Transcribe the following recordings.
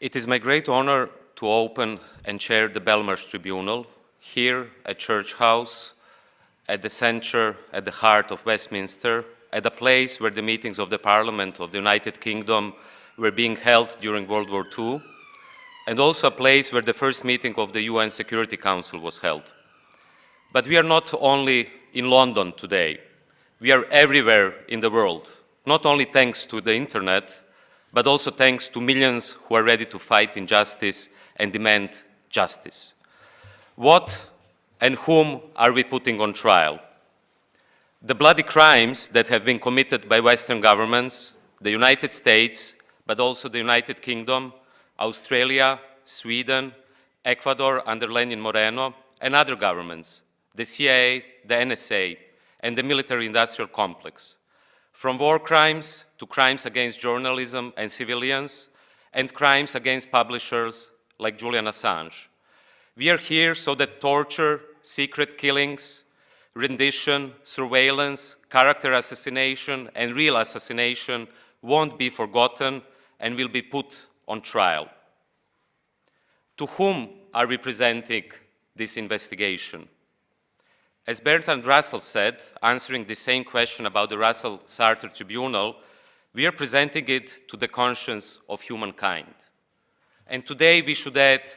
It is my great honor to open and chair the Belmarsh Tribunal here at Church House, at the center, at the heart of Westminster, at a place where the meetings of the Parliament of the United Kingdom were being held during World War II, and also a place where the first meeting of the UN Security Council was held. But we are not only in London today, we are everywhere in the world, not only thanks to the internet, but also thanks to millions who are ready to fight injustice and demand justice. What and whom are we putting on trial? The bloody crimes that have been committed by Western governments, the United States, but also the United Kingdom, Australia, Sweden, Ecuador under Lenin Moreno, and other governments, the CIA, the NSA, and the military-industrial complex. From war crimes to crimes against journalism and civilians, and crimes against publishers like Julian Assange. We are here so that torture, secret killings, rendition, surveillance, character assassination, and real assassination won't be forgotten and will be put on trial. To whom are we presenting this investigation? As Bertrand Russell said, answering the same question about the Russell-Sartre Tribunal, we are presenting it to the conscience of humankind. And today we should add,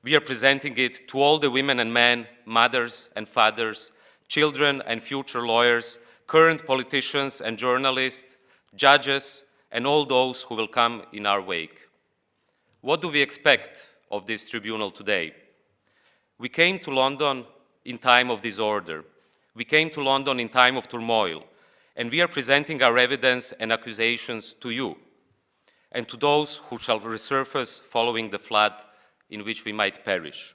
we are presenting it to all the women and men, mothers and fathers, children and future lawyers, current politicians and journalists, judges, and all those who will come in our wake. What do we expect of this tribunal today? We came to London in time of disorder. We came to London in time of turmoil, and we are presenting our evidence and accusations to you, and to those who shall resurface following the flood in which we might perish.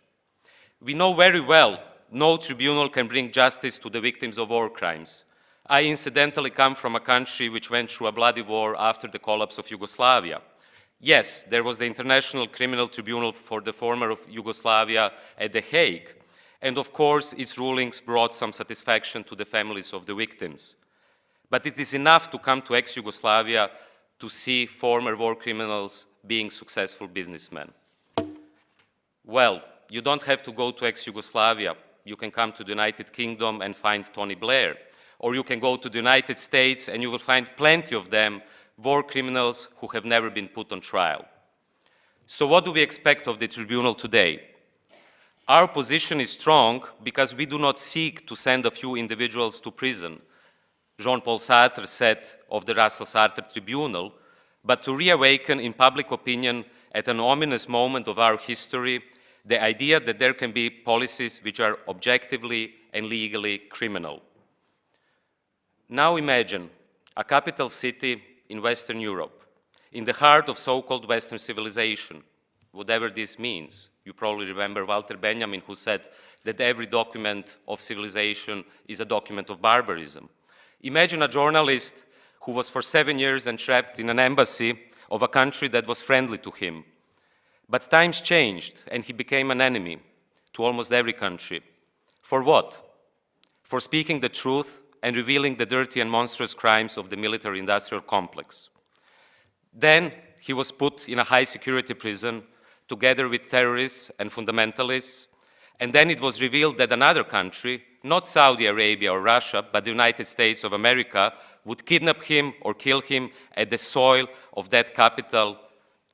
We know very well no tribunal can bring justice to the victims of war crimes. I incidentally come from a country which went through a bloody war after the collapse of Yugoslavia. Yes, there was the International Criminal Tribunal for the former of Yugoslavia at The Hague, and of course its rulings brought some satisfaction to the families of the victims. But it is enough to come to ex-Yugoslavia to see former war criminals being successful businessmen. Well, you don't have to go to ex-Yugoslavia. You can come to the United Kingdom and find Tony Blair. Or you can go to the United States and you will find plenty of them, war criminals who have never been put on trial. So what do we expect of the tribunal today? Our position is strong because we do not seek to send a few individuals to prison, Jean-Paul Sartre said of the Russell-Sartre Tribunal, but to reawaken in public opinion at an ominous moment of our history the idea that there can be policies which are objectively and legally criminal. Now imagine a capital city in Western Europe, in the heart of so-called Western civilization, whatever this means. You probably remember Walter Benjamin, who said that every document of civilization is a document of barbarism. Imagine a journalist who was for 7 years entrapped in an embassy of a country that was friendly to him. But times changed, and he became an enemy to almost every country. For what? For speaking the truth and revealing the dirty and monstrous crimes of the military-industrial complex. Then he was put in a high-security prison together with terrorists and fundamentalists, and then it was revealed that another country, not Saudi Arabia or Russia, but the United States of America, would kidnap him or kill him at the soil of that capital,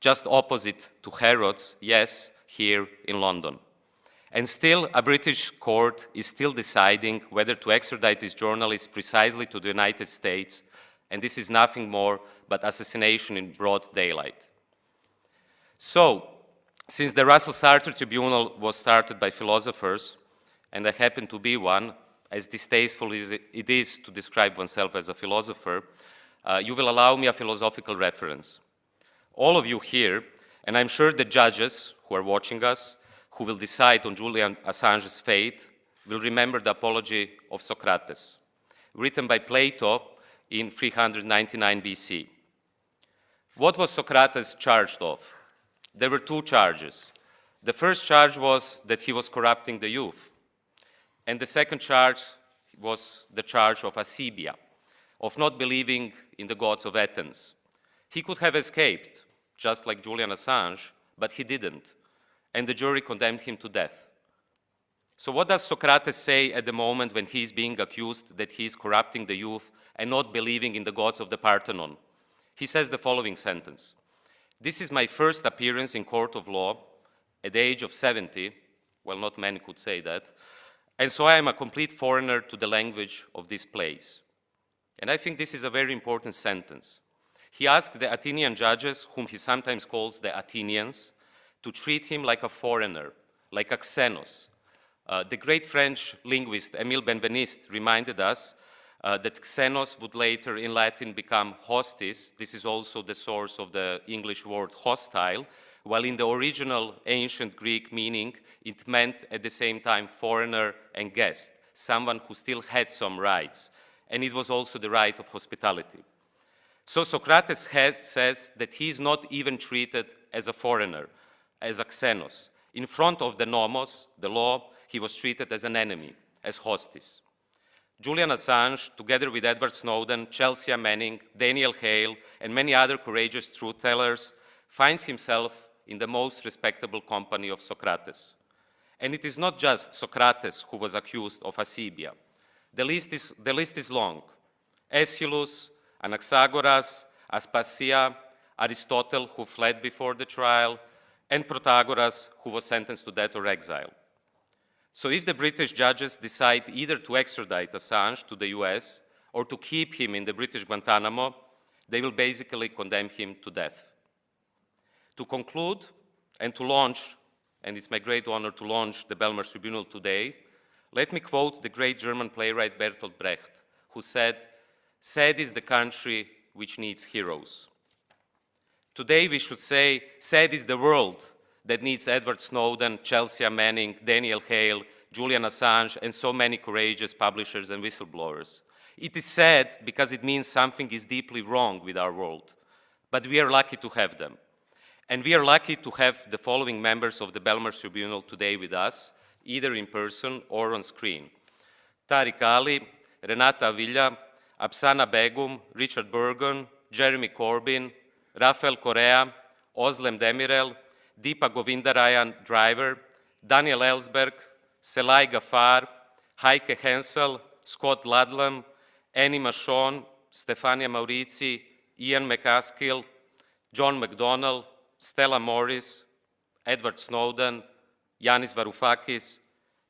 just opposite to Harrods, yes, here in London. And still, a British court is still deciding whether to extradite this journalist precisely to the United States, and this is nothing more but assassination in broad daylight. So, since the Russell-Sartre Tribunal was started by philosophers, and I happen to be one, as distasteful as it is to describe oneself as a philosopher, you will allow me a philosophical reference. All of you here, and I'm sure the judges who are watching us, who will decide on Julian Assange's fate, will remember the Apology of Socrates, written by Plato in 399 BC. What was Socrates charged of? There were two charges. The first charge was that he was corrupting the youth. And the second charge was the charge of asebia, of not believing in the gods of Athens. He could have escaped, just like Julian Assange, but he didn't, and the jury condemned him to death. So what does Socrates say at the moment when he's being accused that he's corrupting the youth and not believing in the gods of the Parthenon? He says the following sentence: "This is my first appearance in court of law at the age of 70, well, not many could say that, and so I am a complete foreigner to the language of this place." And I think this is a very important sentence. He asked the Athenian judges, whom he sometimes calls the Athenians, to treat him like a foreigner, like a xenos. The great French linguist Émile Benveniste reminded us that xenos would later in Latin become hostis. This is also the source of the English word hostile, while in the original ancient Greek meaning, it meant at the same time foreigner and guest, someone who still had some rights. And it was also the right of hospitality. So Socrates says that he is not even treated as a foreigner, as a xenos. In front of the nomos, the law, he was treated as an enemy, as hostis. Julian Assange, together with Edward Snowden, Chelsea Manning, Daniel Hale, and many other courageous truth-tellers, finds himself in the most respectable company of Socrates. And it is not just Socrates who was accused of aceibia. The list is long. Aeschylus, Anaxagoras, Aspasia, Aristotle, who fled before the trial, and Protagoras, who was sentenced to death or exile. So if the British judges decide either to extradite Assange to the US or to keep him in the British Guantanamo, they will basically condemn him to death. To conclude and to launch, and it's my great honor to launch the Belmarsh Tribunal today, let me quote the great German playwright Bertolt Brecht, who said, "Sad is the country which needs heroes." Today we should say, sad is the world that needs Edward Snowden, Chelsea Manning, Daniel Hale, Julian Assange, and so many courageous publishers and whistleblowers. It is sad because it means something is deeply wrong with our world, but we are lucky to have them. And we are lucky to have the following members of the Belmarsh Tribunal today with us, either in person or on screen: Tariq Ali, Renata Avila, Afsana Begum, Richard Burgon, Jeremy Corbyn, Rafael Correa, Oslem Demirel, Deepa Govindarayan Driver, Daniel Ellsberg, Selai Ghaffar, Heike Hensel, Scott Ludlam, Annie Machon, Stefania Maurizi, Ian McCaskill, John McDonnell, Stella Morris, Edward Snowden, Yanis Varoufakis,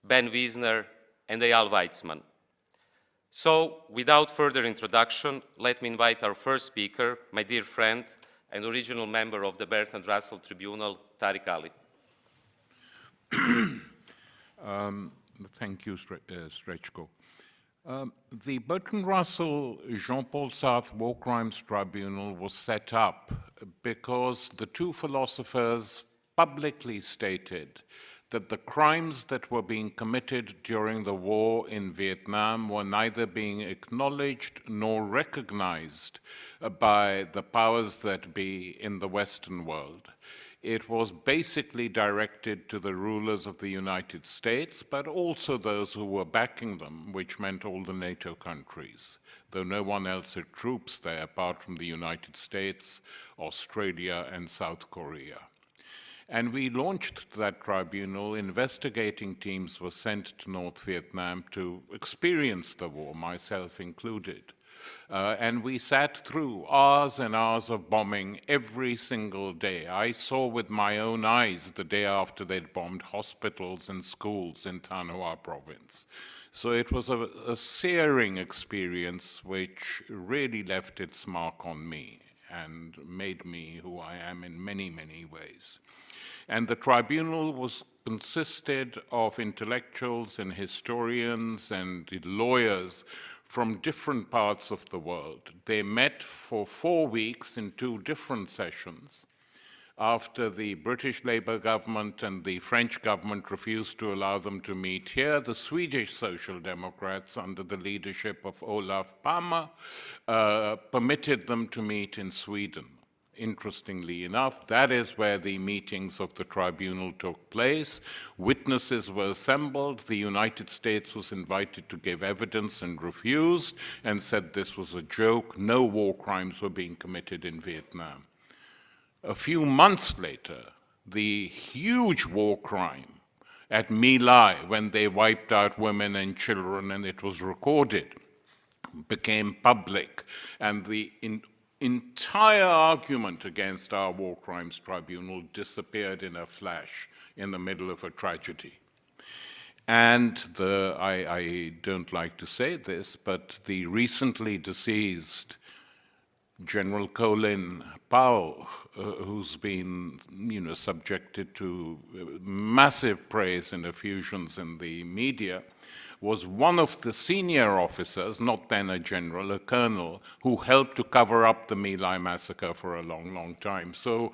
Ben Wiesner, and Eyal Weizmann. So, without further introduction, let me invite our first speaker, my dear friend and original member of the Bertrand Russell Tribunal, Tariq Ali. Thank you, Strechko. The Bertrand Russell Jean-Paul Sartre War Crimes Tribunal was set up because the two philosophers publicly stated that the crimes that were being committed during the war in Vietnam were neither being acknowledged nor recognized by the powers that be in the Western world. It was basically directed to the rulers of the United States, but also those who were backing them, which meant all the NATO countries, though no one else had troops there apart from the United States, Australia, and South Korea. And we launched that tribunal. Investigating teams were sent to North Vietnam to experience the war, myself included. And we sat through hours and hours of bombing every single day. I saw with my own eyes the day after they'd bombed hospitals and schools in Thanh Hoa province. So it was a searing experience which really left its mark on me and made me who I am in many, many ways. And the tribunal consisted of intellectuals and historians and lawyers from different parts of the world. They met for 4 weeks in 2 different sessions. After the British Labour government and the French government refused to allow them to meet here, the Swedish Social Democrats, under the leadership of Olof Palme, permitted them to meet in Sweden. Interestingly enough, that is where the meetings of the tribunal took place. Witnesses were assembled. The United States was invited to give evidence and refused and said this was a joke. No war crimes were being committed in Vietnam. A few months later, the huge war crime at My Lai, when they wiped out women and children, and it was recorded, became public, and the entire argument against our War Crimes Tribunal disappeared in a flash in the middle of a tragedy. And I don't like to say this, but the recently deceased General Colin Powell, who's been, subjected to massive praise and effusions in the media, was one of the senior officers, not then a general, a colonel, who helped to cover up the My Lai massacre for a long, long time. So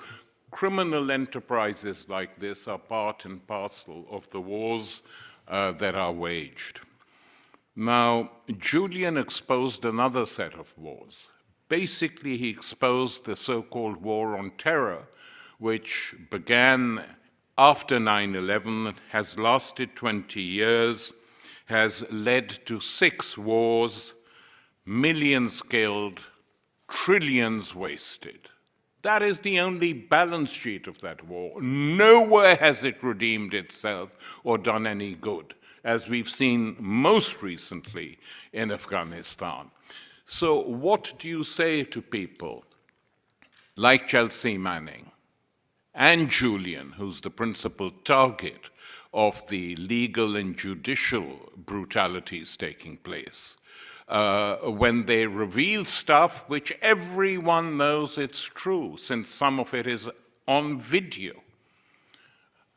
criminal enterprises like this are part and parcel of the wars that are waged. Now, Julian exposed another set of wars. Basically, he exposed the so-called war on terror, which began after 9/11, has lasted 20 years, has led to 6 wars, millions killed, trillions wasted. That is the only balance sheet of that war. Nowhere has it redeemed itself or done any good, as we've seen most recently in Afghanistan. So what do you say to people like Chelsea Manning and Julian, who's the principal target of the legal and judicial brutalities taking place, when they reveal stuff which everyone knows it's true, since some of it is on video?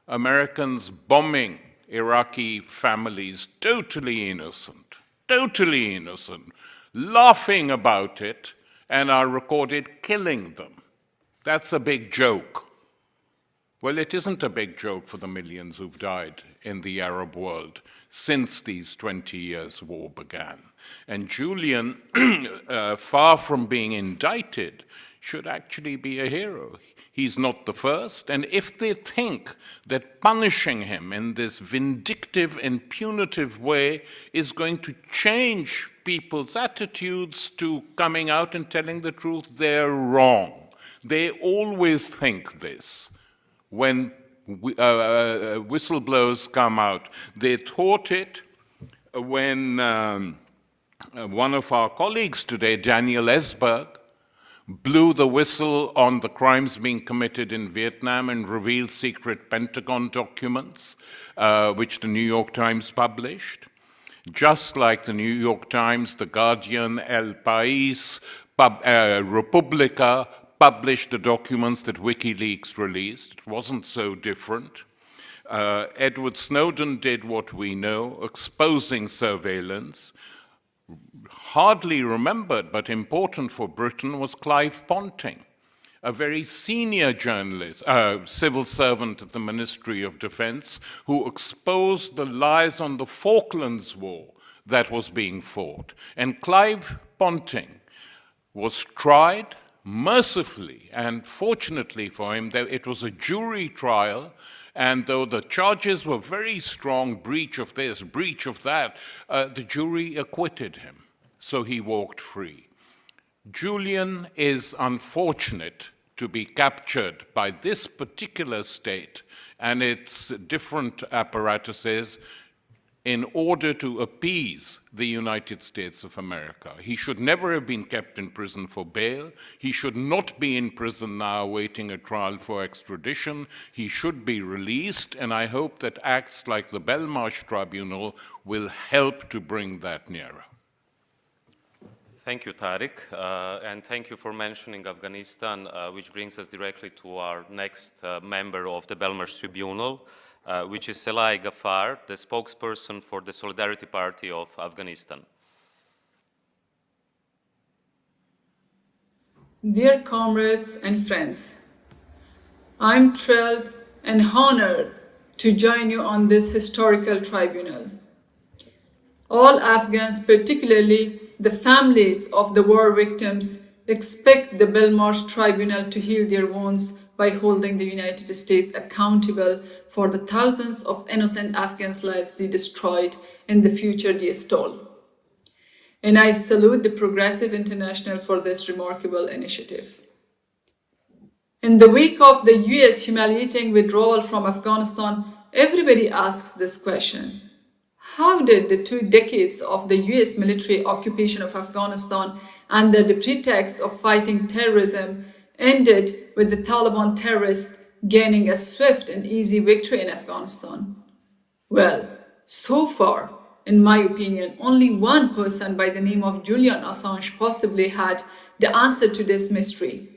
Americans bombing Iraqi families, totally innocent, laughing about it, and are recorded killing them. That's a big joke. Well, it isn't a big joke for the millions who've died in the Arab world since these 20 years' war began. And Julian, far from being indicted, should actually be a hero. He's not the first, and if they think that punishing him in this vindictive and punitive way is going to change people's attitudes to coming out and telling the truth, they're wrong. They always think this. When whistleblowers come out, they thought it when one of our colleagues today, Daniel Ellsberg, blew the whistle on the crimes being committed in Vietnam and revealed secret Pentagon documents, which the New York Times published. Just like the New York Times, The Guardian, El País, Republica published the documents that WikiLeaks released. It wasn't so different. Edward Snowden did what we know, exposing surveillance. Hardly remembered, but important for Britain, was Clive Ponting, a very senior journalist, civil servant at the Ministry of Defense, who exposed the lies on the Falklands War that was being fought. And Clive Ponting was tried mercifully, and fortunately for him, it was a jury trial, and though the charges were very strong, breach of this, breach of that, the jury acquitted him, so he walked free. Julian is unfortunate to be captured by this particular state and its different apparatuses in order to appease the United States of America. He should never have been kept in prison for bail. He should not be in prison now awaiting a trial for extradition. He should be released, and I hope that acts like the Belmarsh Tribunal will help to bring that nearer. Thank you, Tariq, and thank you for mentioning Afghanistan, which brings us directly to our next member of the Belmarsh Tribunal, which is Selai Ghaffar, the spokesperson for the Solidarity Party of Afghanistan. Dear comrades and friends, I'm thrilled and honored to join you on this historical tribunal. All Afghans, particularly the families of the war victims, expect the Belmarsh Tribunal to heal their wounds by holding the United States accountable for the thousands of innocent Afghans' lives they destroyed and the future they stole. And I salute the Progressive International for this remarkable initiative. In the wake of the US humiliating withdrawal from Afghanistan, everybody asks this question. How did the 2 decades of the US military occupation of Afghanistan under the pretext of fighting terrorism ended with the Taliban terrorists gaining a swift and easy victory in Afghanistan? Well, so far, in my opinion, only one person by the name of Julian Assange possibly had the answer to this mystery.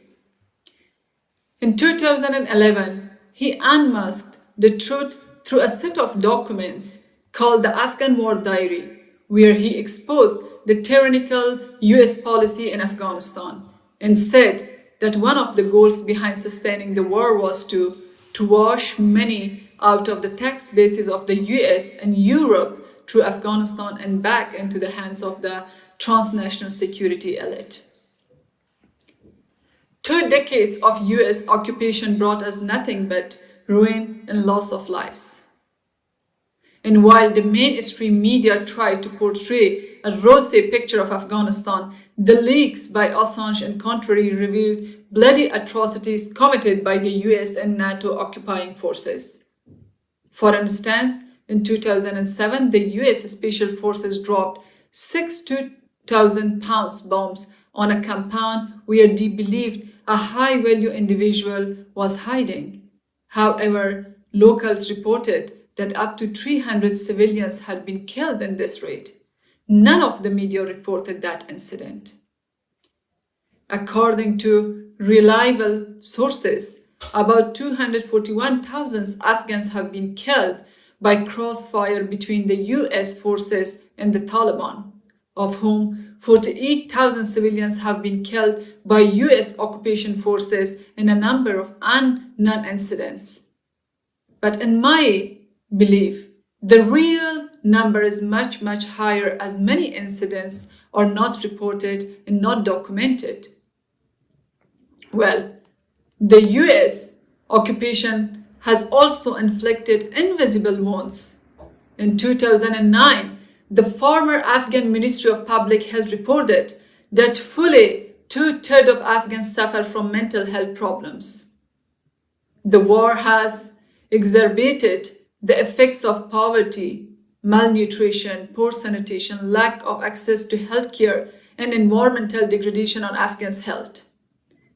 In 2011, he unmasked the truth through a set of documents called the Afghan War Diary, where he exposed the tyrannical US policy in Afghanistan and said that one of the goals behind sustaining the war was to wash money out of the tax bases of the US and Europe through Afghanistan and back into the hands of the transnational security elite. 2 decades of US occupation brought us nothing but ruin and loss of lives. And while the mainstream media tried to portray a rosy picture of Afghanistan, the leaks by Assange and contrary revealed bloody atrocities committed by the US and NATO occupying forces. For instance, in 2007, the US Special Forces dropped 6 2,000-pound bombs on a compound where they believed a high-value individual was hiding. However, locals reported that up to 300 civilians had been killed in this raid. None of the media reported that incident. According to reliable sources, about 241,000 Afghans have been killed by crossfire between the US forces and the Taliban, of whom 48,000 civilians have been killed by US occupation forces in a number of unknown incidents. But in my belief, the real number is much, much higher, as many incidents are not reported and not documented. Well, the US occupation has also inflicted invisible wounds. In 2009, the former Afghan Ministry of Public Health reported that fully 2/3 of Afghans suffer from mental health problems. The war has exacerbated the effects of poverty, malnutrition, poor sanitation, lack of access to healthcare, and environmental degradation on Afghans' health.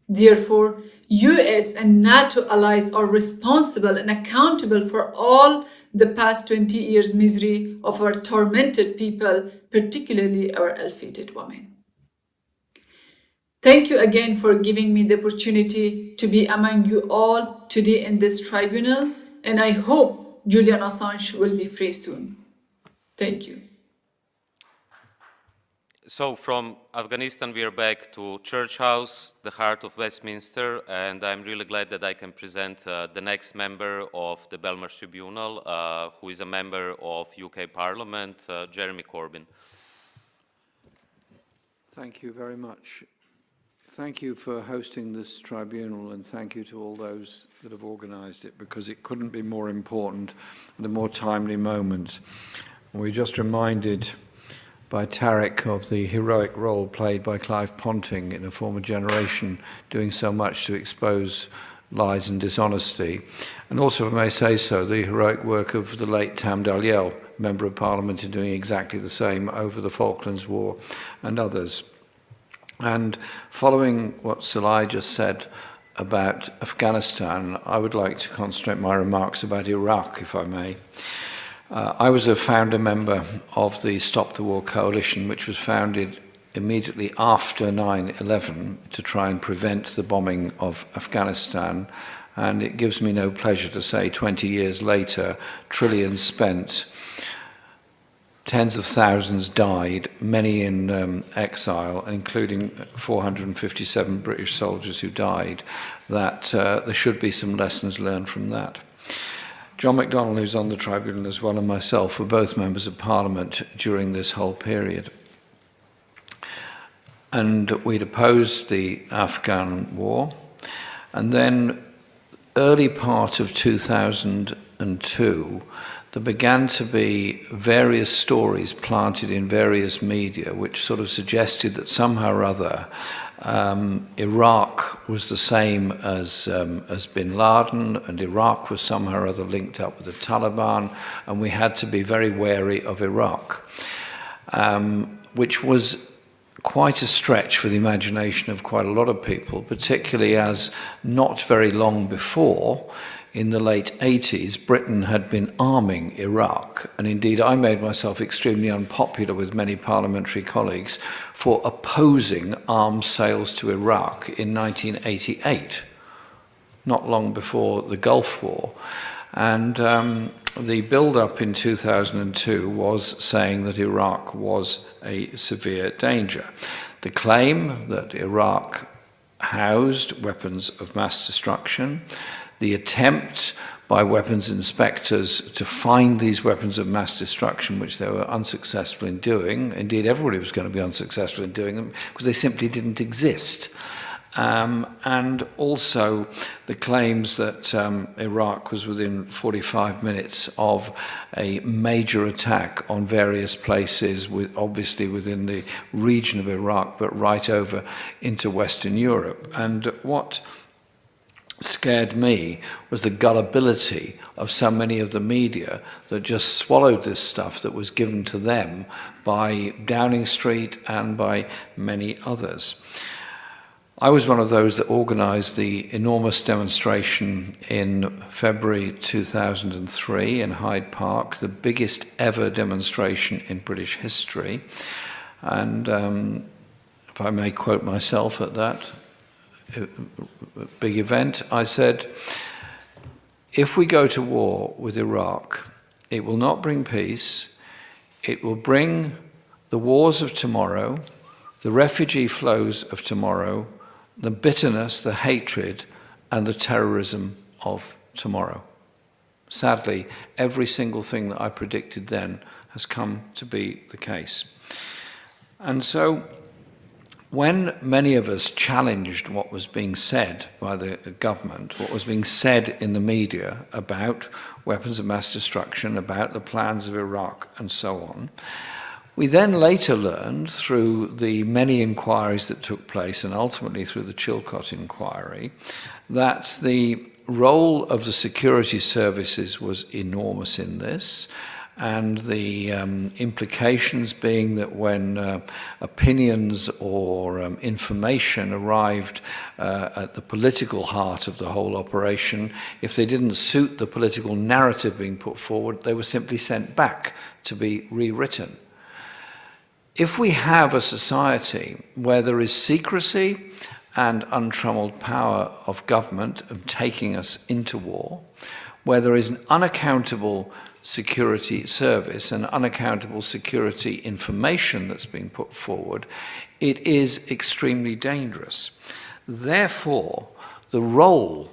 Therefore, US and NATO allies are responsible and accountable for all the past 20 years' misery of our tormented people, particularly our ill-fated women. Thank you again for giving me the opportunity to be among you all today in this tribunal, and I hope Julian Assange will be free soon. Thank you. So from Afghanistan, we are back to Church House, the heart of Westminster, and I'm really glad that I can present the next member of the Belmarsh Tribunal, who is a member of UK Parliament, Jeremy Corbyn. Thank you very much. Thank you for hosting this tribunal, and thank you to all those that have organised it, because it couldn't be more important at a more timely moment. We're just reminded by Tarek of the heroic role played by Clive Ponting in a former generation, doing so much to expose lies and dishonesty. And also, if I may say so, the heroic work of the late Tam Dalyell, Member of Parliament, in doing exactly the same over the Falklands War and others. And following what Salai just said about Afghanistan, I would like to concentrate my remarks about Iraq, if I may. I was a founder member of the Stop the War Coalition, which was founded immediately after 9/11 to try and prevent the bombing of Afghanistan. And it gives me no pleasure to say 20 years later, trillions spent, tens of thousands died, many in exile, including 457 British soldiers who died, that there should be some lessons learned from that. John MacDonald, who's on the tribunal as well, and myself were both members of Parliament during this whole period. And we'd opposed the Afghan war. And then early part of 2000, 2002, there began to be various stories planted in various media which sort of suggested that somehow or other Iraq was the same as bin Laden, and Iraq was somehow or other linked up with the Taliban, and we had to be very wary of Iraq, which was quite a stretch for the imagination of quite a lot of people, particularly as not very long before, in the late 80s, Britain had been arming Iraq. And indeed, I made myself extremely unpopular with many parliamentary colleagues for opposing arms sales to Iraq in 1988, not long before the Gulf War. And the build-up in 2002 was saying that Iraq was a severe danger. The claim that Iraq housed weapons of mass destruction, the attempt by weapons inspectors to find these weapons of mass destruction, which they were unsuccessful in doing. Indeed, everybody was going to be unsuccessful in doing them because they simply didn't exist. And also the claims that Iraq was within 45 minutes of a major attack on various places, obviously within the region of Iraq, but right over into Western Europe. And what scared me was the gullibility of so many of the media that just swallowed this stuff that was given to them by Downing Street and by many others. I was one of those that organised the enormous demonstration in February 2003 in Hyde Park, the biggest ever demonstration in British history. And if I may quote myself at that big event, I said, if we go to war with Iraq, it will not bring peace, it will bring the wars of tomorrow, the refugee flows of tomorrow, the bitterness, the hatred, and the terrorism of tomorrow. Sadly, every single thing that I predicted then has come to be the case. And so, when many of us challenged what was being said by the government, what was being said in the media about weapons of mass destruction, about the plans of Iraq, and so on, we then later learned through the many inquiries that took place, and ultimately through the Chilcot inquiry, that the role of the security services was enormous in this, and the implications being that when opinions or information arrived at the political heart of the whole operation, if they didn't suit the political narrative being put forward, they were simply sent back to be rewritten. If we have a society where there is secrecy and untrammeled power of government of taking us into war, where there is an unaccountable security service and unaccountable security information that's being put forward, it is extremely dangerous. Therefore, the role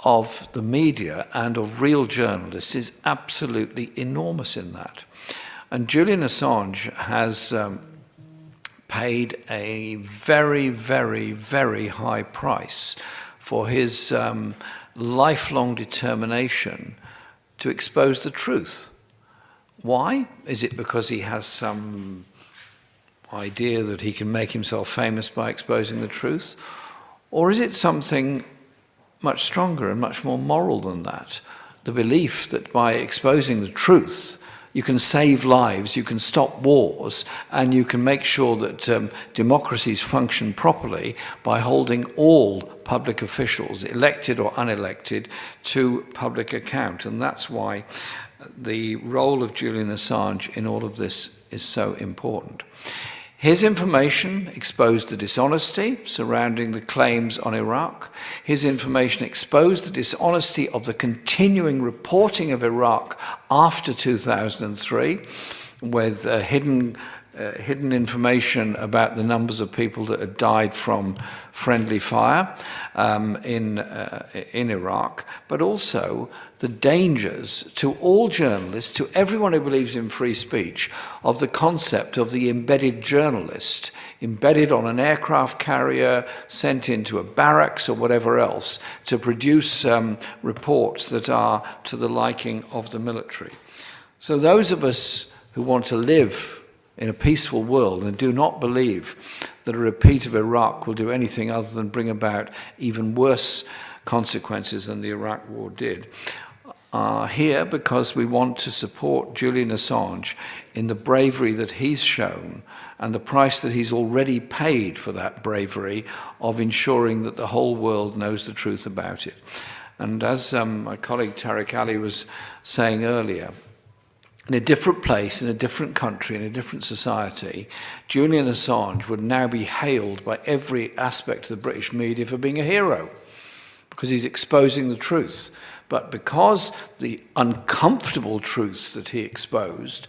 of the media and of real journalists is absolutely enormous in that. And Julian Assange has paid a very, very, very high price for his lifelong determination to expose the truth. Why? Is it because he has some idea that he can make himself famous by exposing the truth? Or is it something much stronger and much more moral than that? The belief that by exposing the truth, you can save lives, you can stop wars, and you can make sure that democracies function properly by holding all public officials, elected or unelected, to public account. And that's why the role of Julian Assange in all of this is so important. His information exposed the dishonesty surrounding the claims on Iraq. His information exposed the dishonesty of the continuing reporting of Iraq after 2003, with hidden hidden information about the numbers of people that had died from friendly fire in Iraq, but also the dangers to all journalists, to everyone who believes in free speech, of the concept of the embedded journalist, embedded on an aircraft carrier, sent into a barracks or whatever else, to produce reports that are to the liking of the military. So those of us who want to live in a peaceful world and do not believe that a repeat of Iraq will do anything other than bring about even worse consequences than the Iraq War did, are here because we want to support Julian Assange in the bravery that he's shown and the price that he's already paid for that bravery of ensuring that the whole world knows the truth about it. And as my colleague Tariq Ali was saying earlier, in a different place, in a different country, in a different society, Julian Assange would now be hailed by every aspect of the British media for being a hero, because he's exposing the truth. But because the uncomfortable truths that he exposed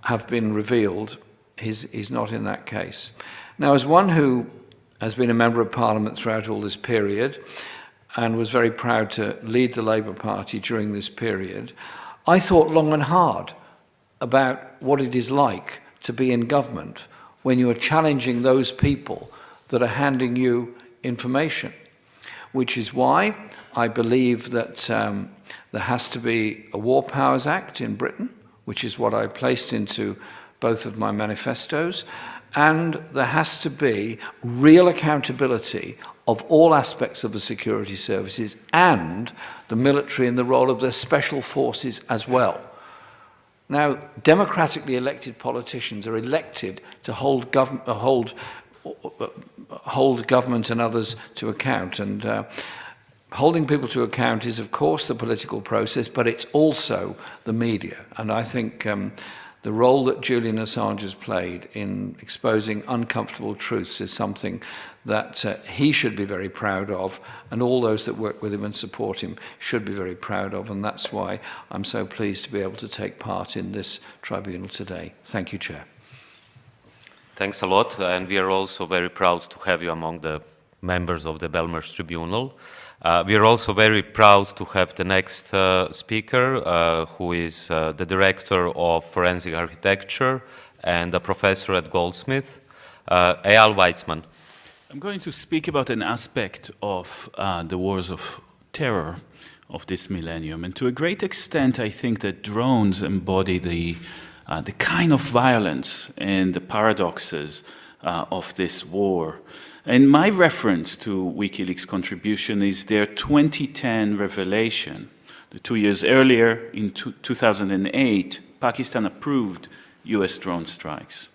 have been revealed, he's not in that case. Now, as one who has been a Member of Parliament throughout all this period and was very proud to lead the Labour Party during this period, I thought long and hard about what it is like to be in government when you are challenging those people that are handing you information, which is why I believe that there has to be a War Powers Act in Britain, which is what I placed into both of my manifestos, and there has to be real accountability of all aspects of the security services and the military in the role of their special forces as well. Now, democratically elected politicians are elected to hold government and others to account, and holding people to account is, of course, the political process, but it's also the media. And I think the role that Julian Assange has played in exposing uncomfortable truths is something that he should be very proud of, and all those that work with him and support him should be very proud of, and that's why I'm so pleased to be able to take part in this tribunal today. Thank you, Chair. Thanks a lot, and we are also very proud to have you among the members of the Belmarsh Tribunal. We are also very proud to have the next speaker, who is the Director of Forensic Architecture and a professor at Goldsmith, Eyal Weizman. I'm going to speak about an aspect of the wars of terror of this millennium. And to a great extent, I think that drones embody the kind of violence and the paradoxes of this war. And my reference to WikiLeaks' contribution is their 2010 revelation. 2 years earlier, in 2008, Pakistan approved US drone strikes.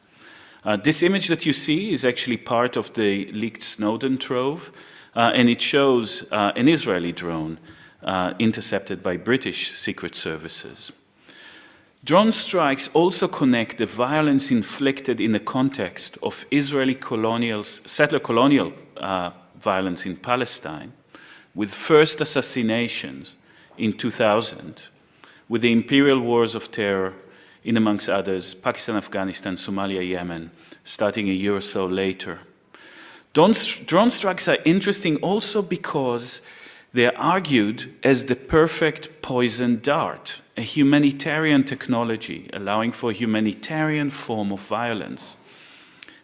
This image that you see is actually part of the leaked Snowden trove, and it shows an Israeli drone intercepted by British secret services. Drone strikes also connect the violence inflicted in the context of Israeli settler colonial violence in Palestine, with first assassinations in 2000, with the imperial wars of terror in, amongst others, Pakistan, Afghanistan, Somalia, Yemen, starting a year or so later. Drone strikes are interesting also because they are argued as the perfect poison dart, a humanitarian technology allowing for a humanitarian form of violence.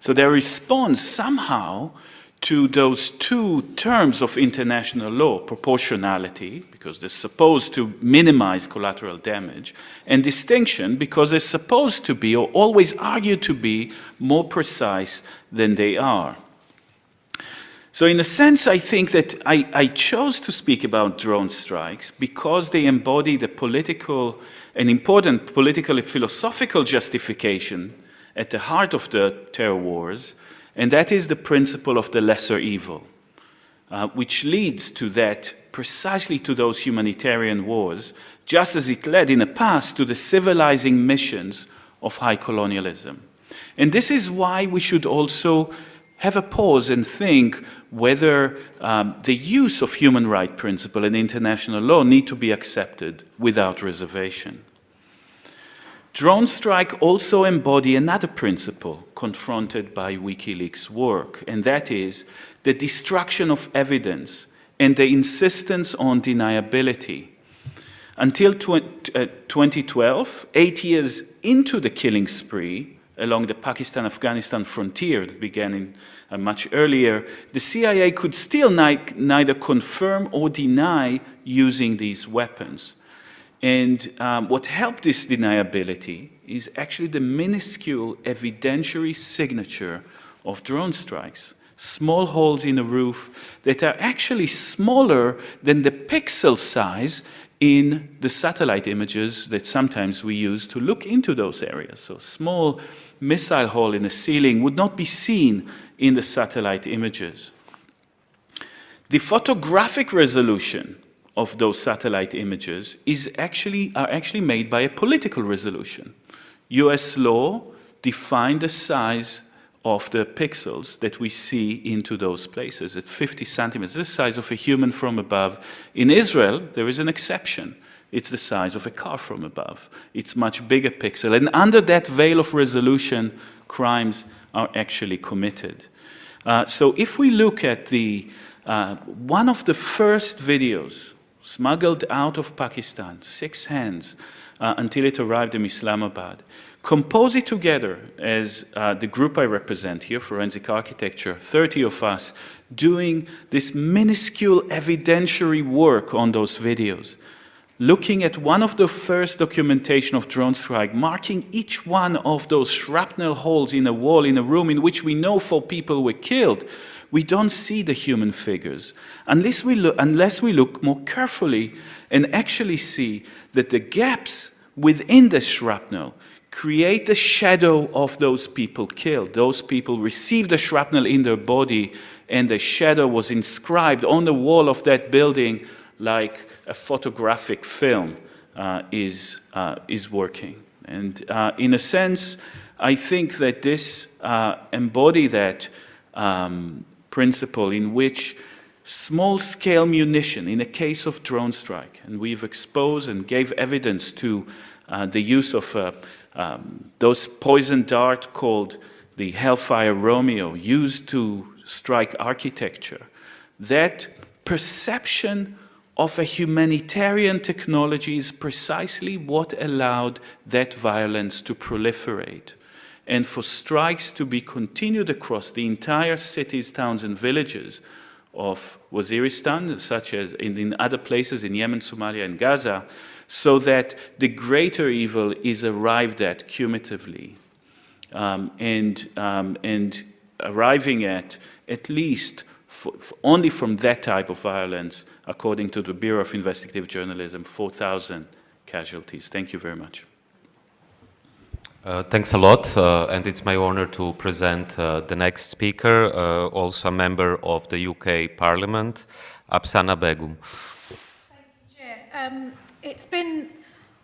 So their response somehow to those two terms of international law, proportionality, because they're supposed to minimize collateral damage, and distinction, because they're supposed to be, or always argued to be, more precise than they are. So in a sense, I think that I chose to speak about drone strikes because they embody the political, an important political and philosophical justification at the heart of the terror wars, and that is the principle of the lesser evil, which leads to that, precisely to those humanitarian wars, just as it led in the past to the civilizing missions of high colonialism. And this is why we should also have a pause and think whether the use of human rights principle and international law need to be accepted without reservation. Drone strike also embody another principle confronted by WikiLeaks' work, and that is the destruction of evidence and the insistence on deniability. Until 2012, 8 years into the killing spree along the Pakistan-Afghanistan frontier that began much earlier, the CIA could still neither confirm or deny using these weapons. And what helped this deniability is actually the minuscule evidentiary signature of drone strikes. Small holes in a roof that are actually smaller than the pixel size in the satellite images that sometimes we use to look into those areas. So a small missile hole in the ceiling would not be seen in the satellite images. The photographic resolution of those satellite images are actually made by a political resolution. US law defined the size of the pixels that we see into those places at 50 centimeters, the size of a human from above. In Israel, there is an exception. It's the size of a car from above. It's much bigger pixel. And under that veil of resolution, crimes are actually committed. So if we look at one of the first videos smuggled out of Pakistan, 6 hands, until it arrived in Islamabad, compose it together as the group I represent here, Forensic Architecture, 30 of us, doing this minuscule evidentiary work on those videos, looking at one of the first documentation of drone strike, marking each one of those shrapnel holes in a wall in a room in which we know 4 people were killed. We don't see the human figures unless we look more carefully and actually see that the gaps within the shrapnel create the shadow of those people killed. Those people received the shrapnel in their body, and the shadow was inscribed on the wall of that building like a photographic film is working. And in a sense, I think that this embody that principle in which small-scale munition, in a case of drone strike, and we've exposed and gave evidence to the use of those poison dart called the Hellfire Romeo, used to strike architecture, that perception of a humanitarian technology is precisely what allowed that violence to proliferate. And for strikes to be continued across the entire cities, towns, and villages of Waziristan, such as in other places in Yemen, Somalia, and Gaza, so that the greater evil is arrived at cumulatively, and arriving at least only from that type of violence, according to the Bureau of Investigative Journalism, 4,000 casualties. Thank you very much. Thanks a lot, and it's my honor to present the next speaker, also a member of the UK Parliament, Afsana Begum. Thank you, Chair. It's been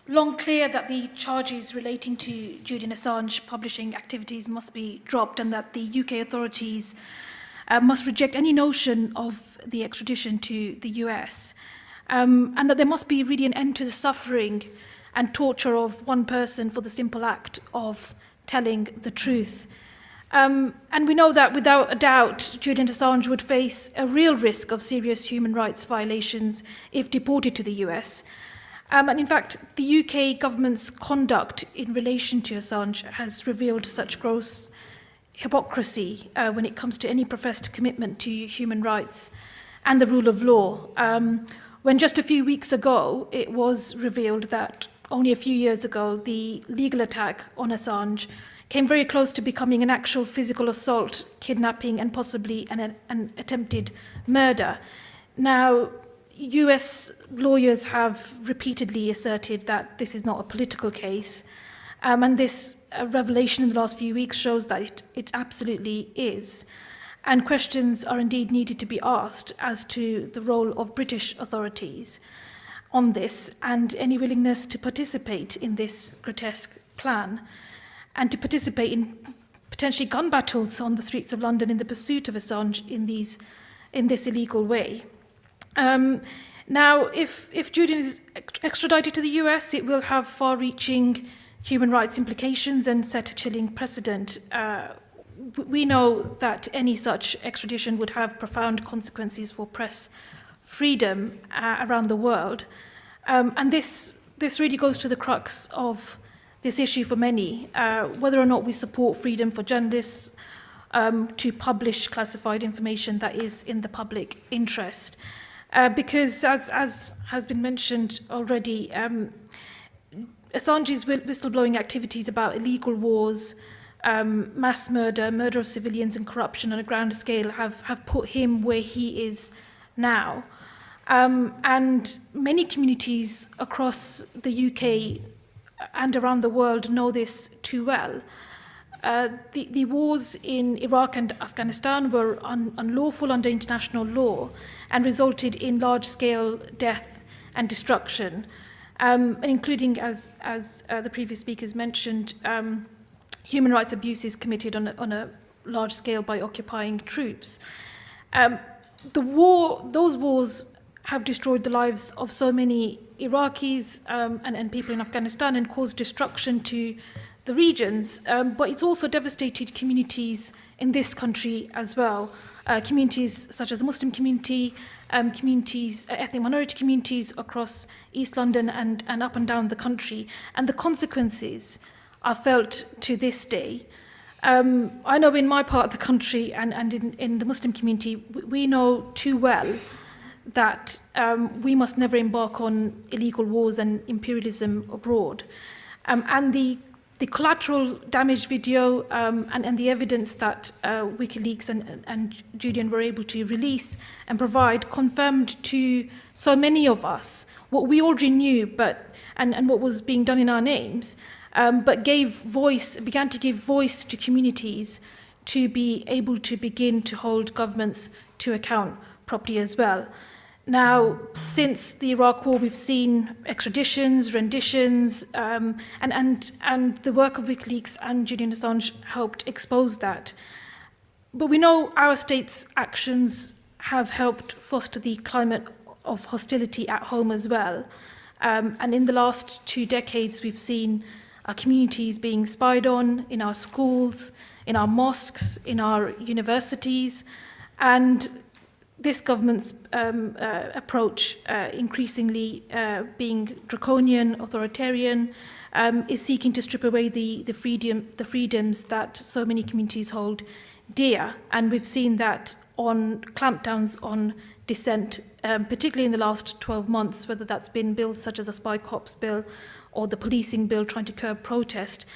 long clear that the charges relating to Julian Assange publishing activities must be dropped, and that the UK authorities must reject any notion of the extradition to the US, and that there must be really an end to the suffering and torture of one person for the simple act of telling the truth. And we know that without a doubt, Julian Assange would face a real risk of serious human rights violations if deported to the US. And in fact, the UK government's conduct in relation to Assange has revealed such gross hypocrisy when it comes to any professed commitment to human rights and the rule of law. When just a few weeks ago, it was revealed that only a few years ago, the legal attack on Assange came very close to becoming an actual physical assault, kidnapping, and possibly an attempted murder. Now, US lawyers have repeatedly asserted that this is not a political case, and this revelation in the last few weeks shows that it absolutely is. And questions are indeed needed to be asked as to the role of British authorities on this, and any willingness to participate in this grotesque plan, and to participate in potentially gun battles on the streets of London in the pursuit of Assange in this illegal way. Now, if Julian is extradited to the US, it will have far-reaching human rights implications and set a chilling precedent. We know that any such extradition would have profound consequences for press freedom around the world. And this really goes to the crux of this issue for many, whether or not we support freedom for journalists to publish classified information that is in the public interest. Because as has been mentioned already, Assange's whistleblowing activities about illegal wars, mass murder of civilians and corruption on a grand scale have put him where he is now. And many communities across the UK and around the world know this too well. The wars in Iraq and Afghanistan were unlawful under international law and resulted in large-scale death and destruction, including, as the previous speakers mentioned, human rights abuses committed on a large scale by occupying troops. Those wars have destroyed the lives of so many Iraqis and people in Afghanistan and caused destruction to the regions, but it's also devastated communities in this country as well. Communities such as the Muslim community, ethnic minority communities across East London and up and down the country. And the consequences are felt to this day. I know in my part of the country and in the Muslim community, we know too well that we must never embark on illegal wars and imperialism abroad. And the collateral damage video and the evidence that WikiLeaks and Julian were able to release and provide confirmed to so many of us what we already knew, and what was being done in our names, but began to give voice to communities to be able to begin to hold governments to account properly as well. Now, since the Iraq War, we've seen extraditions, renditions, and the work of WikiLeaks and Julian Assange helped expose that. But we know our state's actions have helped foster the climate of hostility at home as well. And in the last 2 decades, we've seen our communities being spied on in our schools, in our mosques, in our universities, and this government's approach, increasingly being draconian, authoritarian, is seeking to strip away the freedoms that so many communities hold dear. And we've seen that on clampdowns on dissent, particularly in the last 12 months, whether that's been bills such as the Spy Cops Bill or the policing bill trying to curb protest.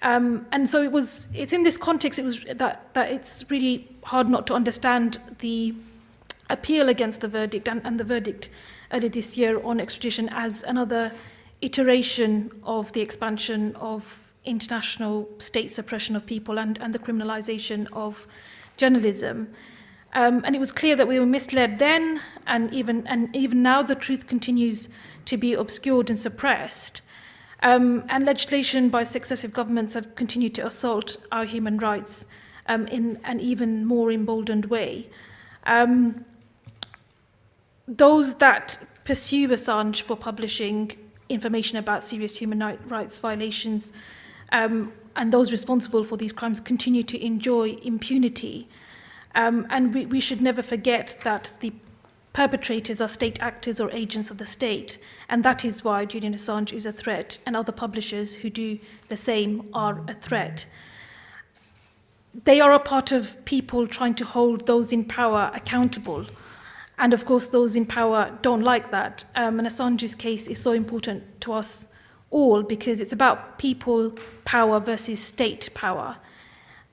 And so it's in this context that it's really hard not to understand the appeal against the verdict and the verdict earlier this year on extradition as another iteration of the expansion of international state suppression of people and the criminalization of journalism. And it was clear that we were misled then, and even now the truth continues to be obscured and suppressed. And legislation by successive governments have continued to assault our human rights in an even more emboldened way. Those that pursue Assange for publishing information about serious human rights violations and those responsible for these crimes continue to enjoy impunity. And we should never forget that the perpetrators are state actors or agents of the state, and that is why Julian Assange is a threat, and other publishers who do the same are a threat. They are a part of people trying to hold those in power accountable. And of course, those in power don't like that. And Assange's case is so important to us all because it's about people power versus state power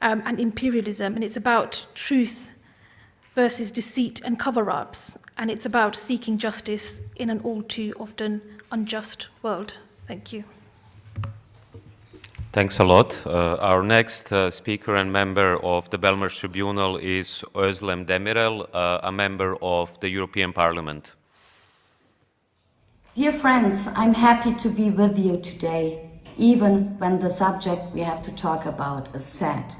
and imperialism. And it's about truth versus deceit and cover-ups. And it's about seeking justice in an all too often unjust world. Thank you. Thanks a lot. Our next speaker and member of the Belmarsh Tribunal is Özlem Demirel, a member of the European Parliament. Dear friends, I'm happy to be with you today, even when the subject we have to talk about is sad.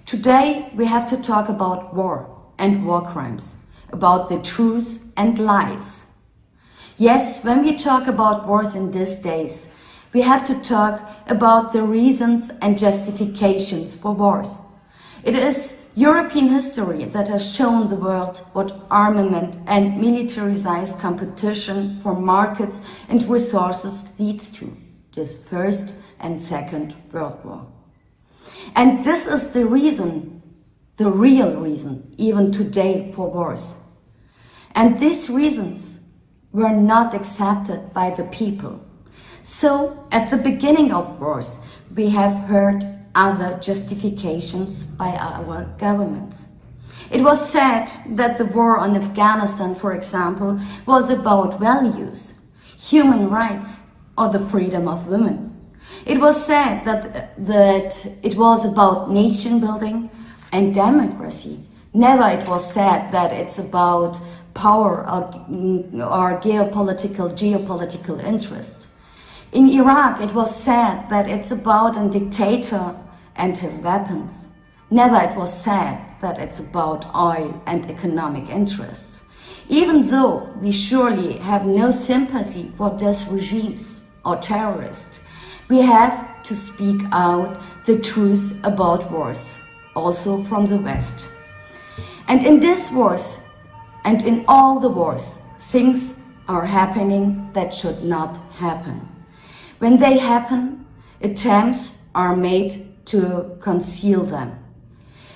Today we have to talk about war and war crimes, about the truth and lies. Yes, when we talk about wars in these days, we have to talk about the reasons and justifications for wars. It is European history that has shown the world what armament and militarized competition for markets and resources leads to, this First and Second World War. And this is the reason, the real reason, even today for wars. And these reasons were not accepted by the people. So, at the beginning of wars, we have heard other justifications by our governments. It was said that the war on Afghanistan, for example, was about values, human rights, or the freedom of women. It was said that it was about nation building and democracy. Never it was said that it's about power or geopolitical interest. In Iraq, it was said that it's about a dictator and his weapons. Never it was said that it's about oil and economic interests. Even though we surely have no sympathy for these regimes or terrorists, we have to speak out the truth about wars, also from the West. And in these wars, and in all the wars, things are happening that should not happen. When they happen, attempts are made to conceal them.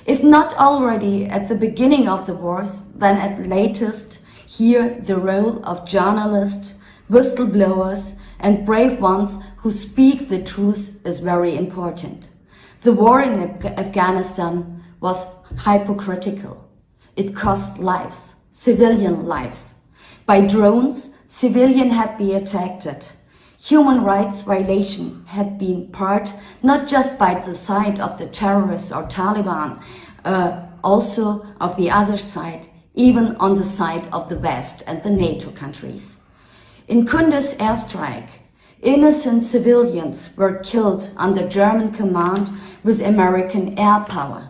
If not already at the beginning of the wars, then at latest, here the role of journalists, whistleblowers, and brave ones who speak the truth is very important. The war in Afghanistan was hypocritical. It cost lives, civilian lives. By drones, civilians had been attacked. Human rights violation had been part not just by the side of the terrorists or Taliban, also of the other side, even on the side of the West and the NATO countries. In Kunduz airstrike, innocent civilians were killed under German command with American air power.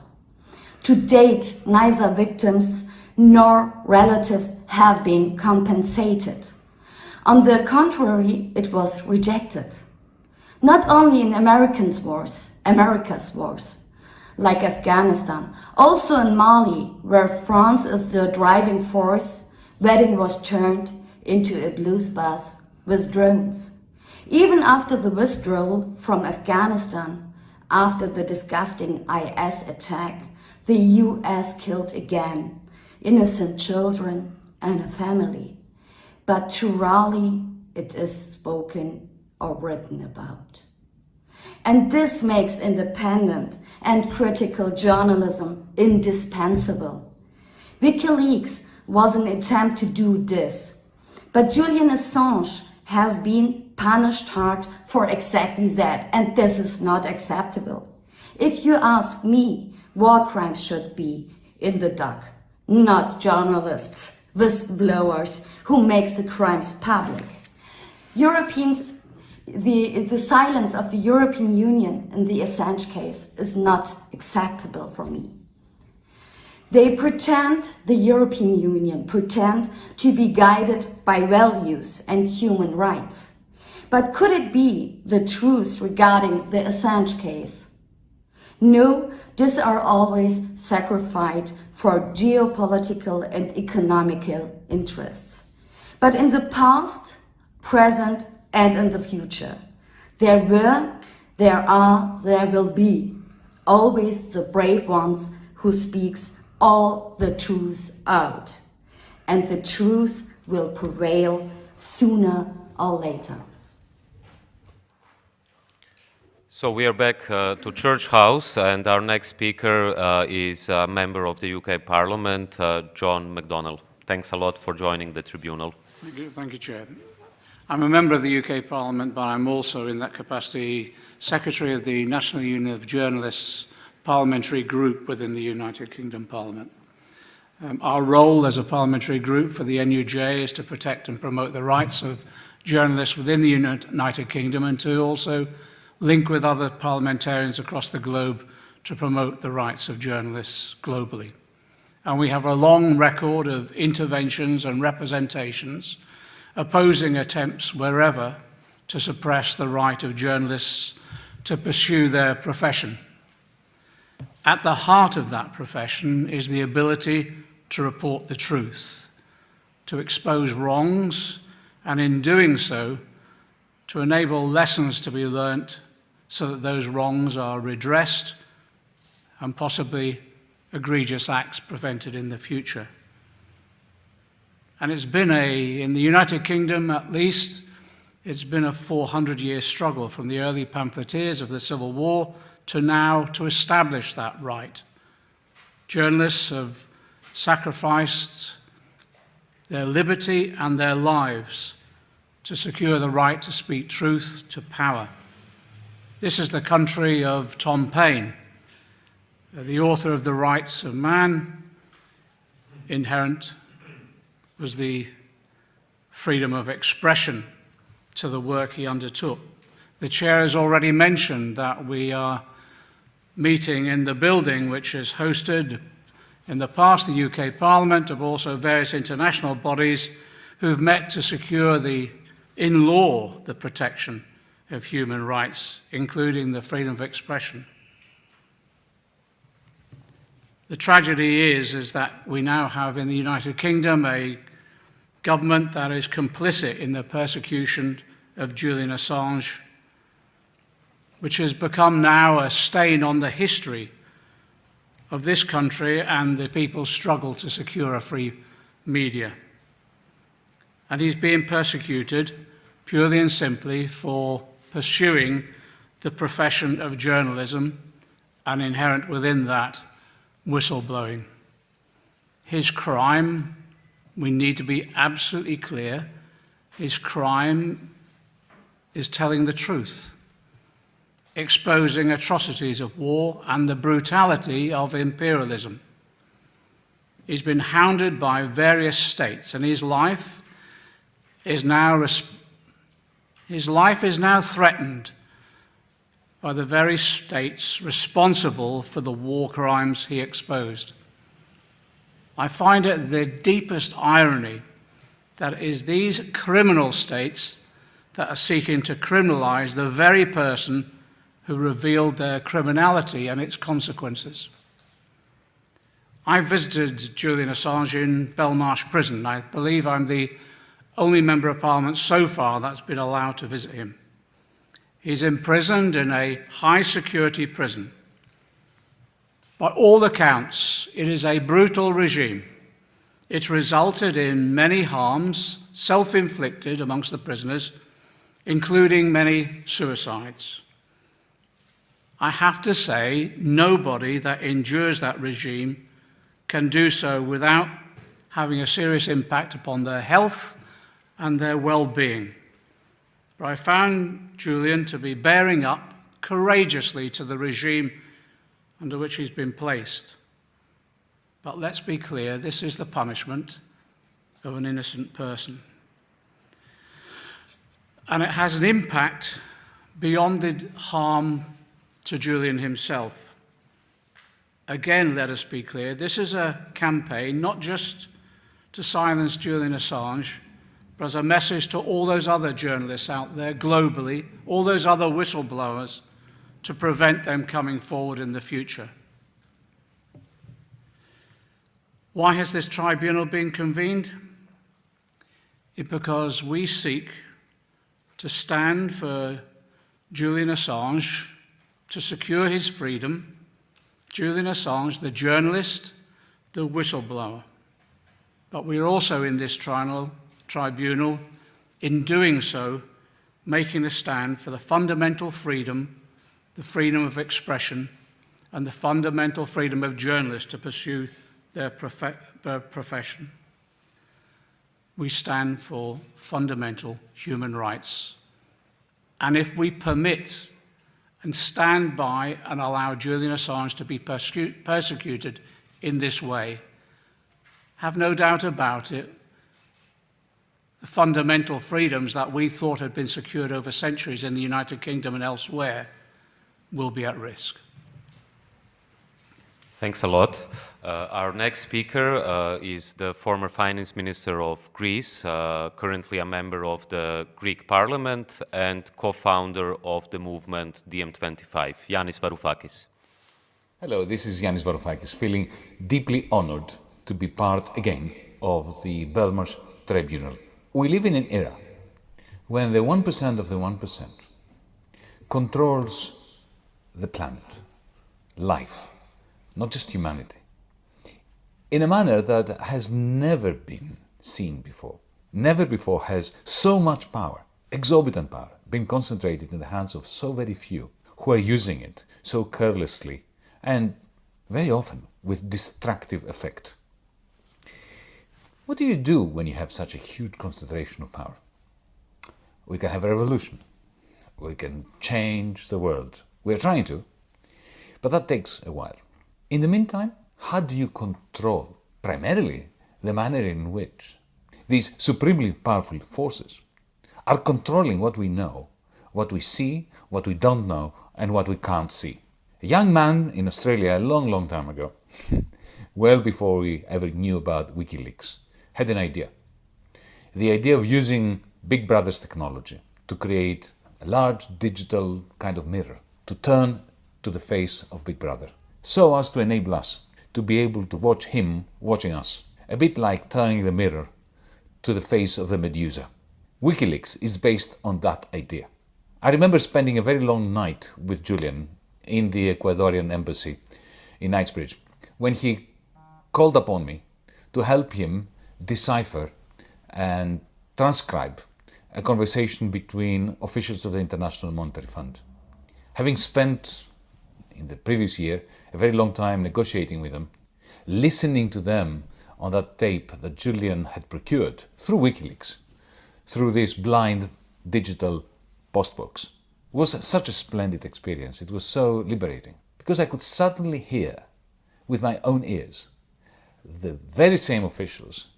To date, neither victims nor relatives have been compensated. On the contrary, it was rejected. Not only in America's wars, like Afghanistan, also in Mali, where France is the driving force, wedding was turned into a bloodbath with drones. Even after the withdrawal from Afghanistan, after the disgusting IS attack, the US killed again innocent children and a family. But too rarely it is spoken or written about. And this makes independent and critical journalism indispensable. WikiLeaks was an attempt to do this, but Julian Assange has been punished hard for exactly that, and this is not acceptable. If you ask me, war crimes should be in the dock, not journalists, whistleblowers who make the crimes public. Europeans, the silence of the European Union in the Assange case is not acceptable for me. They pretend, the European Union pretend to be guided by values and human rights. But could it be the truth regarding the Assange case? No, these are always sacrificed for geopolitical and economical interests. But in the past, present, and in the future, there were, there are, there will be always the brave ones who speaks all the truth out. And the truth will prevail sooner or later. So we are back to Church House, and our next speaker is a member of the UK Parliament, John McDonnell. Thanks a lot for joining the tribunal. Thank you, Chair. I'm a member of the UK Parliament, but I'm also in that capacity Secretary of the National Union of Journalists Parliamentary Group within the United Kingdom Parliament. Our role as a parliamentary group for the NUJ is to protect and promote the rights of journalists within the United Kingdom and to also link with other parliamentarians across the globe to promote the rights of journalists globally. And we have a long record of interventions and representations opposing attempts wherever to suppress the right of journalists to pursue their profession. At the heart of that profession is the ability to report the truth, to expose wrongs, and in doing so, to enable lessons to be learnt so that those wrongs are redressed and possibly egregious acts prevented in the future. And it's been in the United Kingdom at least, it's been a 400-year struggle from the early pamphleteers of the Civil War to now to establish that right. Journalists have sacrificed their liberty and their lives to secure the right to speak truth to power. This is the country of Tom Paine, the author of The Rights of Man. Inherent was the freedom of expression to the work he undertook. The chair has already mentioned that we are meeting in the building which has hosted in the past the UK Parliament, but also various international bodies who've met to secure in law the protection of human rights, including the freedom of expression. The tragedy is that we now have in the United Kingdom a government that is complicit in the persecution of Julian Assange, which has become now a stain on the history of this country and the people's struggle to secure a free media. And he's being persecuted purely and simply for pursuing the profession of journalism and inherent within that, whistleblowing. His crime, we need to be absolutely clear, his crime is telling the truth, exposing atrocities of war and the brutality of imperialism. He's been hounded by various states, and his life is now threatened by the very states responsible for the war crimes he exposed. I find it the deepest irony that it is these criminal states that are seeking to criminalize the very person who revealed their criminality and its consequences. I visited Julian Assange in Belmarsh Prison. I believe I'm the only member of Parliament so far that's been allowed to visit him. He's imprisoned in a high-security prison. By all accounts, it is a brutal regime. It's resulted in many harms, self-inflicted amongst the prisoners, including many suicides. I have to say, nobody that endures that regime can do so without having a serious impact upon their health and their well-being. But I found Julian to be bearing up courageously to the regime under which he's been placed. But let's be clear, this is the punishment of an innocent person. And it has an impact beyond the harm to Julian himself. Again, let us be clear, this is a campaign not just to silence Julian Assange, but as a message to all those other journalists out there globally, all those other whistleblowers, to prevent them coming forward in the future. Why has this tribunal been convened? It's because we seek to stand for Julian Assange, to secure his freedom. Julian Assange, the journalist, the whistleblower. But we are also in this tribunal, in doing so, making a stand for the fundamental freedom, the freedom of expression, and the fundamental freedom of journalists to pursue their profession. We stand for fundamental human rights. And if we permit and stand by and allow Julian Assange to be persecuted in this way, have no doubt about it, the fundamental freedoms that we thought had been secured over centuries in the United Kingdom and elsewhere will be at risk. Thanks a lot. Our next speaker is the former finance minister of Greece, currently a member of the Greek parliament and co-founder of the movement DiEM25, Yanis Varoufakis. Hello, this is Yanis Varoufakis, feeling deeply honored to be part again of the Belmarsh Tribunal. We live in an era when the 1% of the 1% controls the planet, life, not just humanity, in a manner that has never been seen before. Never before has so much power, exorbitant power, been concentrated in the hands of so very few who are using it so carelessly and very often with destructive effect. What do you do when you have such a huge concentration of power? We can have a revolution. We can change the world. We're trying to, but that takes a while. In the meantime, how do you control primarily the manner in which these supremely powerful forces are controlling what we know, what we see, what we don't know, and what we can't see? A young man in Australia a long, long time ago, well before we ever knew about WikiLeaks, had an idea. The idea of using Big Brother's technology to create a large digital kind of mirror to turn to the face of Big Brother, so as to enable us to be able to watch him watching us, a bit like turning the mirror to the face of the Medusa. WikiLeaks is based on that idea. I remember spending a very long night with Julian in the Ecuadorian embassy in Knightsbridge when he called upon me to help him decipher and transcribe a conversation between officials of the International Monetary Fund. Having spent in the previous year a very long time negotiating with them, listening to them on that tape that Julian had procured through WikiLeaks, through this blind digital postbox, was such a splendid experience. It was so liberating because I could suddenly hear with my own ears the very same officials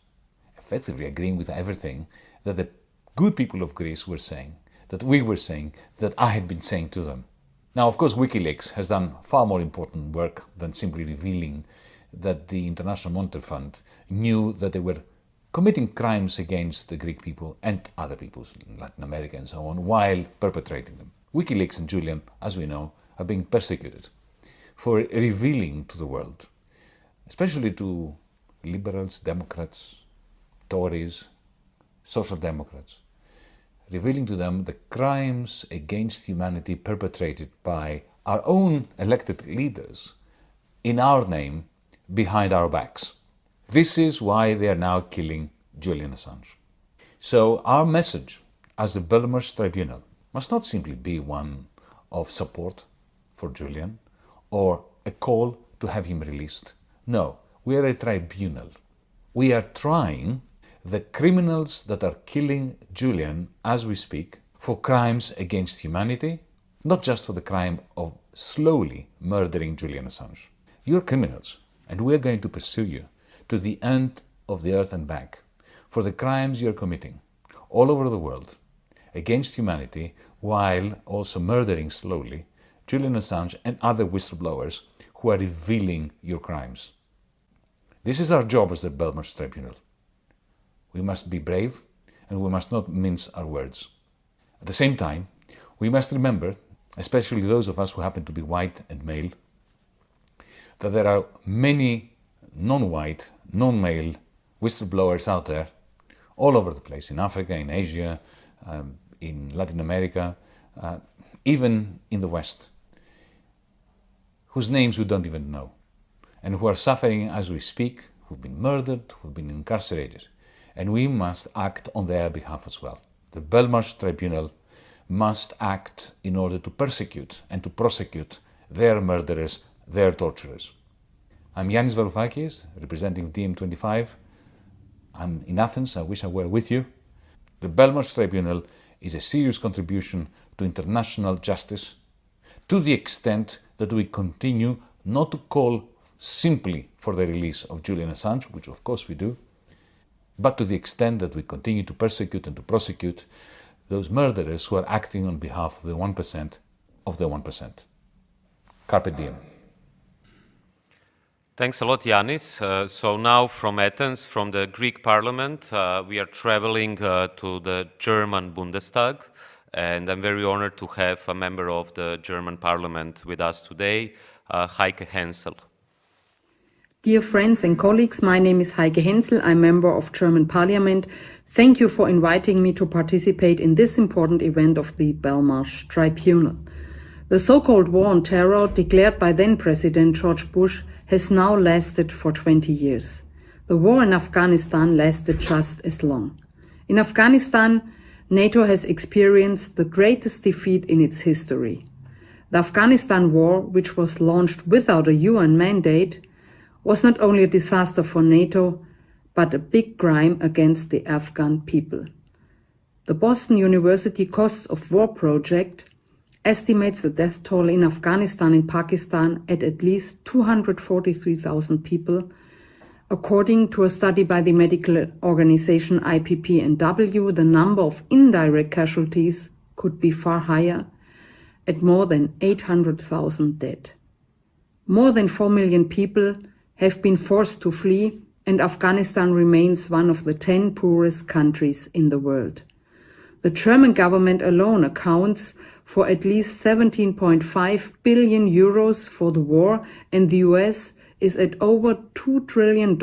effectively agreeing with everything that the good people of Greece were saying, that we were saying, that I had been saying to them. Now, of course, WikiLeaks has done far more important work than simply revealing that the International Monetary Fund knew that they were committing crimes against the Greek people and other peoples in Latin America and so on, while perpetrating them. WikiLeaks and Julian, as we know, are being persecuted for revealing to the world, especially to liberals, Democrats, Tories, Social Democrats, revealing to them the crimes against humanity perpetrated by our own elected leaders in our name, behind our backs. This is why they are now killing Julian Assange. So our message as the Belmarsh Tribunal must not simply be one of support for Julian or a call to have him released. No, we are a tribunal. We are trying the criminals that are killing Julian as we speak for crimes against humanity, not just for the crime of slowly murdering Julian Assange. You're criminals, and we're going to pursue you to the end of the earth and back for the crimes you're committing all over the world against humanity, while also murdering slowly Julian Assange and other whistleblowers who are revealing your crimes. This is our job as the Belmarsh Tribunal. We must be brave and we must not mince our words. At the same time, we must remember, especially those of us who happen to be white and male, that there are many non-white, non-male whistleblowers out there all over the place, in Africa, in Asia, in Latin America, even in the West, whose names we don't even know, and who are suffering as we speak, who've been murdered, who've been incarcerated. And we must act on their behalf as well. The Belmarsh Tribunal must act in order to persecute and to prosecute their murderers, their torturers. I'm Yanis Varoufakis, representing DiEM25. I'm in Athens. I wish I were with you. The Belmarsh Tribunal is a serious contribution to international justice, to the extent that we continue not to call simply for the release of Julian Assange, which of course we do, but to the extent that we continue to persecute and to prosecute those murderers who are acting on behalf of the 1% of the 1%. Carpe diem. Thanks a lot, Yanis. So now from Athens, from the Greek Parliament, we are traveling to the German Bundestag, and I'm very honored to have a member of the German Parliament with us today, Heike Hensel. Dear friends and colleagues, my name is Heike Hensel. I'm member of German Parliament. Thank you for inviting me to participate in this important event of the Belmarsh Tribunal. The so-called war on terror, declared by then-President George Bush, has now lasted for 20 years. The war in Afghanistan lasted just as long. In Afghanistan, NATO has experienced the greatest defeat in its history. The Afghanistan war, which was launched without a UN mandate, was not only a disaster for NATO, but a big crime against the Afghan people. The Boston University Costs of War project estimates the death toll in Afghanistan and Pakistan at least 243,000 people. According to a study by the medical organization IPPNW, the number of indirect casualties could be far higher, at more than 800,000 dead. More than 4 million people have been forced to flee, and Afghanistan remains one of the 10 poorest countries in the world. The German government alone accounts for at least 17.5 billion euros for the war, and the US is at over $2 trillion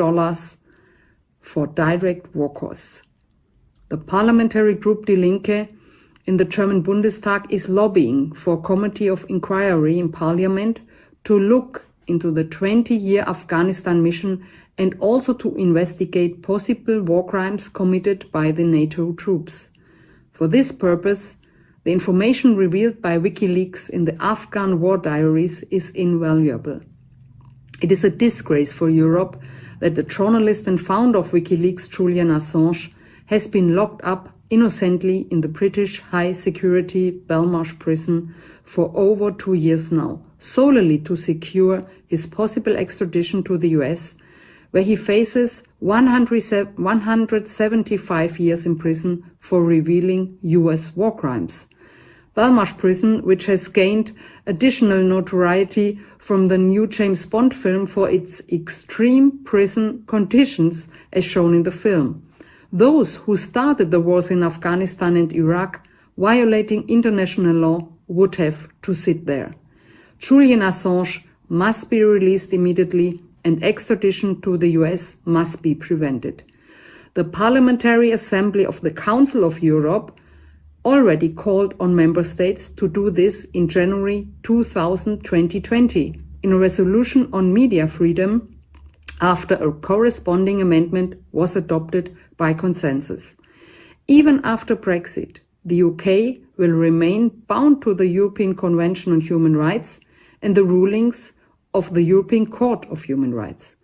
for direct war costs. The parliamentary group Die Linke in the German Bundestag is lobbying for a committee of inquiry in parliament to look into the 20-year Afghanistan mission and also to investigate possible war crimes committed by the NATO troops. For this purpose, the information revealed by WikiLeaks in the Afghan war diaries is invaluable. It is a disgrace for Europe that the journalist and founder of WikiLeaks, Julian Assange, has been locked up innocently in the British high-security Belmarsh prison for over 2 years now, solely to secure his possible extradition to the US, where he faces 175 years in prison for revealing US war crimes. Belmarsh prison, which has gained additional notoriety from the new James Bond film for its extreme prison conditions, as shown in the film. Those who started the wars in Afghanistan and Iraq, violating international law, would have to sit there. Julian Assange must be released immediately, and extradition to the US must be prevented. The Parliamentary Assembly of the Council of Europe already called on member states to do this in January 2020 in a resolution on media freedom after a corresponding amendment was adopted by consensus. Even after Brexit, the UK will remain bound to the European Convention on Human Rights and the rulings of the European Court of Human Rights.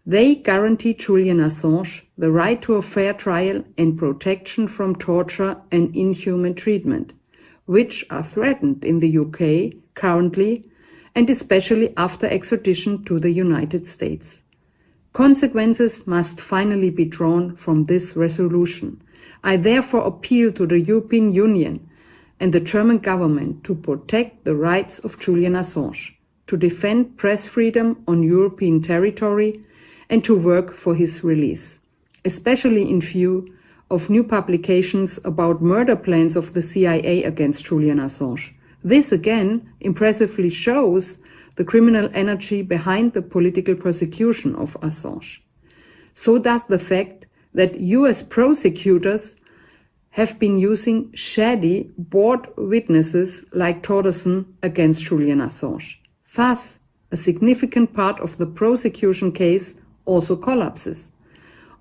They guarantee Julian Assange the right to a fair trial and protection from torture and inhuman treatment, which are threatened in the UK currently and especially after extradition to the United States. Consequences must finally be drawn from this resolution. I therefore appeal to the European Union and the German government to protect the rights of Julian Assange, to defend press freedom on European territory, and to work for his release, especially in view of new publications about murder plans of the CIA against Julian Assange. This again impressively shows the criminal energy behind the political prosecution of Assange. So does the fact that US prosecutors have been using shady board witnesses like Torderson against Julian Assange. Thus, a significant part of the prosecution case also collapses.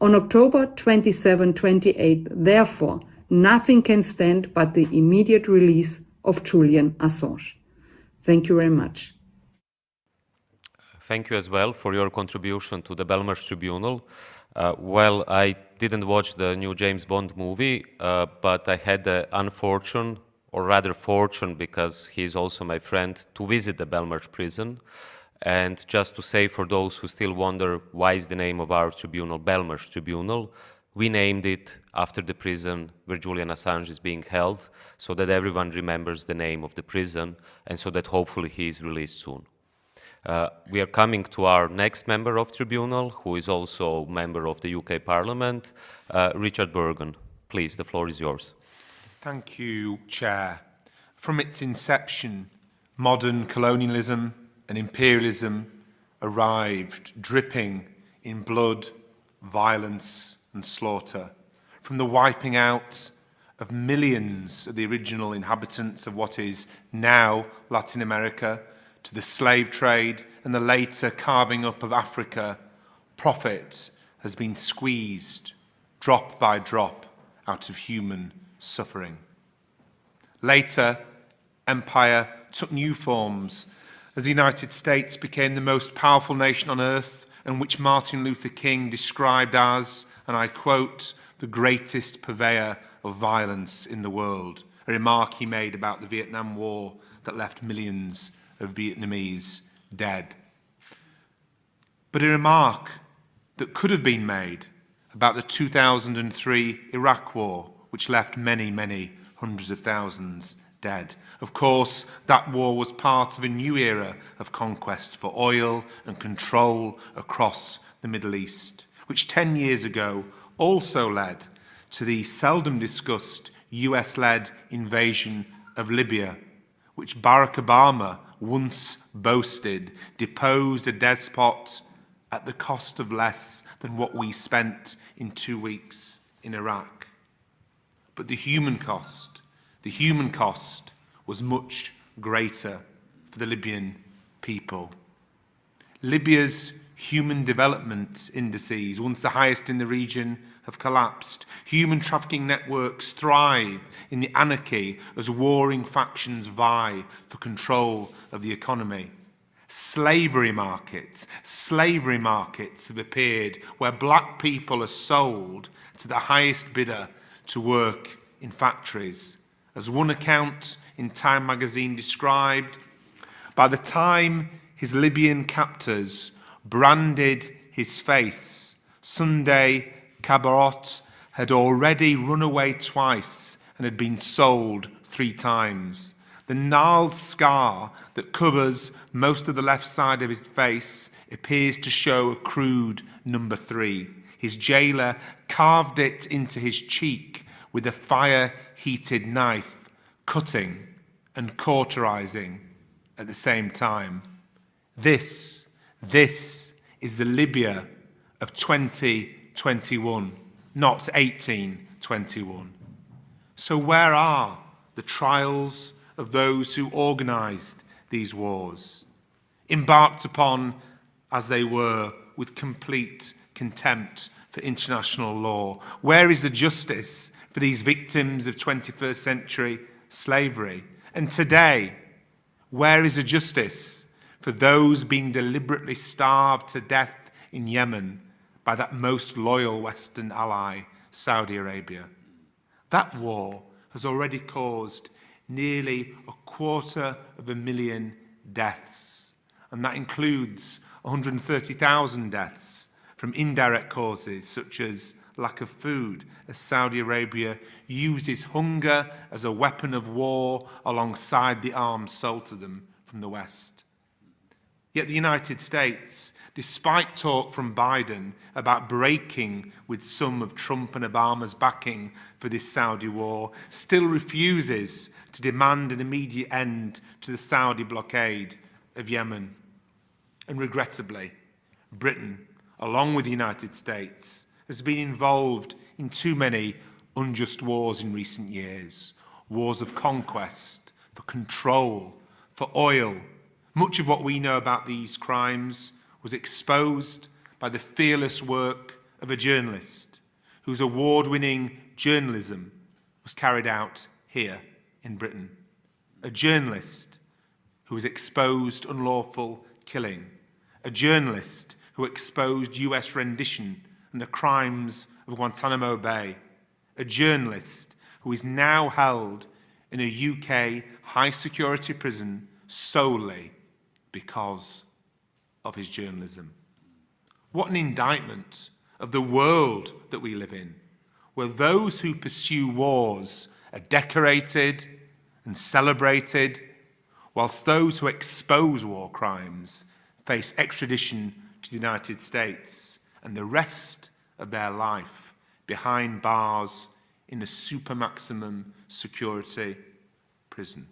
On October 27-28, therefore, nothing can stand but the immediate release of Julian Assange. Thank you very much. Thank you as well for your contribution to the Belmarsh Tribunal. Well, I didn't watch the new James Bond movie, but I had the unfortune, or rather fortune, because he's also my friend, to visit the Belmarsh prison. And just to say, for those who still wonder why is the name of our tribunal Belmarsh Tribunal, we named it after the prison where Julian Assange is being held, so that everyone remembers the name of the prison, and so that hopefully he is released soon. We are coming to our next member of Tribunal, who is also member of the UK Parliament, Richard Burgon. Please, the floor is yours. Thank you, Chair. From its inception, modern colonialism and imperialism arrived dripping in blood, violence and slaughter. From the wiping out of millions of the original inhabitants of what is now Latin America, to the slave trade and the later carving up of Africa, profit has been squeezed drop by drop out of human suffering. Later, empire took new forms as the United States became the most powerful nation on earth, and which Martin Luther King described as, and I quote, the greatest purveyor of violence in the world, a remark he made about the Vietnam War that left millions of Vietnamese dead. But a remark that could have been made about the 2003 Iraq War, which left many, many hundreds of thousands dead. Of course, that war was part of a new era of conquest for oil and control across the Middle East, which 10 years ago also led to the seldom discussed US-led invasion of Libya, which Barack Obama once boasted deposed a despot at the cost of less than what we spent in 2 weeks in Iraq. But the human cost was much greater for the Libyan people. Libya's human development indices, once the highest in the region, have collapsed. Human trafficking networks thrive in the anarchy as warring factions vie for control of the economy. Slavery markets have appeared where black people are sold to the highest bidder to work in factories. As one account in Time magazine described, by the time his Libyan captors branded his face, Sunday Cabarot had already run away twice and had been sold 3 times. The gnarled scar that covers most of the left side of his face appears to show a crude number 3. His jailer carved it into his cheek with a fire-heated knife, cutting and cauterizing at the same time. This is the Libya of 2021, not 1821. So where are the trials of those who organised these wars, embarked upon, as they were, with complete contempt for international law? Where is the justice for these victims of 21st century slavery? And today, where is the justice for those being deliberately starved to death in Yemen by that most loyal Western ally, Saudi Arabia? That war has already caused nearly 250,000 deaths, and that includes 130,000 deaths from indirect causes such as lack of food, as Saudi Arabia uses hunger as a weapon of war alongside the arms sold to them from the West. Yet the United States, despite talk from Biden about breaking with some of Trump and Obama's backing for this Saudi war, still refuses to demand an immediate end to the Saudi blockade of Yemen. And regrettably, Britain, along with the United States, has been involved in too many unjust wars in recent years. Wars of conquest, for control, for oil. Much of what we know about these crimes was exposed by the fearless work of a journalist whose award-winning journalism was carried out here in Britain. A journalist who has exposed unlawful killing. A journalist who exposed US rendition and the crimes of Guantanamo Bay. A journalist who is now held in a UK high-security prison solely because of his journalism. What an indictment of the world that we live in, where those who pursue wars are decorated and celebrated, whilst those who expose war crimes face extradition to the United States and the rest of their life behind bars in a super maximum security prison.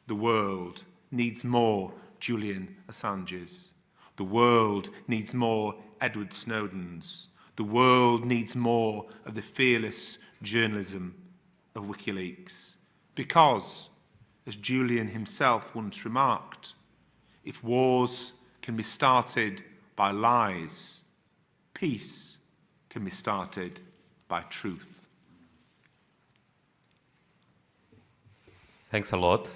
The world needs more Julian Assanges. The world needs more Edward Snowdens. The world needs more of the fearless journalism of WikiLeaks. Because, as Julian himself once remarked, if wars can be started by lies, peace can be started by truth. Thanks a lot.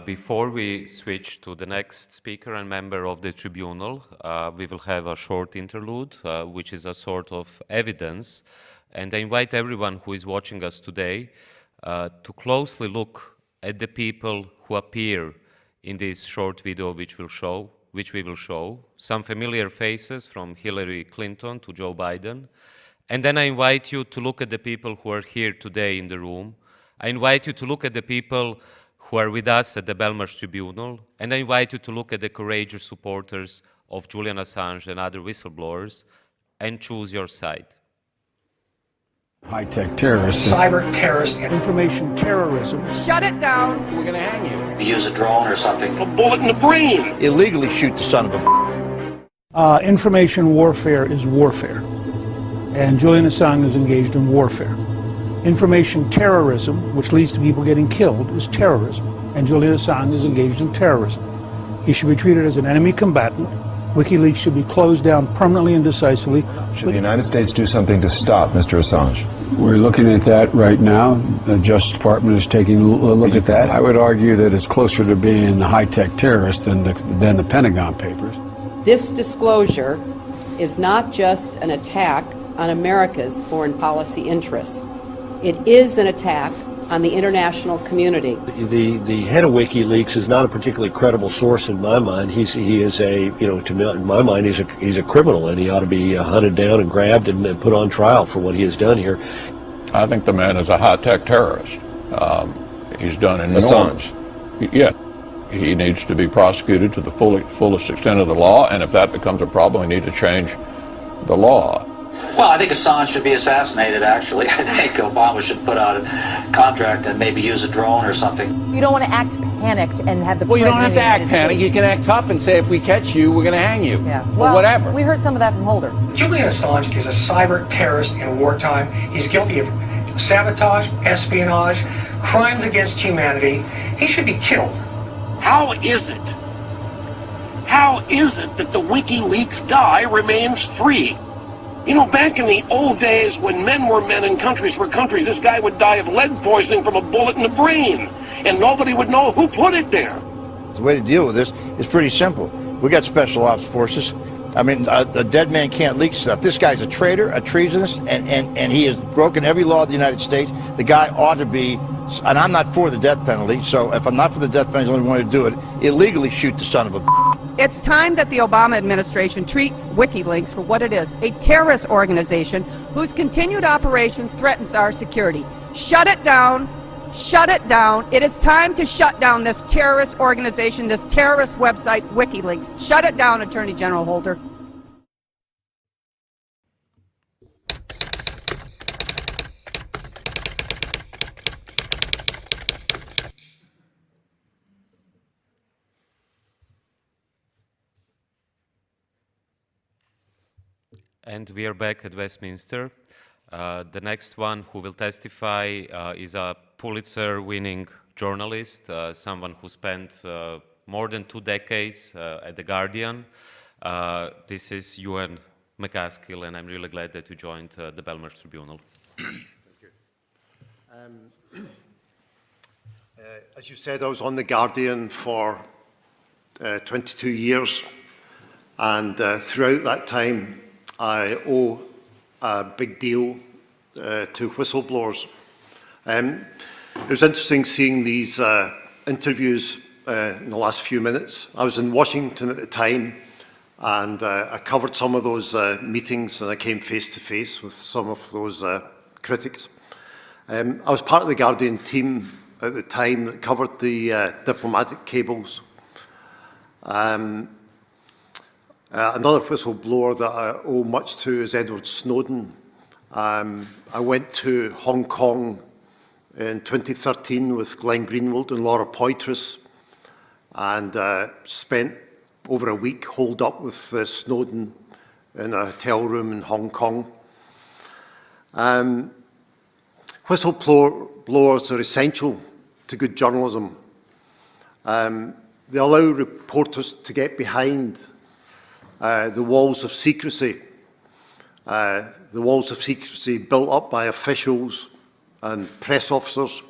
Before we switch to the next speaker and member of the tribunal, we will have a short interlude, which is a sort of evidence. And I invite everyone who is watching us today to closely look at the people who appear in this short video which we will show. Some familiar faces from Hillary Clinton to Joe Biden. And then I invite you to look at the people who are here today in the room. I invite you to look at the people who are with us at the Belmarsh Tribunal, and I invite you to look at the courageous supporters of Julian Assange and other whistleblowers, and choose your side. High-tech terrorists. Cyber terrorists. Information terrorism. Shut it down. We're going to hang you. Use a drone or something. A bullet in the brain. Illegally shoot the son of a... Information warfare is warfare. And Julian Assange is engaged in warfare. Information terrorism, which leads to people getting killed, is terrorism. And Julian Assange is engaged in terrorism. He should be treated as an enemy combatant. WikiLeaks should be closed down permanently and decisively. Should the United States do something to stop Mr. Assange? We're looking at that right now. The Justice Department is taking a look at that. I would argue that it's closer to being a high-tech terrorist than the Pentagon Papers. This disclosure is not just an attack on America's foreign policy interests. It is an attack on the international community. The head of WikiLeaks is not a particularly credible source in my mind. He is a, to me, in my mind, he's a criminal, and he ought to be hunted down and grabbed and put on trial for what he has done here. I think the man is a high-tech terrorist. He's done enormous. Assange. Yeah. He needs to be prosecuted to the fullest extent of the law, and if that becomes a problem, we need to change the law. Well, I think Assange should be assassinated, actually. I think Obama should put out a contract and maybe use a drone or something. You don't want to act panicked and have the Well, you don't have to act panicked. You can act tough and say, if we catch you, we're going to hang you. Yeah. Or whatever. We heard some of that from Holder. Julian Assange is a cyber terrorist in wartime. He's guilty of sabotage, espionage, crimes against humanity. He should be killed. How is it that the WikiLeaks guy remains free? You know, back in the old days when men were men and countries were countries, this guy would die of lead poisoning from a bullet in the brain, and nobody would know who put it there. The way to deal with this is pretty simple. We got special ops forces. I mean, a dead man can't leak stuff. This guy's a traitor, a treasonous, and he has broken every law of the United States. The guy ought to be, and I'm not for the death penalty, so if I'm not for the death penalty, the only one to do it, illegally shoot the son of a... It's time that the Obama administration treats WikiLeaks for what it is, a terrorist organization whose continued operation threatens our security. Shut it down. Shut it down. It is time to shut down this terrorist organization, this terrorist website, WikiLeaks. Shut it down, Attorney General Holder. And we are back at Westminster. The next one who will testify is a Pulitzer-winning journalist, someone who spent more than 2 decades at The Guardian. This is Ewan McCaskill, and I'm really glad that you joined the Belmarsh Tribunal. Thank you. As you said, I was on The Guardian for 22 years, and throughout that time, I owe a big deal to whistleblowers. It was interesting seeing these interviews in the last few minutes. I was in Washington at the time, and I covered some of those meetings, and I came face to face with some of those critics. I was part of the Guardian team at the time that covered the diplomatic cables. Another whistleblower that I owe much to is Edward Snowden. I went to Hong Kong in 2013 with Glenn Greenwald and Laura Poitras, and spent over a week holed up with Snowden in a hotel room in Hong Kong. Whistleblowers are essential to good journalism. They allow reporters to get behind the walls of secrecy built up by officials and press officers.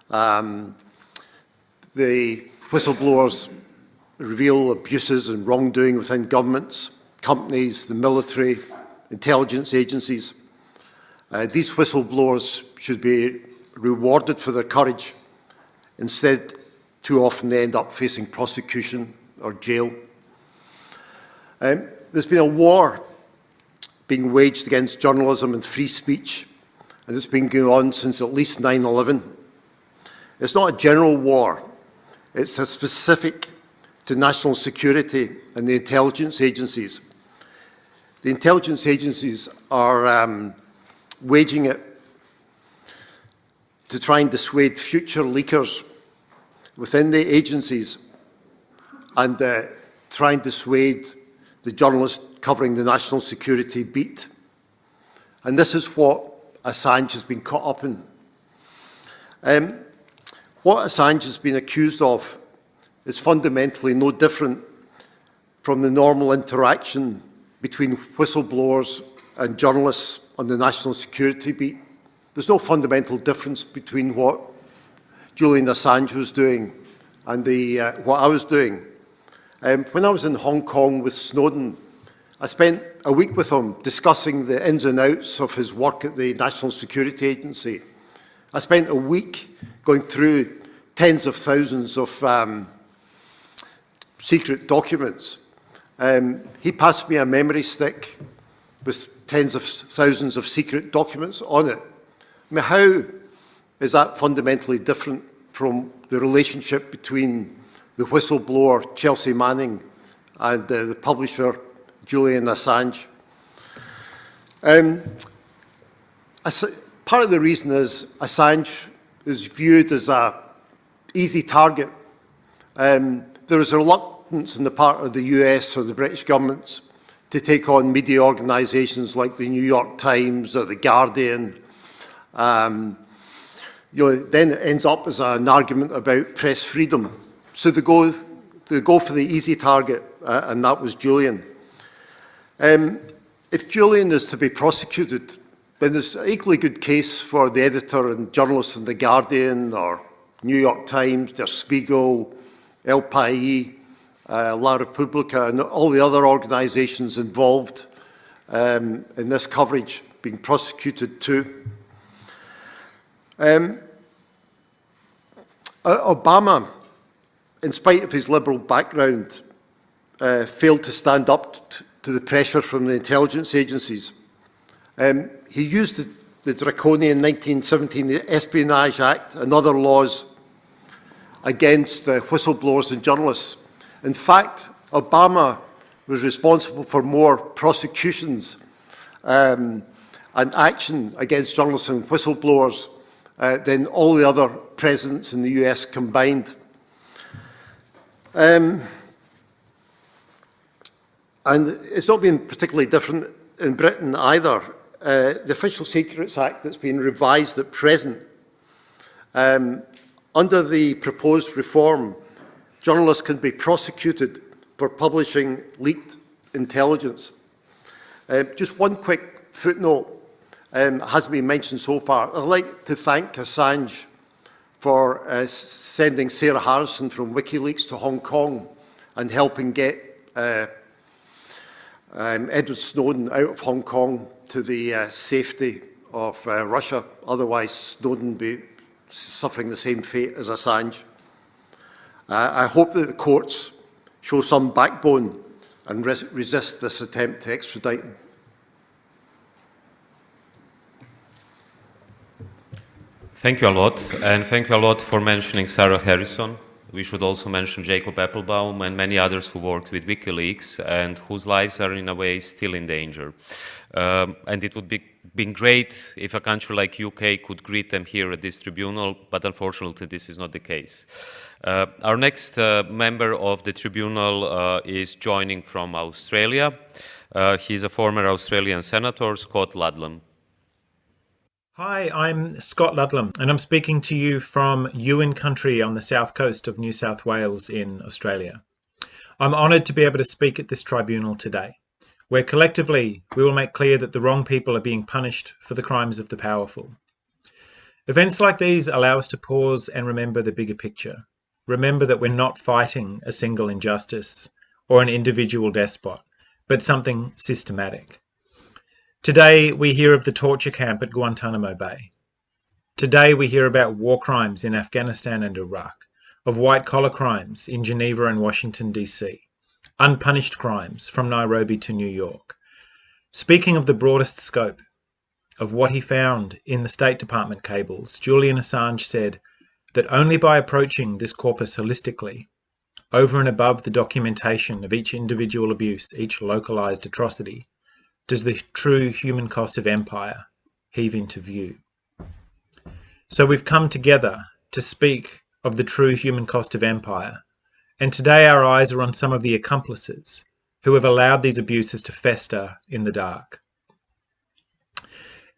The whistleblowers reveal abuses and wrongdoing within governments, companies, the military, intelligence agencies. These whistleblowers should be rewarded for their courage. Instead, too often they end up facing prosecution or jail. There's been a war being waged against journalism and free speech, and it's been going on since at least 9/11. It's not a general war. It's a specific to national security and the intelligence agencies. The intelligence agencies are waging it to try and dissuade future leakers within the agencies and try and dissuade the journalists covering the national security beat. And this is what Assange has been caught up in. What Assange has been accused of is fundamentally no different from the normal interaction between whistleblowers and journalists on the national security beat. There's no fundamental difference between what Julian Assange was doing and what I was doing. When I was in Hong Kong with Snowden, I spent a week with him discussing the ins and outs of his work at the National Security Agency. I spent a week going through tens of thousands of secret documents. He passed me a memory stick with tens of thousands of secret documents on it. I mean, how is that fundamentally different from the relationship between the whistleblower Chelsea Manning and the publisher Julian Assange? Part of the reason is Assange is viewed as an easy target. There is a reluctance on the part of the US or the British governments to take on media organisations like the New York Times or the Guardian. Then it ends up as an argument about press freedom. So they go for the easy target, and that was Julian. If Julian is to be prosecuted, then there's an equally good case for the editor and journalists in the Guardian or New York Times, Der Spiegel, El País, La Repubblica, and all the other organisations involved in this coverage being prosecuted too. Obama, in spite of his liberal background, failed to stand up to the pressure from the intelligence agencies. He used the draconian 1917 Espionage Act and other laws against whistleblowers and journalists. In fact, Obama was responsible for more prosecutions and action against journalists and whistleblowers than all the other presidents in the US combined. And it's not been particularly different in Britain either. The Official Secrets Act that's been revised at present, under the proposed reform, journalists can be prosecuted for publishing leaked intelligence. Just one quick footnote hasn't been mentioned so far. I'd like to thank Assange for sending Sarah Harrison from WikiLeaks to Hong Kong and helping get Edward Snowden out of Hong Kong to the safety of Russia. Otherwise, Snowden would be suffering the same fate as Assange. I hope that the courts show some backbone and resist this attempt to extradite him. Thank you a lot, and thank you a lot for mentioning Sarah Harrison. We should also mention Jacob Appelbaum and many others who worked with WikiLeaks and whose lives are in a way still in danger. And it would be been great if a country like UK could greet them here at this tribunal, but unfortunately this is not the case. Our next member of the tribunal is joining from Australia. He's a former Australian senator, Scott Ludlam. Hi, I'm Scott Ludlam, and I'm speaking to you from Yuin country on the south coast of New South Wales in Australia. I'm honoured to be able to speak at this tribunal today, where collectively we will make clear that the wrong people are being punished for the crimes of the powerful. Events like these allow us to pause and remember the bigger picture. Remember that we're not fighting a single injustice or an individual despot, but something systematic. Today, we hear of the torture camp at Guantanamo Bay. Today, we hear about war crimes in Afghanistan and Iraq, of white-collar crimes in Geneva and Washington, D.C., unpunished crimes from Nairobi to New York. Speaking of the broadest scope of what he found in the State Department cables, Julian Assange said that only by approaching this corpus holistically, over and above the documentation of each individual abuse, each localized atrocity, does the true human cost of empire heave into view. So we've come together to speak of the true human cost of empire, and today our eyes are on some of the accomplices who have allowed these abuses to fester in the dark.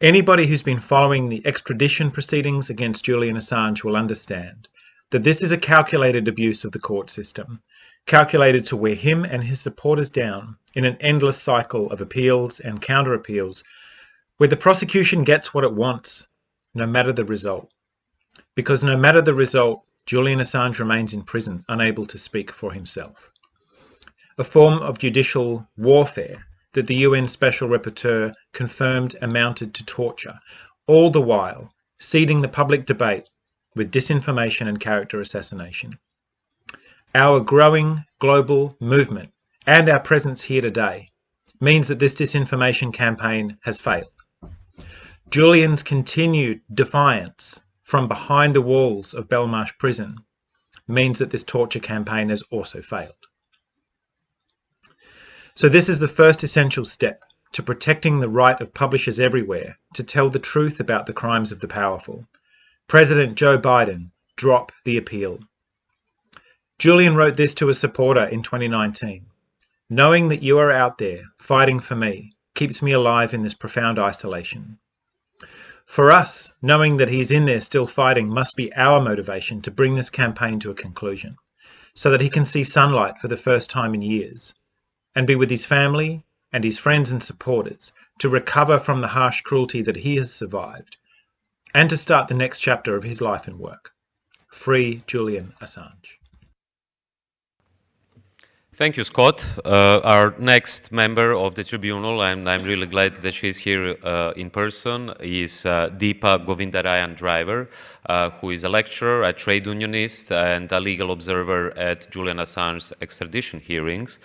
Anybody who's been following the extradition proceedings against Julian Assange will understand that this is a calculated abuse of the court system, calculated to wear him and his supporters down in an endless cycle of appeals and counter-appeals where the prosecution gets what it wants, no matter the result. Because no matter the result, Julian Assange remains in prison, unable to speak for himself. A form of judicial warfare that the UN Special Rapporteur confirmed amounted to torture, all the while seeding the public debate with disinformation and character assassination. Our growing global movement and our presence here today means that this disinformation campaign has failed. Julian's continued defiance from behind the walls of Belmarsh prison means that this torture campaign has also failed. So this is the first essential step to protecting the right of publishers everywhere to tell the truth about the crimes of the powerful. President Joe Biden, drop the appeal. Julian wrote this to a supporter in 2019. Knowing that you are out there fighting for me keeps me alive in this profound isolation. For us, knowing that he's in there still fighting must be our motivation to bring this campaign to a conclusion, so that he can see sunlight for the first time in years, and be with his family and his friends and supporters to recover from the harsh cruelty that he has survived, and to start the next chapter of his life and work. Free Julian Assange. Thank you, Scott. Our next member of the tribunal, and I'm really glad that she's here in person, is Deepa Govindarayan Driver, who is a lecturer, a trade unionist, and a legal observer at Julian Assange's extradition hearings.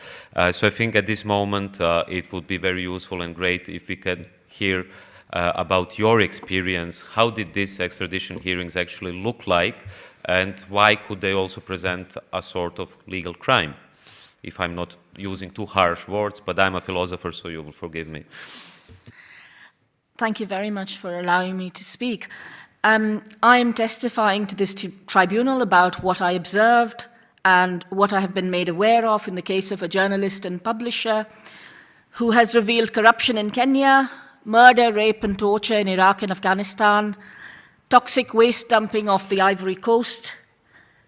So I think at this moment it would be very useful and great if we can hear about your experience. How did these extradition hearings actually look like, and why could they also present a sort of legal crime? If I'm not using too harsh words, but I'm a philosopher, so you will forgive me. Thank you very much for allowing me to speak. I'm testifying to this tribunal about what I observed and what I have been made aware of in the case of a journalist and publisher who has revealed corruption in Kenya, murder, rape and torture in Iraq and Afghanistan, toxic waste dumping off the Ivory Coast,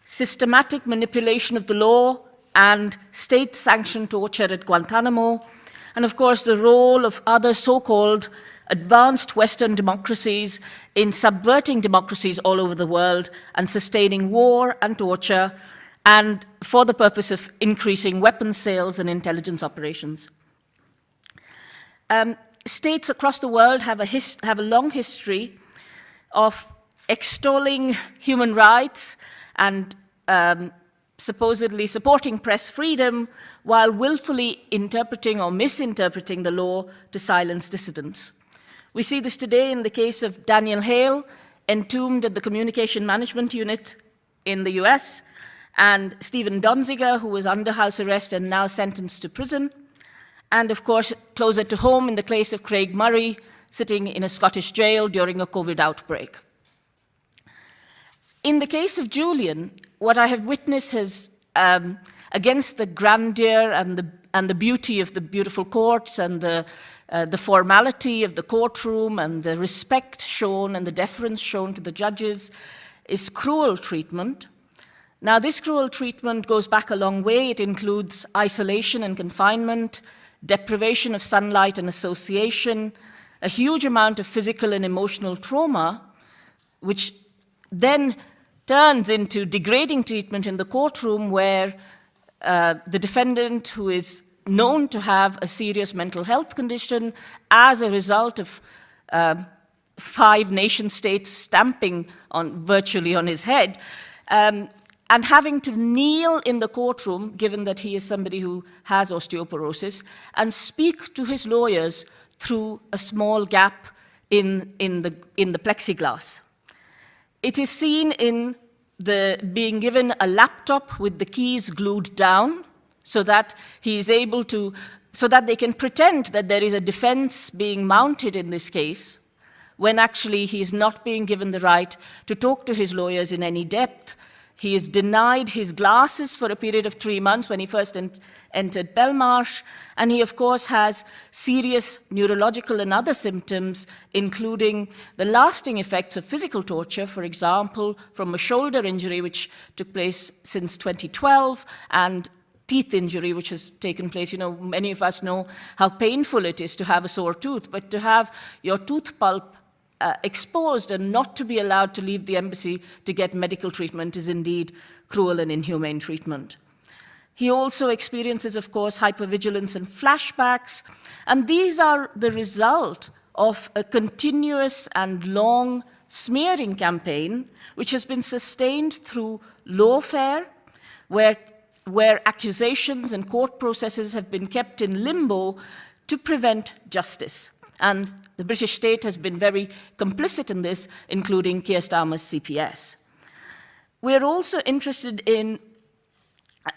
systematic manipulation of the law, and state-sanctioned torture at Guantanamo, and of course the role of other so-called advanced Western democracies in subverting democracies all over the world and sustaining war and torture, and for the purpose of increasing weapons sales and intelligence operations. States across the world have a long history of extolling human rights and supposedly supporting press freedom while willfully interpreting or misinterpreting the law to silence dissidents. We see this today in the case of Daniel Hale, entombed at the Communication Management Unit in the US, and Stephen Donziger, who was under house arrest and now sentenced to prison, and of course, closer to home in the case of Craig Murray, sitting in a Scottish jail during a COVID outbreak. In the case of Julian, what I have witnessed has, against the grandeur and the beauty of the beautiful courts and the formality of the courtroom and the respect shown and the deference shown to the judges, is cruel treatment. Now, this cruel treatment goes back a long way. It includes isolation and confinement, deprivation of sunlight and association, a huge amount of physical and emotional trauma, which then turns into degrading treatment in the courtroom, where the defendant, who is known to have a serious mental health condition as a result of 5 nation states stamping virtually on his head, and having to kneel in the courtroom, given that he is somebody who has osteoporosis, and speak to his lawyers through a small gap in the plexiglass. It is seen in being given a laptop with the keys glued down, so that he is able to, so that they can pretend that there is a defense being mounted in this case, when actually he is not being given the right to talk to his lawyers in any depth. He is denied his glasses for a period of 3 months when he first entered Belmarsh, and he, of course, has serious neurological and other symptoms, including the lasting effects of physical torture, for example, from a shoulder injury which took place since 2012, and teeth injury which has taken place. You know, many of us know how painful it is to have a sore tooth, but to have your tooth pulp exposed and not to be allowed to leave the embassy to get medical treatment is indeed cruel and inhumane treatment. He also experiences, of course, hypervigilance and flashbacks, and these are the result of a continuous and long smearing campaign which has been sustained through lawfare, where accusations and court processes have been kept in limbo to prevent justice. And the British state has been very complicit in this, including Keir Starmer's CPS. We're also interested in,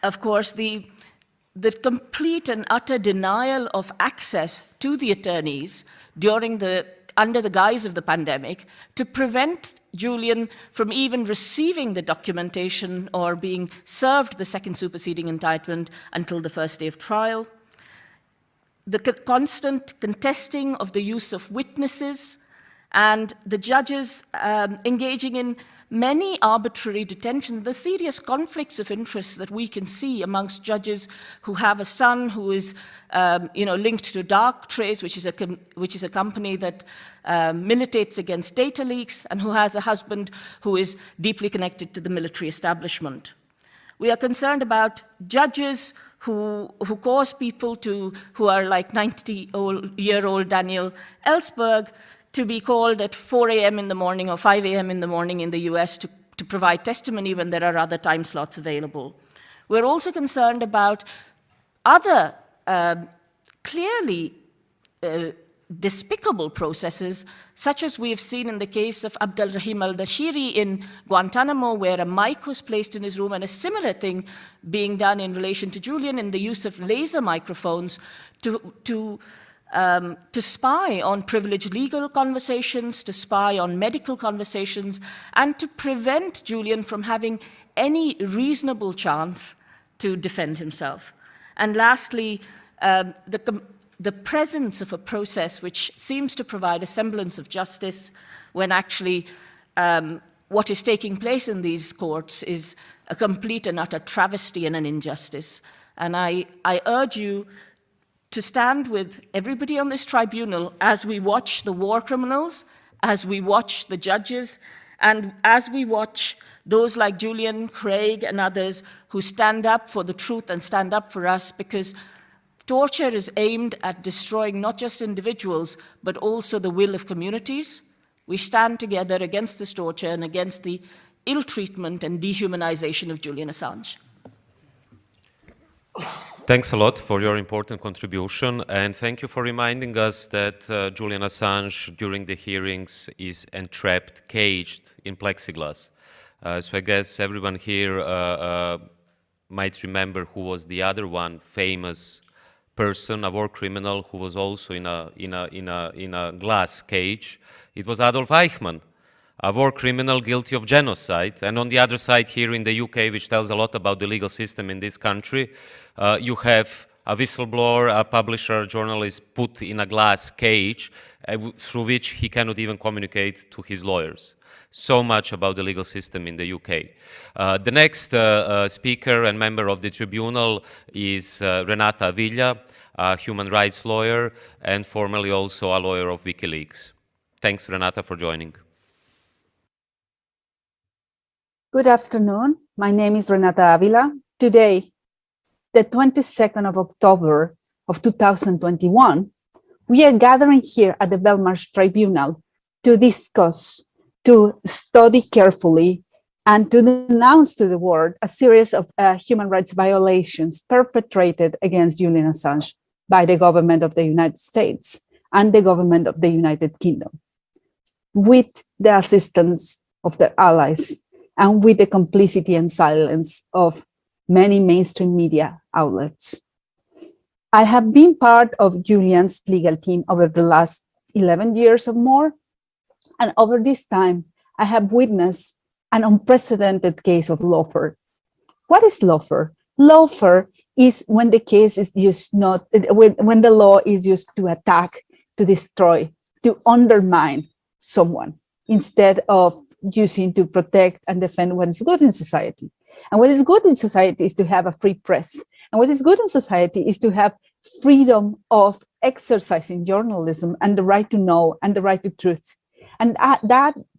of course, the complete and utter denial of access to the attorneys under the guise of the pandemic, to prevent Julian from even receiving the documentation or being served the second superseding indictment until the first day of trial. The constant contesting of the use of witnesses, and the judges engaging in many arbitrary detentions, the serious conflicts of interest that we can see amongst judges who have a son who is linked to Darktrace, which is a company that militates against data leaks, and who has a husband who is deeply connected to the military establishment. We are concerned about judges who cause people who are like 90-year-old Daniel Ellsberg to be called at 4 a.m. in the morning or 5 a.m. in the morning in the US to provide testimony when there are other time slots available. We're also concerned about other clearly despicable processes, such as we have seen in the case of Abdel Rahim al-Bashiri in Guantanamo, where a mic was placed in his room, and a similar thing being done in relation to Julian in the use of laser microphones to spy on privileged legal conversations, to spy on medical conversations, and to prevent Julian from having any reasonable chance to defend himself. And lastly, the presence of a process which seems to provide a semblance of justice when actually what is taking place in these courts is a complete and utter travesty and an injustice. And I urge you to stand with everybody on this tribunal as we watch the war criminals, as we watch the judges, and as we watch those like Julian, Craig, and others who stand up for the truth and stand up for us, because torture is aimed at destroying not just individuals, but also the will of communities. We stand together against this torture and against the ill treatment and dehumanization of Julian Assange. Thanks a lot for your important contribution, and thank you for reminding us that Julian Assange, during the hearings, is entrapped, caged in plexiglass. So I guess everyone here might remember who was the other one famous person, a war criminal who was also in a glass cage. It was Adolf Eichmann, a war criminal guilty of genocide. And on the other side here in the UK, which tells a lot about the legal system in this country, you have a whistleblower, a publisher, a journalist put in a glass cage through which he cannot even communicate to his lawyers. So much about the legal system in the UK. The next speaker and member of the tribunal is Renata Avila, a human rights lawyer and formerly also a lawyer of WikiLeaks. Thanks, Renata, for joining. Good afternoon. My name is Renata Avila. Today, the 22nd of October of 2021, we are gathering here at the Belmarsh Tribunal to discuss, to study carefully, and to denounce to the world a series of human rights violations perpetrated against Julian Assange by the government of the United States and the government of the United Kingdom, with the assistance of their allies and with the complicity and silence of many mainstream media outlets. I have been part of Julian's legal team over the last 11 years or more, and over this time, I have witnessed an unprecedented case of lawfare. What is lawfare? Lawfare is when the case is used when the law is used to attack, to destroy, to undermine someone, instead of using to protect and defend what is good in society. And what is good in society is to have a free press. And what is good in society is to have freedom of exercising journalism and the right to know and the right to truth. And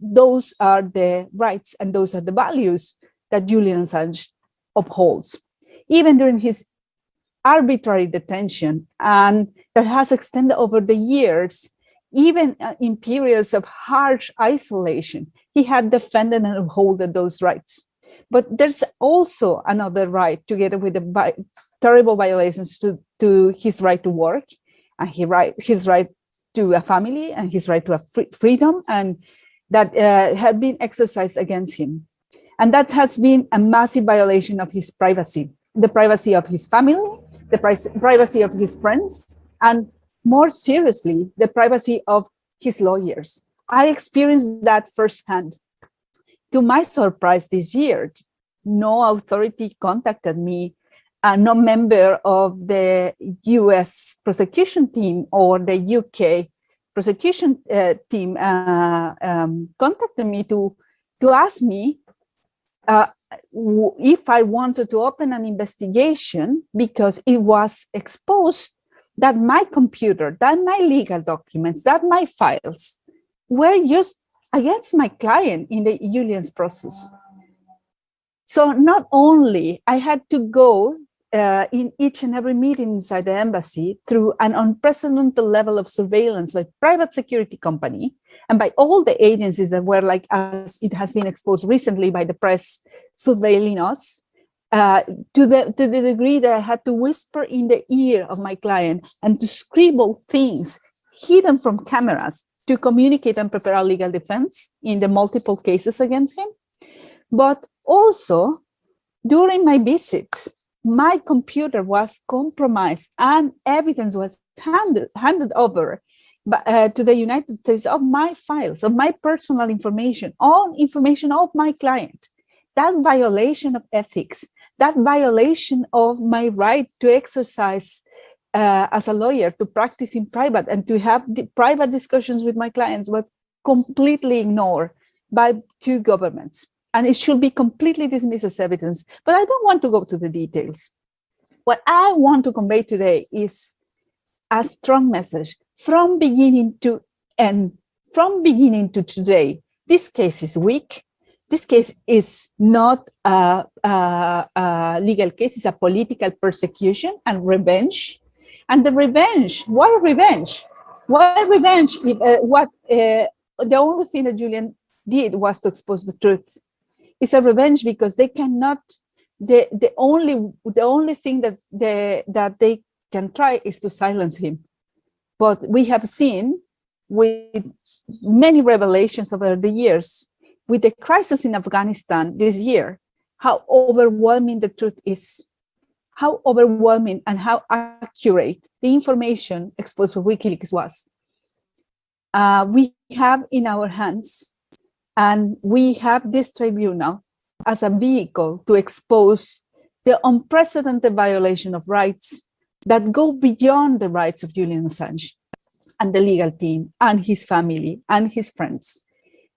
those are the rights and those are the values that Julian Assange upholds. Even during his arbitrary detention, and that has extended over the years, even in periods of harsh isolation, he had defended and upholded those rights. But there's also another right, together with the terrible violations to his right to work, and his right to a family, and his right to a freedom, and that had been exercised against him. And that has been a massive violation of his privacy, the privacy of his family, the privacy of his friends, and more seriously, the privacy of his lawyers. I experienced that firsthand. To my surprise this year, no authority contacted me, no member of the US prosecution team or the UK prosecution team contacted me to ask me if I wanted to open an investigation, because it was exposed that my computer, that my legal documents, that my files were used against my client in the Julian's process. So not only I had to go in each and every meeting inside the embassy through an unprecedented level of surveillance by private security company and by all the agencies that were, like, as it has been exposed recently by the press, surveilling us, to the degree that I had to whisper in the ear of my client and to scribble things hidden from cameras to communicate and prepare a legal defense in the multiple cases against him. But also, during my visits, my computer was compromised and evidence was handed over to the United States of my files, of my personal information, all information of my client. That violation of ethics, that violation of my right to exercise as a lawyer, to practice in private and to have private discussions with my clients, was completely ignored by two governments. And it should be completely dismissed as evidence. But I don't want to go to the details. What I want to convey today is a strong message from beginning to end, from beginning to today. This case is weak. This case is not a legal case. It's a political persecution and revenge. And the revenge, why revenge? Why revenge if the only thing that Julian did was to expose the truth? It's a revenge because they cannot, the only thing that they can try is to silence him. But we have seen with many revelations over the years with the crisis in Afghanistan this year, how overwhelming the truth is, how overwhelming and how accurate the information exposed by WikiLeaks was. We have in our hands, and we have this tribunal as a vehicle to expose the unprecedented violation of rights that go beyond the rights of Julian Assange and the legal team and his family and his friends.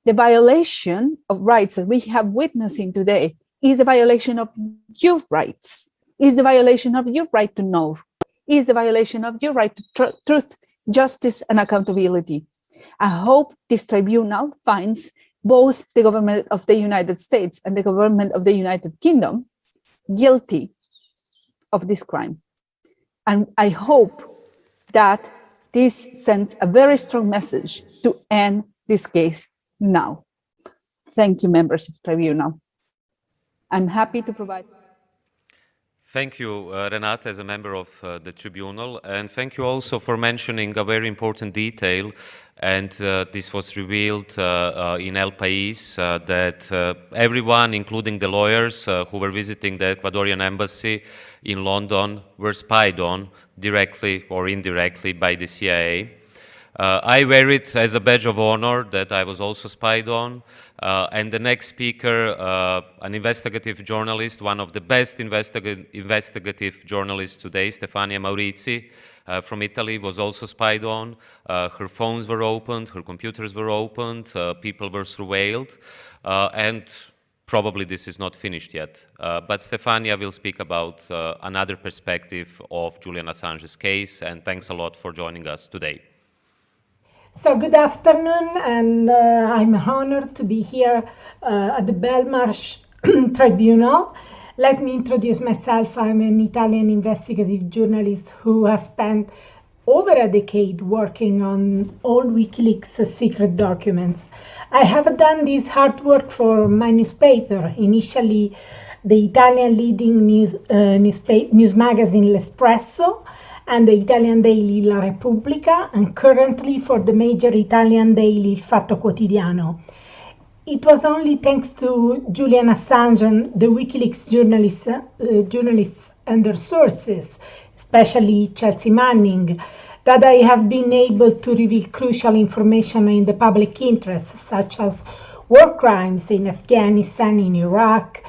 The violation of rights that we have witnessing today is the violation of your rights, is the violation of your right to know, is the violation of your right to truth, justice, and accountability. I hope this tribunal finds both the government of the United States and the government of the United Kingdom guilty of this crime. And I hope that this sends a very strong message to end this case now. Thank you, members of the tribunal. I'm happy to provide. Thank you, Renata, as a member of the tribunal, and thank you also for mentioning a very important detail, and this was revealed in El País, that everyone, including the lawyers who were visiting the Ecuadorian embassy in London, were spied on directly or indirectly by the CIA. I wear it as a badge of honor that I was also spied on. And the next speaker, an investigative journalist, one of the best investigative journalists today, Stefania Maurizi from Italy, was also spied on. Her phones were opened, her computers were opened, people were surveilled, and probably this is not finished yet. But Stefania will speak about another perspective of Julian Assange's case, and thanks a lot for joining us today. So good afternoon, and I'm honored to be here at the Belmarsh Tribunal. Let me introduce myself. I'm an Italian investigative journalist who has spent over a decade working on all WikiLeaks secret documents. I have done this hard work for my newspaper, initially the Italian leading news magazine L'Espresso, and the Italian daily La Repubblica, and currently for the major Italian daily Il Fatto Quotidiano. It was only thanks to Julian Assange and the WikiLeaks journalists and their sources, especially Chelsea Manning, that I have been able to reveal crucial information in the public interest, such as war crimes in Afghanistan, in Iraq,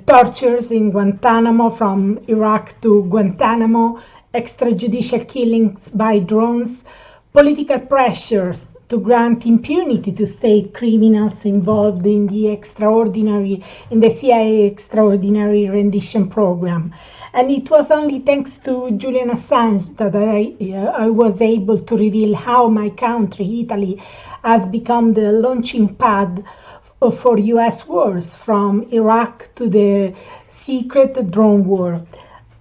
tortures in Guantanamo, from Iraq to Guantanamo, extrajudicial killings by drones, political pressures to grant impunity to state criminals involved in the CIA extraordinary rendition program. And it was only thanks to Julian Assange that I was able to reveal how my country, Italy, has become the launching pad for US wars, from Iraq to the secret drone war.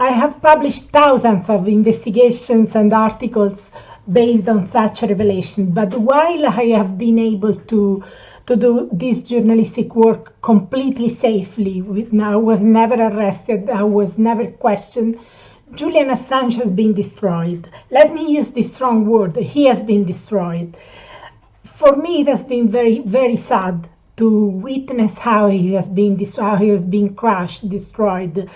I have published thousands of investigations and articles based on such revelation, but while I have been able to do this journalistic work completely safely, I was never arrested, I was never questioned, Julian Assange has been destroyed. Let me use this strong word, he has been destroyed. For me, it has been very, very sad to witness how he has been crushed, destroyed.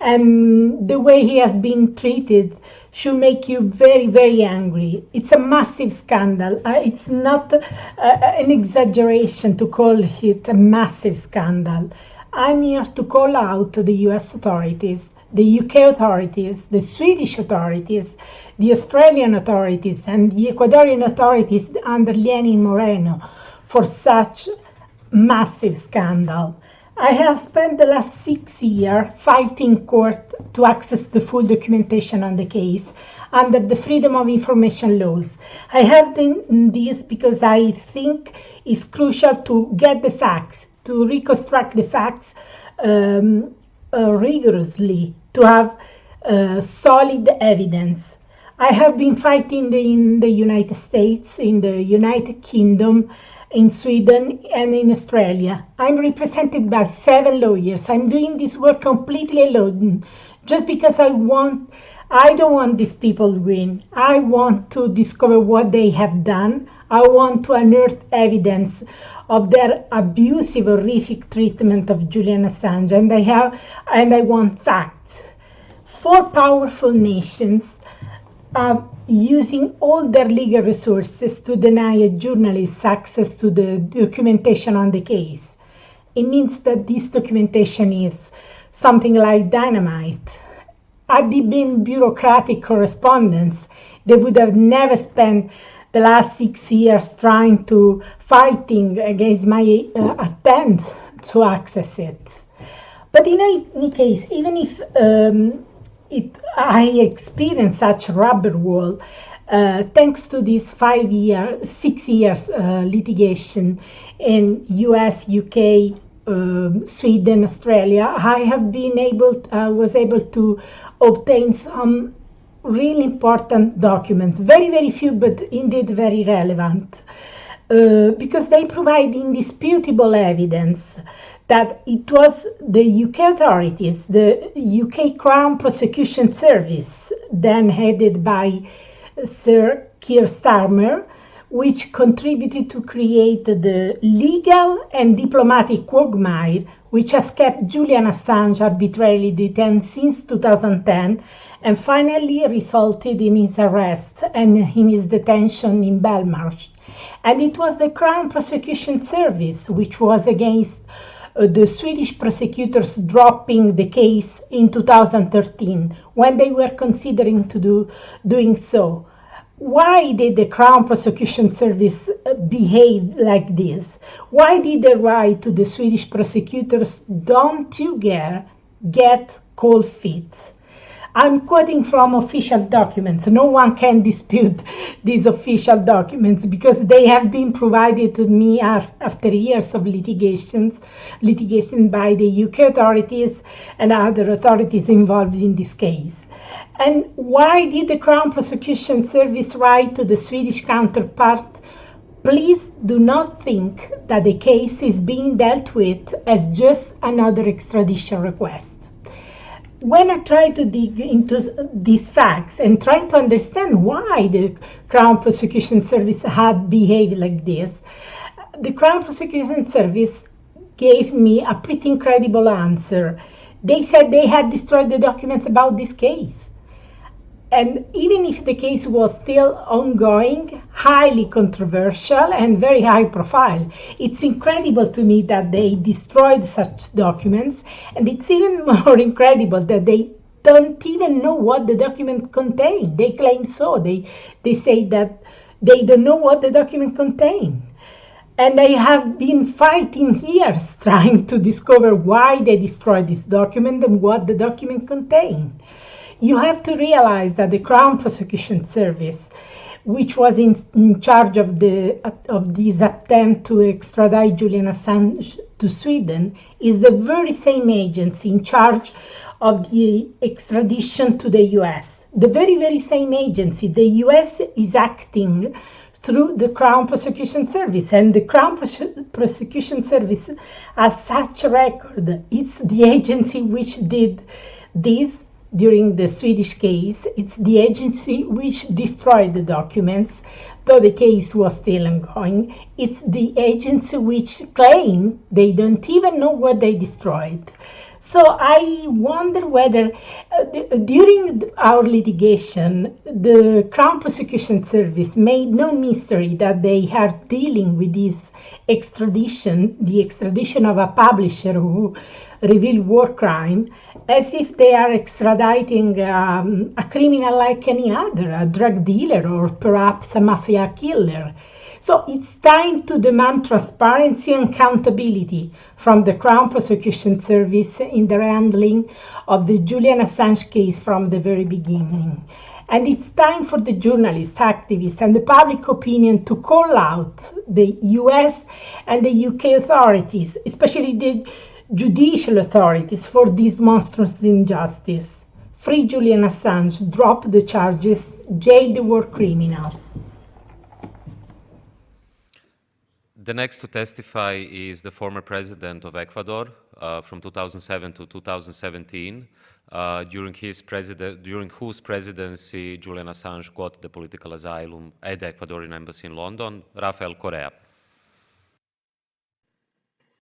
And the way he has been treated should make you very, very angry. It's a massive scandal. It's not an exaggeration to call it a massive scandal. I'm here to call out to the US authorities, the UK authorities, the Swedish authorities, the Australian authorities, and the Ecuadorian authorities under Lenin Moreno for such massive scandal. I have spent the last 6 years fighting in court to access the full documentation on the case under the Freedom of Information laws. I have done this because I think it's crucial to get the facts, to reconstruct the facts rigorously, to have solid evidence. I have been fighting in the United States, in the United Kingdom, in Sweden and in Australia. I'm represented by 7 lawyers. I'm doing this work completely alone, just because I don't want these people to win. I want to discover what they have done. I want to unearth evidence of their abusive, horrific treatment of Julian Assange, and I want facts. 4 powerful nations are using all their legal resources to deny a journalist access to the documentation on the case. It means that this documentation is something like dynamite. Had it been bureaucratic correspondence, they would have never spent the last 6 years trying to fighting against my attempts to access it. But in any case, even if I experienced such a rubber wall, thanks to this 6 years litigation in US, UK, Sweden, Australia, I have been was able to obtain some really important documents, very few, but indeed very relevant, because they provide indisputable evidence that it was the UK authorities, the UK Crown Prosecution Service, then headed by Sir Keir Starmer, which contributed to create the legal and diplomatic quagmire which has kept Julian Assange arbitrarily detained since 2010 and finally resulted in his arrest and in his detention in Belmarsh. And it was the Crown Prosecution Service which was against the Swedish prosecutors dropping the case in 2013 when they were considering doing so. Why did the Crown Prosecution Service behave like this? Why did they write to the Swedish prosecutors, "Don't you get cold feet"? I'm quoting from official documents. No one can dispute these official documents because they have been provided to me after years of litigation by the UK authorities and other authorities involved in this case. And why did the Crown Prosecution Service write to the Swedish counterpart, "Please do not think that the case is being dealt with as just another extradition request"? When I try to dig into these facts and try to understand why the Crown Prosecution Service had behaved like this, the Crown Prosecution Service gave me a pretty incredible answer. They said they had destroyed the documents about this case. And even if the case was still ongoing, highly controversial and very high profile, it's incredible to me that they destroyed such documents, and it's even more incredible that they don't even know what the document contained. They claim so. They say that they don't know what the document contained. And I have been fighting years trying to discover why they destroyed this document and what the document contained. You have to realize that the Crown Prosecution Service, which was in charge of this attempt to extradite Julian Assange to Sweden, is the very same agency in charge of the extradition to the US. The very same agency. The US is acting through the Crown Prosecution Service, and the Crown Prosecution Service has such a record. It's the agency which did this during the Swedish case. It's the agency which destroyed the documents, though the case was still ongoing. It's the agency which claimed they don't even know what they destroyed. So I wonder whether during our litigation, the Crown Prosecution Service made no mystery that they are dealing with this extradition, the extradition of a publisher who revealed war crime, as if they are extraditing a criminal like any other, a drug dealer or perhaps a mafia killer. So it's time to demand transparency and accountability from the Crown Prosecution Service in the handling of the Julian Assange case from the very beginning. And it's time for the journalists, activists, and the public opinion to call out the US and the UK authorities, especially the judicial authorities, for this monstrous injustice. Free Julian Assange, drop the charges, jail the war criminals. The next to testify is the former president of Ecuador from 2007 to 2017, during whose presidency Julian Assange got the political asylum at the Ecuadorian embassy in London, Rafael Correa.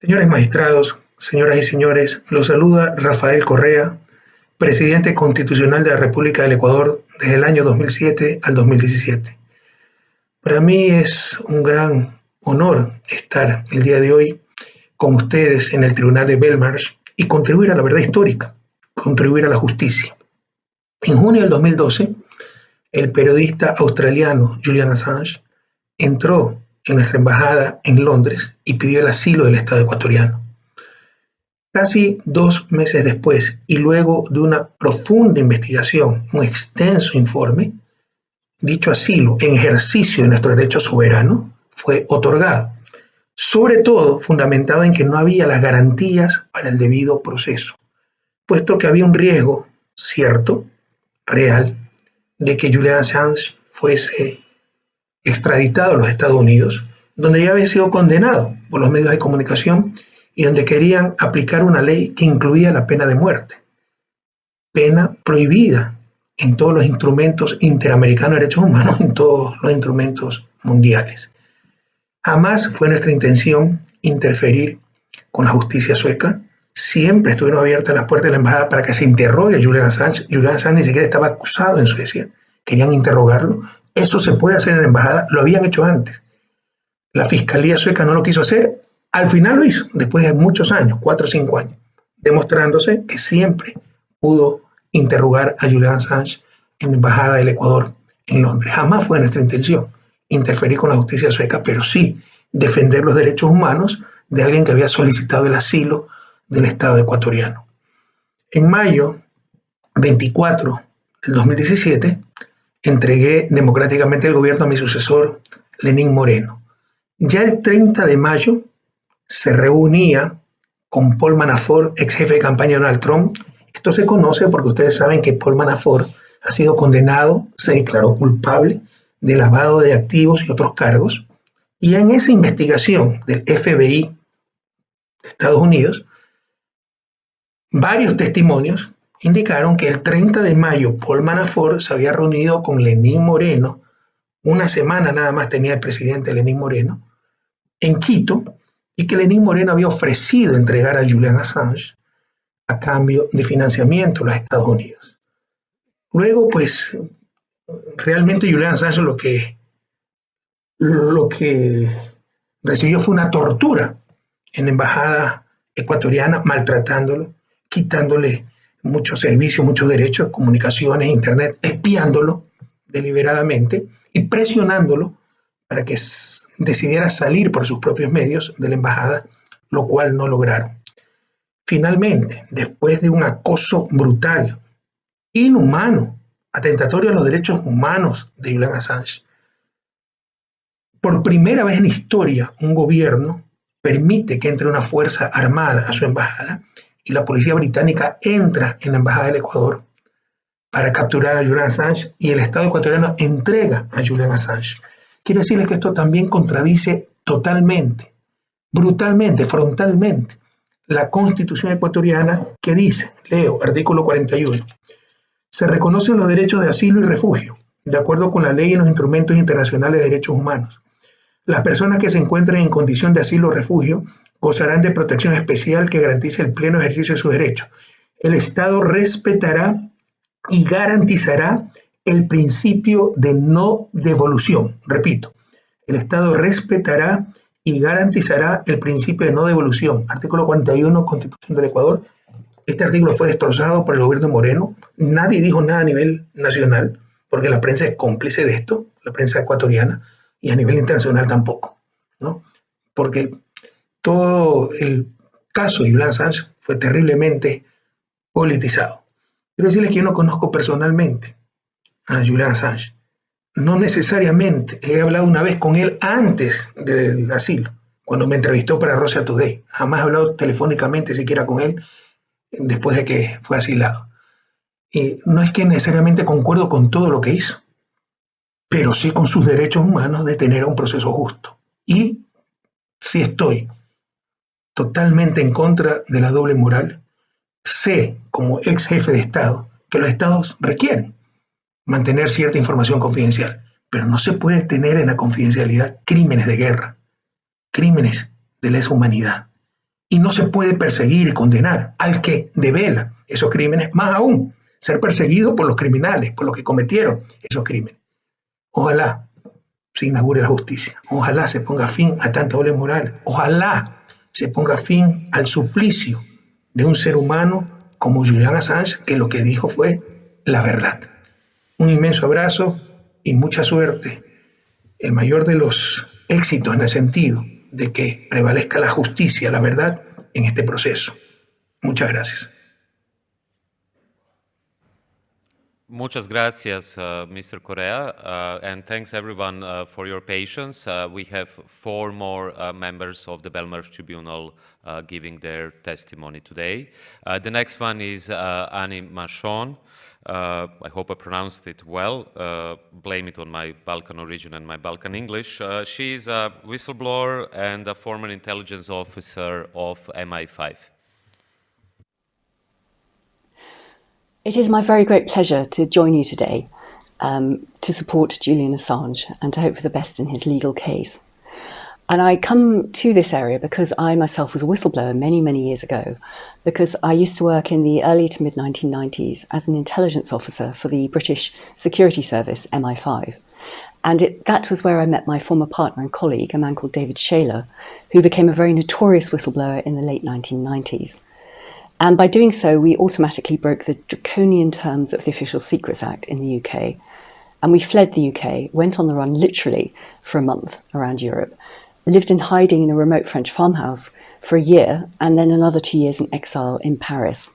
Señores magistrados, señoras y señores, los saluda Rafael Correa, presidente constitucional de la República del Ecuador desde el año 2007 al 2017. Para mí es un gran honor estar el día de hoy con ustedes en el Tribunal de Belmarsh y contribuir a la verdad histórica, contribuir a la justicia. En junio del 2012, el periodista australiano Julian Assange entró en nuestra embajada en Londres y pidió el asilo del Estado ecuatoriano. Casi 2 meses después, y luego de una profunda investigación, un extenso informe, dicho asilo, en ejercicio de nuestro derecho soberano, fue otorgado, sobre todo fundamentado en que no había las garantías para el debido proceso, puesto que había un riesgo cierto, real, de que Julian Assange fuese extraditado a los Estados Unidos, donde ya había sido condenado por los medios de comunicación y donde querían aplicar una ley que incluía la pena de muerte, pena prohibida en todos los instrumentos interamericanos de derechos humanos, en todos los instrumentos mundiales. Jamás fue nuestra intención interferir con la justicia sueca. Siempre estuvieron abiertas las puertas de la embajada para que se interrogue a Julian Assange. Julian Assange ni siquiera estaba acusado en Suecia. Querían interrogarlo. Eso se puede hacer en la embajada. Lo habían hecho antes. La fiscalía sueca no lo quiso hacer. Al final lo hizo, después de muchos años, 4 o 5 años, demostrándose que siempre pudo interrogar a Julian Assange en la embajada del Ecuador en Londres. Jamás fue nuestra intención interferir con la justicia sueca, pero sí defender los derechos humanos de alguien que había solicitado el asilo del Estado ecuatoriano. En mayo 24 del 2017, entregué democráticamente el gobierno a mi sucesor, Lenín Moreno. Ya el 30 de mayo se reunía con Paul Manafort, ex jefe de campaña de Donald Trump. Esto se conoce porque ustedes saben que Paul Manafort ha sido condenado, se declaró culpable de lavado de activos y otros cargos. Y en esa investigación del FBI de Estados Unidos, varios testimonios indicaron que el 30 de mayo Paul Manafort se había reunido con Lenín Moreno, una semana nada más tenía el presidente Lenín Moreno, en Quito, y que Lenín Moreno había ofrecido entregar a Julian Assange a cambio de financiamiento a los Estados Unidos. Luego, pues, realmente Julian Assange lo que recibió fue una tortura en la embajada ecuatoriana, maltratándolo, quitándole muchos servicios, muchos derechos, comunicaciones, internet, espiándolo deliberadamente y presionándolo para que decidiera salir por sus propios medios de la embajada, lo cual no lograron. Finalmente, después de un acoso brutal, inhumano, atentatorio a los derechos humanos de Julian Assange, por primera vez en la historia, un gobierno permite que entre una fuerza armada a su embajada y la policía británica entra en la embajada del Ecuador para capturar a Julian Assange y el Estado ecuatoriano entrega a Julian Assange. Quiero decirles que esto también contradice totalmente, brutalmente, frontalmente, la Constitución ecuatoriana que dice, leo, artículo 41, se reconocen los derechos de asilo y refugio, de acuerdo con la ley y los instrumentos internacionales de derechos humanos. Las personas que se encuentren en condición de asilo o refugio gozarán de protección especial que garantice el pleno ejercicio de sus derechos. El Estado respetará y garantizará el principio de no devolución. Repito, el Estado respetará y garantizará el principio de no devolución. Artículo 41, Constitución del Ecuador. Este artículo fue destrozado por el gobierno Moreno. Nadie dijo nada a nivel nacional, porque la prensa es cómplice de esto, la prensa ecuatoriana, y a nivel internacional tampoco, ¿no? Porque todo el caso de Julian Assange fue terriblemente politizado. Quiero decirles que yo no conozco personalmente a Julian Assange. No necesariamente. He hablado una vez con él antes del asilo, cuando me entrevistó para Russia Today. Jamás he hablado telefónicamente siquiera con él después de que fue asilado. Y no es que necesariamente concuerdo con todo lo que hizo, pero sí con sus derechos humanos de tener un proceso justo. Y sí estoy totalmente en contra de la doble moral sé, como ex jefe de Estado, que los Estados requieren mantener cierta información confidencial, pero no se puede tener en la confidencialidad crímenes de guerra, crímenes de lesa humanidad. Y no se puede perseguir y condenar al que devela esos crímenes, más aún, ser perseguido por los criminales, por los que cometieron esos crímenes. Ojalá se inaugure la justicia, ojalá se ponga fin a tanta doble moral, ojalá se ponga fin al suplicio de un ser humano como Julian Assange, que lo que dijo fue la verdad. Un inmenso abrazo y mucha suerte. El mayor de los éxitos en el sentido de que prevalezca la justicia, la verdad en este proceso. Muchas gracias. Muchas gracias, Mr. Correa, and thanks everyone for your patience. We have 4 more members of the Belmarsh Tribunal giving their testimony today. The next one is Annie Machon. I hope I pronounced it well. Blame it on my Balkan origin and my Balkan English. She is a whistleblower and a former intelligence officer of MI5. It is my very great pleasure to join you today to support Julian Assange and to hope for the best in his legal case. And I come to this area because I myself was a whistleblower many, many years ago, because I used to work in the early to mid-1990s as an intelligence officer for the British security service, MI5. And that was where I met my former partner and colleague, a man called David Shaler, who became a very notorious whistleblower in the late 1990s. And by doing so, we automatically broke the draconian terms of the Official Secrets Act in the UK. And we fled the UK, went on the run literally for a month around Europe, lived in hiding in a remote French farmhouse for a year, and then another 2 years in exile in Paris.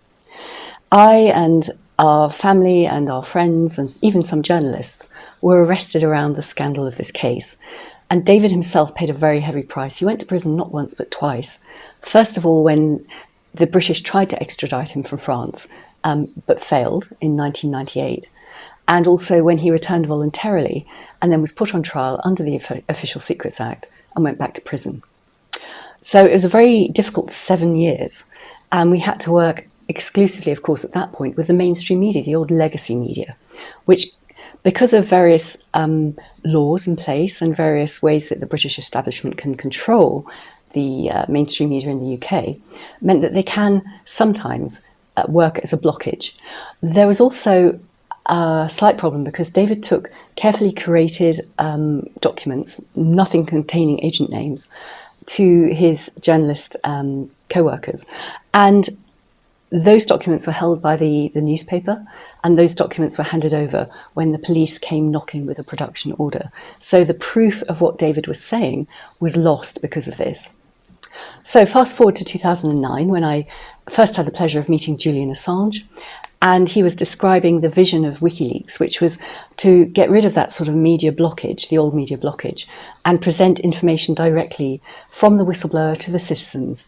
I and our family and our friends and even some journalists were arrested around the scandal of this case. And David himself paid a very heavy price. He went to prison not once but twice. First of all, when the British tried to extradite him from France, but failed in 1998. And also when he returned voluntarily and then was put on trial under the Official Secrets Act and went back to prison. So it was a very difficult 7 years. And we had to work exclusively, of course, at that point with the mainstream media, the old legacy media, which, because of various laws in place and various ways that the British establishment can control the mainstream media in the UK, meant that they can sometimes work as a blockage. There was also a slight problem because David took carefully curated documents, nothing containing agent names, to his journalist co-workers. And those documents were held by the newspaper, and those documents were handed over when the police came knocking with a production order. So the proof of what David was saying was lost because of this. So fast forward to 2009, when I first had the pleasure of meeting Julian Assange, and he was describing the vision of WikiLeaks, which was to get rid of that sort of media blockage, the old media blockage, and present information directly from the whistleblower to the citizens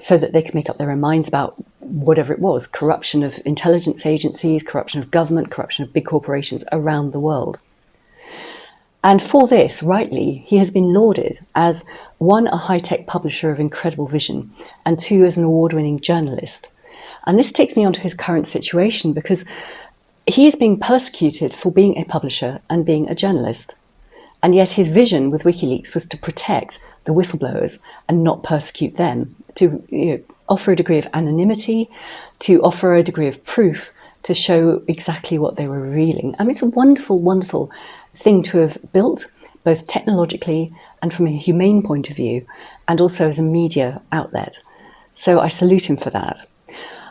so that they could make up their own minds about whatever it was, corruption of intelligence agencies, corruption of government, corruption of big corporations around the world. And for this, rightly, he has been lauded as, 1, a high-tech publisher of incredible vision, and 2, as an award-winning journalist. And this takes me on to his current situation, because he is being persecuted for being a publisher and being a journalist. And yet his vision with WikiLeaks was to protect the whistleblowers and not persecute them, to offer a degree of anonymity, to offer a degree of proof, to show exactly what they were revealing. I mean, it's a wonderful, wonderful thing to have built, both technologically and from a humane point of view, and also as a media outlet. So I salute him for that.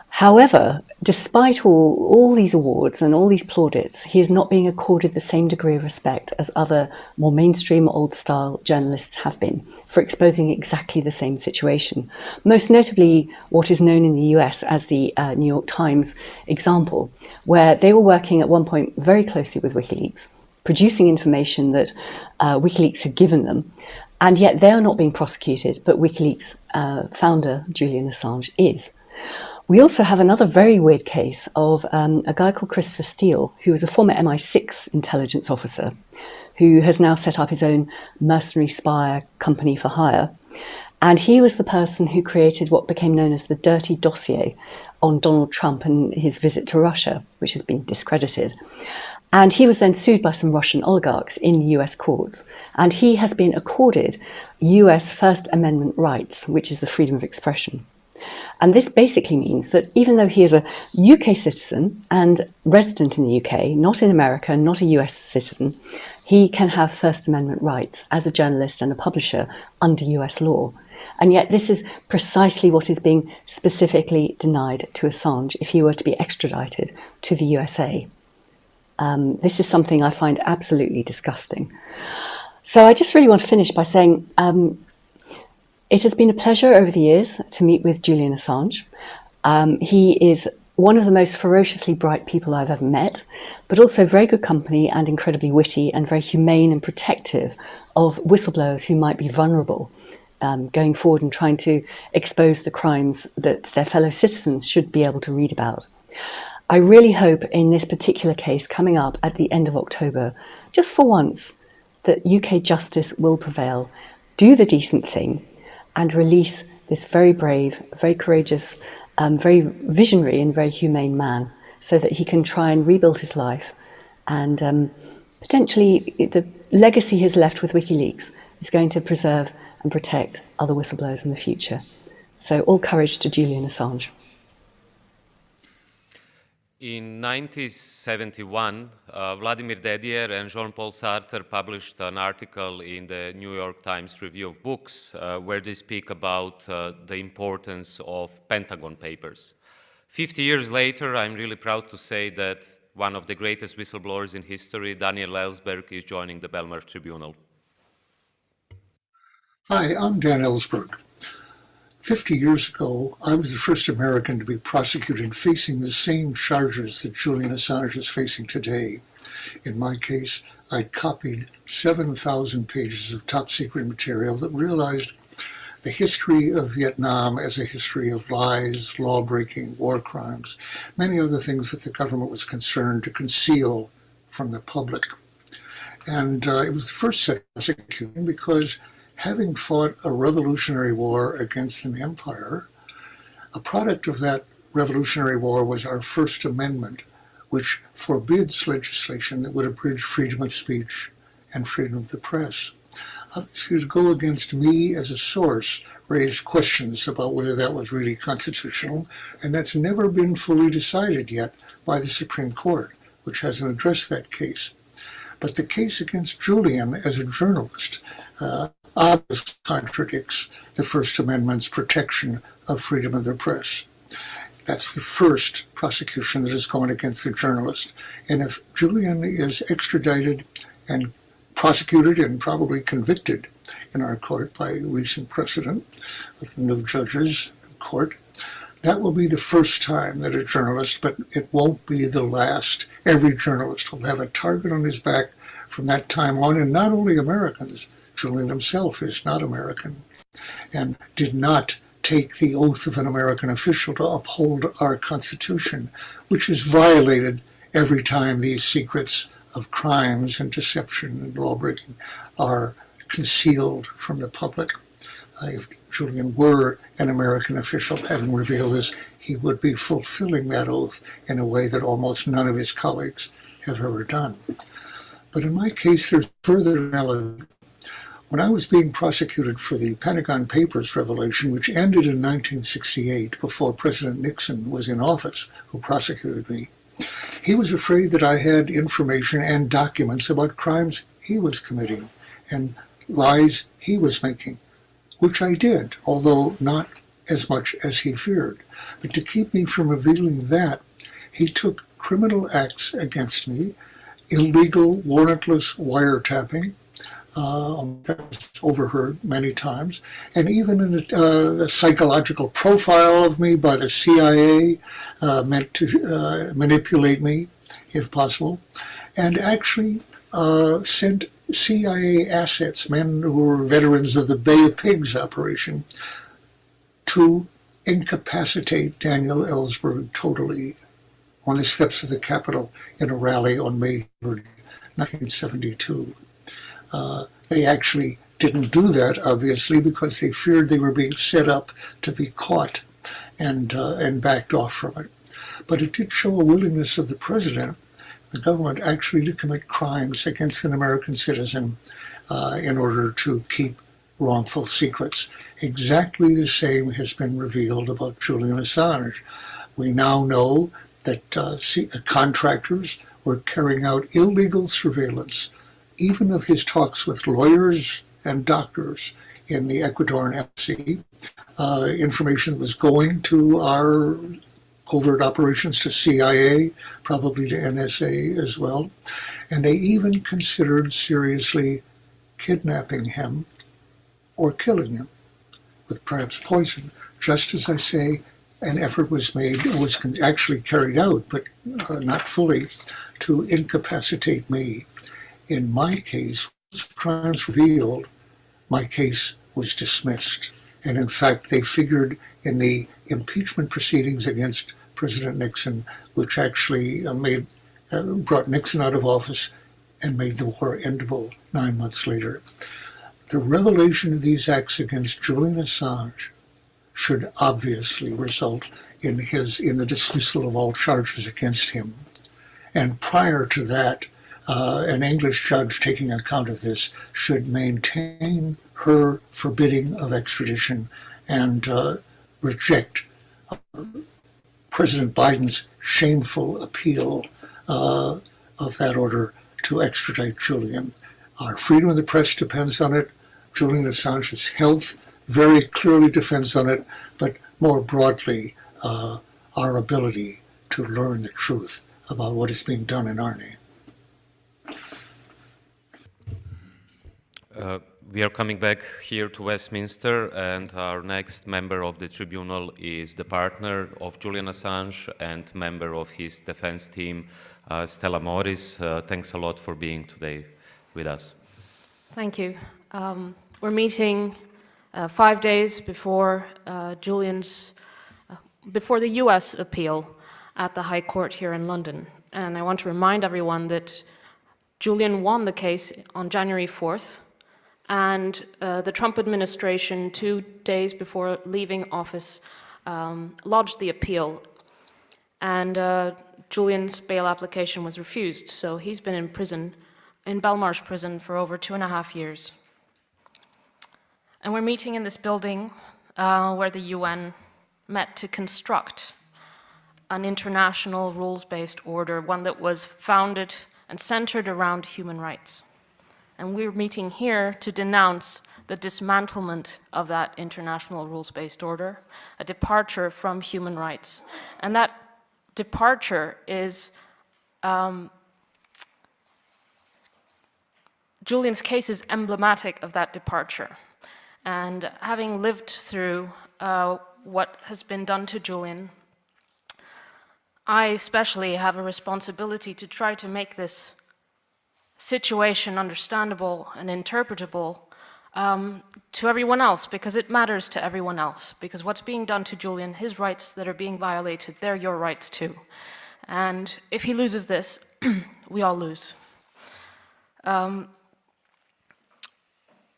However, despite all these awards and all these plaudits, he is not being accorded the same degree of respect as other more mainstream, old-style journalists have been for exposing exactly the same situation. Most notably, what is known in the US as the New York Times example, where they were working at one point very closely with WikiLeaks, producing information that WikiLeaks had given them, and yet they are not being prosecuted, but WikiLeaks founder Julian Assange is. We also have another very weird case of a guy called Christopher Steele, who was a former MI6 intelligence officer, who has now set up his own mercenary spy company for hire. And he was the person who created what became known as the dirty dossier on Donald Trump and his visit to Russia, which has been discredited. And he was then sued by some Russian oligarchs in US courts. And he has been accorded US First Amendment rights, which is the freedom of expression. And this basically means that even though he is a UK citizen and resident in the UK, not in America, not a US citizen, he can have First Amendment rights as a journalist and a publisher under US law. And yet this is precisely what is being specifically denied to Assange if he were to be extradited to the USA. This is something I find absolutely disgusting. So I just really want to finish by saying it has been a pleasure over the years to meet with Julian Assange. He is one of the most ferociously bright people I've ever met, but also very good company and incredibly witty and very humane and protective of whistleblowers who might be vulnerable going forward and trying to expose the crimes that their fellow citizens should be able to read about. I really hope in this particular case coming up at the end of October, just for once, that UK justice will prevail, do the decent thing, and release this very brave, very courageous, very visionary and very humane man so that he can try and rebuild his life. And potentially the legacy he's left with WikiLeaks is going to preserve and protect other whistleblowers in the future. So all courage to Julian Assange. In 1971, Vladimir Dedijer and Jean-Paul Sartre published an article in the New York Times Review of Books where they speak about the importance of Pentagon Papers. 50 years later, I'm really proud to say that one of the greatest whistleblowers in history, Daniel Ellsberg, is joining the Belmarsh Tribunal. Hi, I'm Dan Ellsberg. 50 years ago, I was the first American to be prosecuted facing the same charges that Julian Assange is facing today. In my case, I copied 7,000 pages of top-secret material that realized the history of Vietnam as a history of lies, law-breaking, war crimes, many other things that the government was concerned to conceal from the public. And it was the first set of prosecution because having fought a revolutionary war against an empire, a product of that revolutionary war was our First Amendment, which forbids legislation that would abridge freedom of speech and freedom of the press. Obviously, to go against me as a source raised questions about whether that was really constitutional, and that's never been fully decided yet by the Supreme Court, which hasn't addressed that case. But the case against Julian as a journalist obviously contradicts the First Amendment's protection of freedom of the press. That's the first prosecution that has gone against the journalist. And if Julian is extradited and prosecuted and probably convicted in our court by recent precedent of new judges in court, that will be the first time that a journalist, but it won't be the last. Every journalist will have a target on his back from that time on, and not only Americans. Julian himself is not American and did not take the oath of an American official to uphold our Constitution, which is violated every time these secrets of crimes and deception and lawbreaking are concealed from the public. If Julian were an American official having revealed this, he would be fulfilling that oath in a way that almost none of his colleagues have ever done. But in my case, there's further analogy. When I was being prosecuted for the Pentagon Papers revelation, which ended in 1968 before President Nixon was in office, who prosecuted me, he was afraid that I had information and documents about crimes he was committing and lies he was making, which I did, although not as much as he feared. But to keep me from revealing that, he took criminal acts against me, illegal, warrantless wiretapping, overheard many times, and even a psychological profile of me by the CIA meant to manipulate me, if possible, and actually sent CIA assets, men who were veterans of the Bay of Pigs operation, to incapacitate Daniel Ellsberg totally on the steps of the Capitol in a rally on May 3rd, 1972. They actually didn't do that, obviously, because they feared they were being set up to be caught. and backed off from it. But it did show a willingness of the president, the government, actually to commit crimes against an American citizen in order to keep wrongful secrets. Exactly the same has been revealed about Julian Assange. We now know that contractors were carrying out illegal surveillance, even of his talks with lawyers and doctors in the Ecuadorian embassy. Information that was going to our covert operations, to CIA, probably to NSA as well. And they even considered seriously kidnapping him or killing him with perhaps poison. Just as I say, an effort was made, was actually carried out, but not fully, to incapacitate me. In my case, crimes revealed, my case was dismissed. And in fact, they figured in the impeachment proceedings against President Nixon, which actually brought Nixon out of office and made the war endable 9 months later. The revelation of these acts against Julian Assange should obviously result in the dismissal of all charges against him. And prior to that, an English judge taking account of this should maintain her forbidding of extradition and reject President Biden's shameful appeal of that order to extradite Julian. Our freedom of the press depends on it. Julian Assange's health very clearly depends on it, but more broadly, our ability to learn the truth about what is being done in our name. We are coming back here to Westminster, and our next member of the tribunal is the partner of Julian Assange and member of his defense team, Stella Morris. Thanks a lot for being today with us. Thank you. We're meeting 5 days before before the US appeal at the High Court here in London. And I want to remind everyone that Julian won the case on January 4th, and the Trump administration, 2 days before leaving office, lodged the appeal. And Julian's bail application was refused, so he's been in prison, in Belmarsh prison, for over 2.5 years. And we're meeting in this building where the UN met to construct an international rules-based order, one that was founded and centered around human rights. And we're meeting here to denounce the dismantlement of that international rules-based order, a departure from human rights. And that departure is, Julian's case is emblematic of that departure. And having lived through what has been done to Julian, I especially have a responsibility to try to make this situation understandable and interpretable to everyone else, because it matters to everyone else. Because what's being done to Julian, his rights that are being violated, they're your rights too. And if he loses this, we all lose.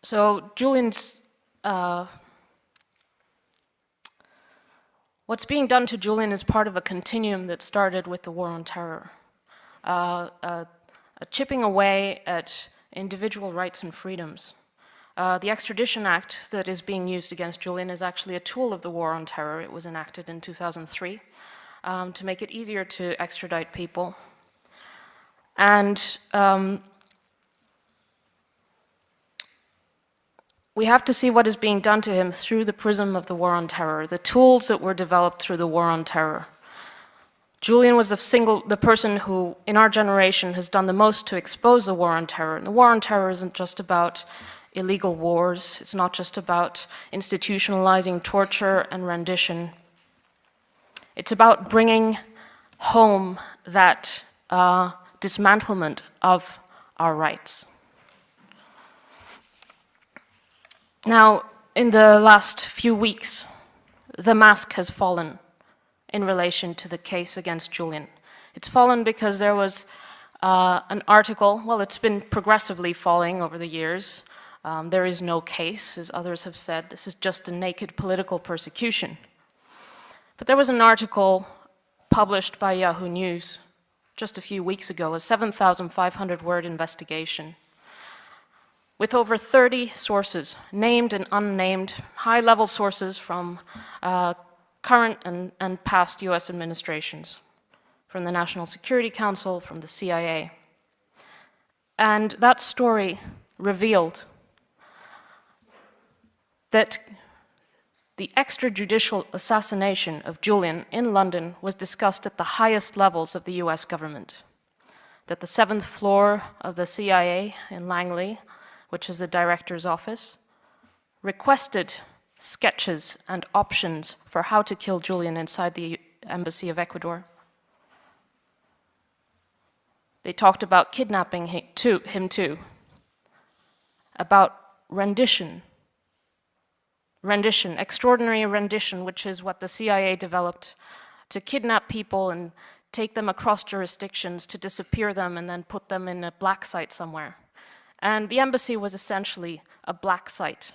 So Julian's, what's being done to Julian is part of a continuum that started with the war on terror. A chipping away at individual rights and freedoms. The Extradition Act that is being used against Julian is actually a tool of the war on terror. It was enacted in 2003 to make it easier to extradite people. And we have to see what is being done to him through the prism of the war on terror, the tools that were developed through the war on terror. Julian was the person who, in our generation, has done the most to expose the war on terror. And the war on terror isn't just about illegal wars. It's not just about institutionalizing torture and rendition. It's about bringing home that dismantlement of our rights. Now, in the last few weeks, the mask has fallen in relation to the case against Julian. It's fallen because there was an article, well, it's been progressively falling over the years. There is no case, as others have said. This is just a naked political persecution. But there was an article published by Yahoo News just a few weeks ago, a 7,500-word investigation with over 30 sources, named and unnamed, high-level sources from current and past US administrations, from the National Security Council, from the CIA. And that story revealed that the extrajudicial assassination of Julian in London was discussed at the highest levels of the US government, that the 7th floor of the CIA in Langley, which is the director's office, requested sketches and options for how to kill Julian inside the embassy of Ecuador. They talked about kidnapping him too, about rendition, extraordinary rendition, which is what the CIA developed to kidnap people and take them across jurisdictions, to disappear them and then put them in a black site somewhere. And the embassy was essentially a black site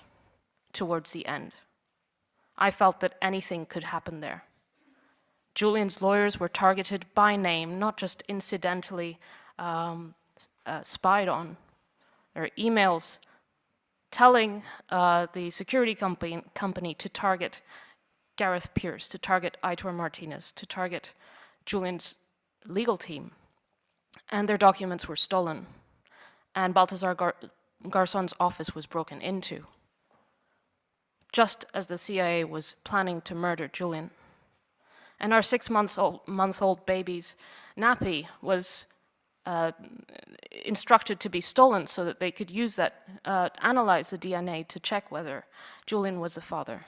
towards the end. I felt that anything could happen there. Julian's lawyers were targeted by name, not just incidentally spied on. There are emails telling the security company to target Gareth Pierce, to target Aitor Martinez, to target Julian's legal team. And their documents were stolen. And Baltasar Garzon's office was broken into, just as the CIA was planning to murder Julian. And our 6-month-old baby's nappy was instructed to be stolen so that they could use that, analyze the DNA to check whether Julian was the father.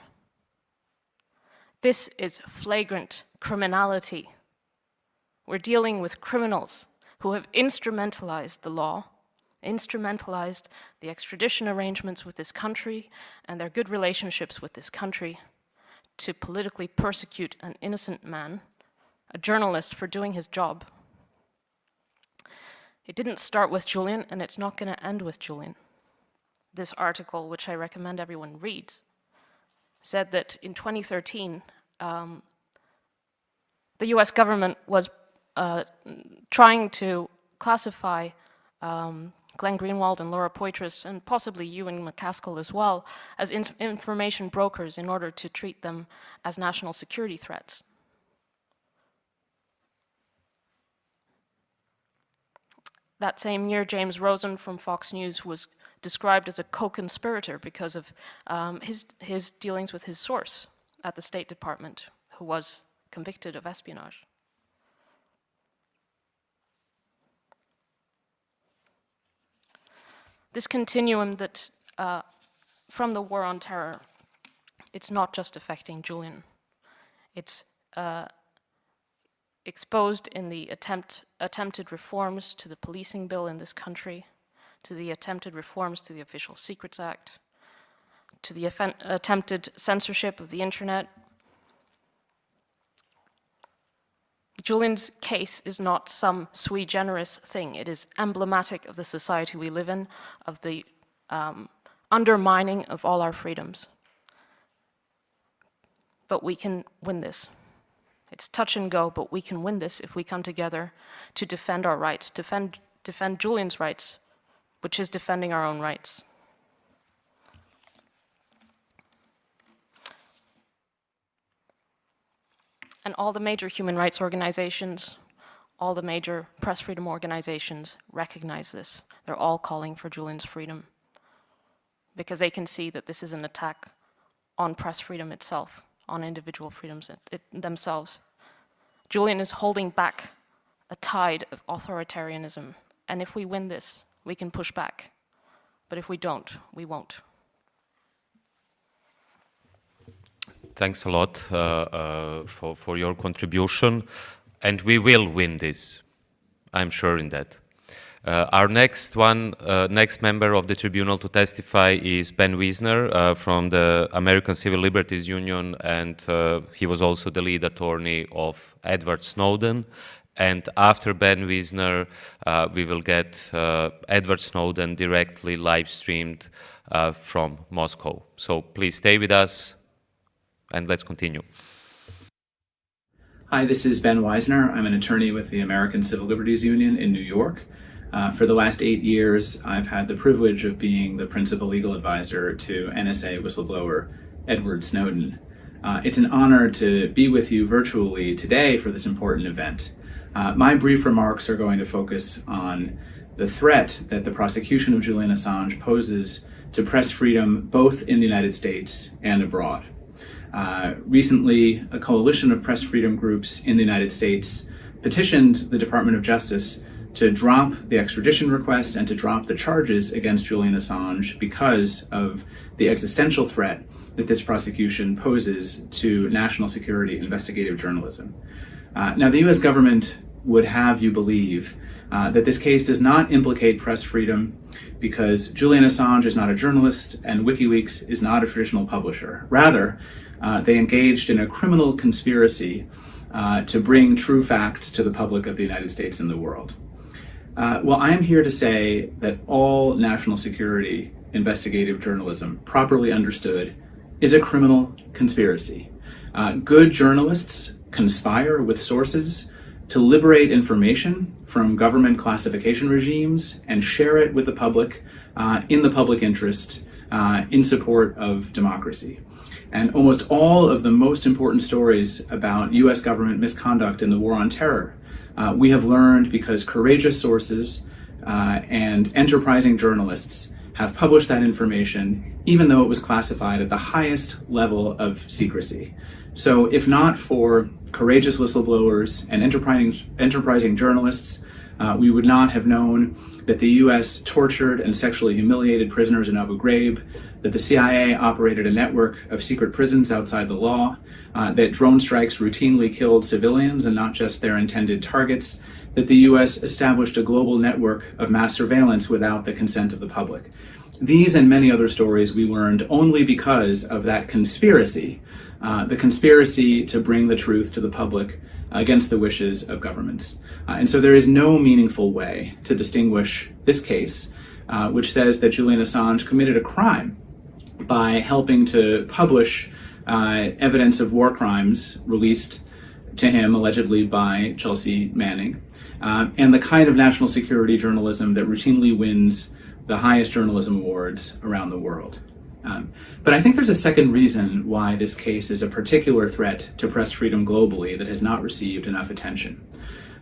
This is flagrant criminality. We're dealing with criminals who have instrumentalized the law, instrumentalized the extradition arrangements with this country and their good relationships with this country to politically persecute an innocent man, a journalist, for doing his job. It didn't start with Julian, and it's not going to end with Julian. This article, which I recommend everyone reads, said that in 2013, the US government was trying to classify Glenn Greenwald and Laura Poitras, and possibly Ewan McCaskill as well, as information brokers in order to treat them as national security threats. That same year, James Rosen from Fox News was described as a co-conspirator because of his dealings with his source at the State Department, who was convicted of espionage. This continuum that from the war on terror, it's not just affecting Julian. It's exposed in the attempted reforms to the policing bill in this country, to the attempted reforms to the Official Secrets Act, to the attempted censorship of the internet. Julian's case is not some sui generis thing. It is emblematic of the society we live in, of the undermining of all our freedoms. But we can win this. It's touch and go, but we can win this if we come together to defend our rights, defend Julian's rights, which is defending our own rights. And all the major human rights organizations, all the major press freedom organizations recognize this. They're all calling for Julian's freedom because they can see that this is an attack on press freedom itself, on individual freedoms themselves. Julian is holding back a tide of authoritarianism, and if we win this, we can push back. But if we don't, we won't. Thanks a lot for your contribution, and we will win this. I'm sure in that. Our next member of the tribunal to testify is Ben Wiesner from the American Civil Liberties Union, and he was also the lead attorney of Edward Snowden. And after Ben Wiesner, we will get Edward Snowden directly live streamed from Moscow. So please stay with us, and let's continue. Hi, this is Ben Weisner. I'm an attorney with the American Civil Liberties Union in New York. For the last 8 years, I've had the privilege of being the principal legal advisor to NSA whistleblower Edward Snowden. It's an honor to be with you virtually today for this important event. My brief remarks are going to focus on the threat that the prosecution of Julian Assange poses to press freedom both in the United States and abroad. Recently, a coalition of press freedom groups in the United States petitioned the Department of Justice to drop the extradition request and to drop the charges against Julian Assange because of the existential threat that this prosecution poses to national security investigative journalism. Now, the US government would have you believe that this case does not implicate press freedom because Julian Assange is not a journalist and WikiLeaks is not a traditional publisher. Rather, they engaged in a criminal conspiracy to bring true facts to the public of the United States and the world. Well, I am here to say that all national security investigative journalism, properly understood, is a criminal conspiracy. Good journalists conspire with sources to liberate information from government classification regimes and share it with the public in the public interest in support of democracy. And almost all of the most important stories about US government misconduct in the war on terror we have learned because courageous sources and enterprising journalists have published that information even though it was classified at the highest level of secrecy. So if not for courageous whistleblowers and enterprising journalists, we would not have known that the US tortured and sexually humiliated prisoners in Abu Ghraib, that the CIA operated a network of secret prisons outside the law, that drone strikes routinely killed civilians and not just their intended targets, that the US established a global network of mass surveillance without the consent of the public. These and many other stories we learned only because of that conspiracy, the conspiracy to bring the truth to the public against the wishes of governments. And so there is no meaningful way to distinguish this case, which says that Julian Assange committed a crime by helping to publish evidence of war crimes released to him allegedly by Chelsea Manning, and the kind of national security journalism that routinely wins the highest journalism awards around the world. But I think there's a second reason why this case is a particular threat to press freedom globally that has not received enough attention.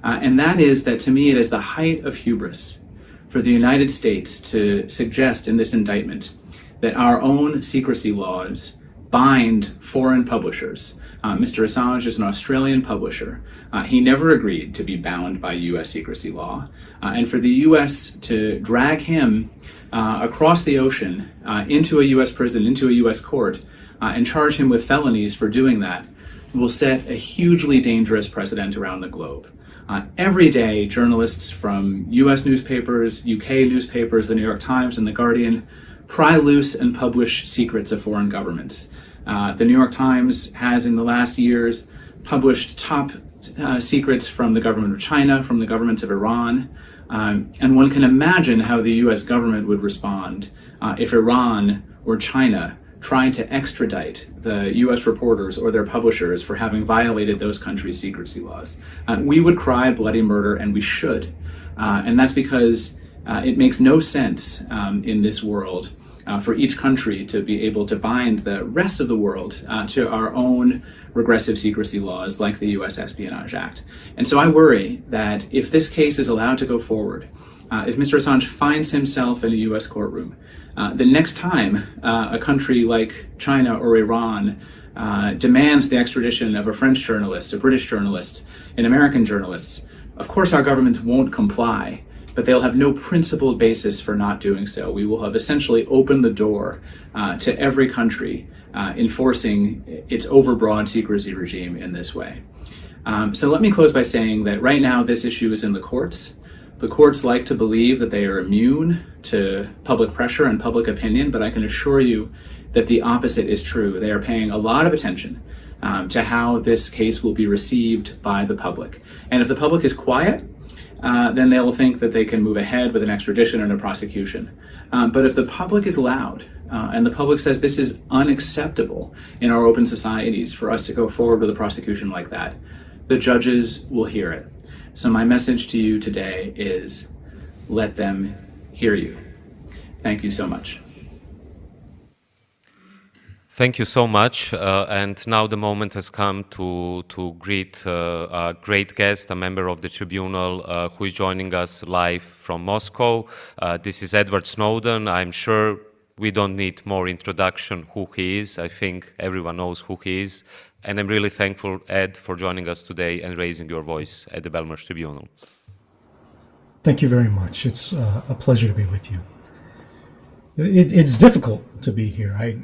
And that is that, to me, it is the height of hubris for the United States to suggest in this indictment that our own secrecy laws bind foreign publishers. Mr. Assange is an Australian publisher. He never agreed to be bound by US secrecy law. And for the US to drag him across the ocean into a US prison, into a US court, and charge him with felonies for doing that will set a hugely dangerous precedent around the globe. Every day, journalists from US newspapers, UK newspapers, the New York Times and the Guardian pry loose and publish secrets of foreign governments. The New York Times has in the last years published top secrets from the government of China, from the government of Iran, and one can imagine how the US government would respond if Iran or China tried to extradite the US reporters or their publishers for having violated those countries' secrecy laws. We would cry bloody murder, and we should. And that's because it makes no sense in this world for each country to be able to bind the rest of the world to our own regressive secrecy laws like the US Espionage Act. And so I worry that if this case is allowed to go forward, if Mr. Assange finds himself in a US courtroom, the next time a country like China or Iran demands the extradition of a French journalist, a British journalist, an American journalist, of course our governments won't comply, but they'll have no principled basis for not doing so. We will have essentially opened the door to every country enforcing its overbroad secrecy regime in this way. So let me close by saying that right now this issue is in the courts. The courts like to believe that they are immune to public pressure and public opinion, but I can assure you that the opposite is true. They are paying a lot of attention to how this case will be received by the public. And if the public is quiet, then they will think that they can move ahead with an extradition and a prosecution. But if the public is loud, and the public says this is unacceptable in our open societies for us to go forward with a prosecution like that, the judges will hear it. So my message to you today is, let them hear you. Thank you so much. Thank you so much. And now the moment has come to greet a great guest, a member of the tribunal who is joining us live from Moscow. This is Edward Snowden. I'm sure we don't need more introduction who he is. I think everyone knows who he is. And I'm really thankful, Ed, for joining us today and raising your voice at the Belmarsh Tribunal. Thank you very much. It's a pleasure to be with you. It's difficult to be here. I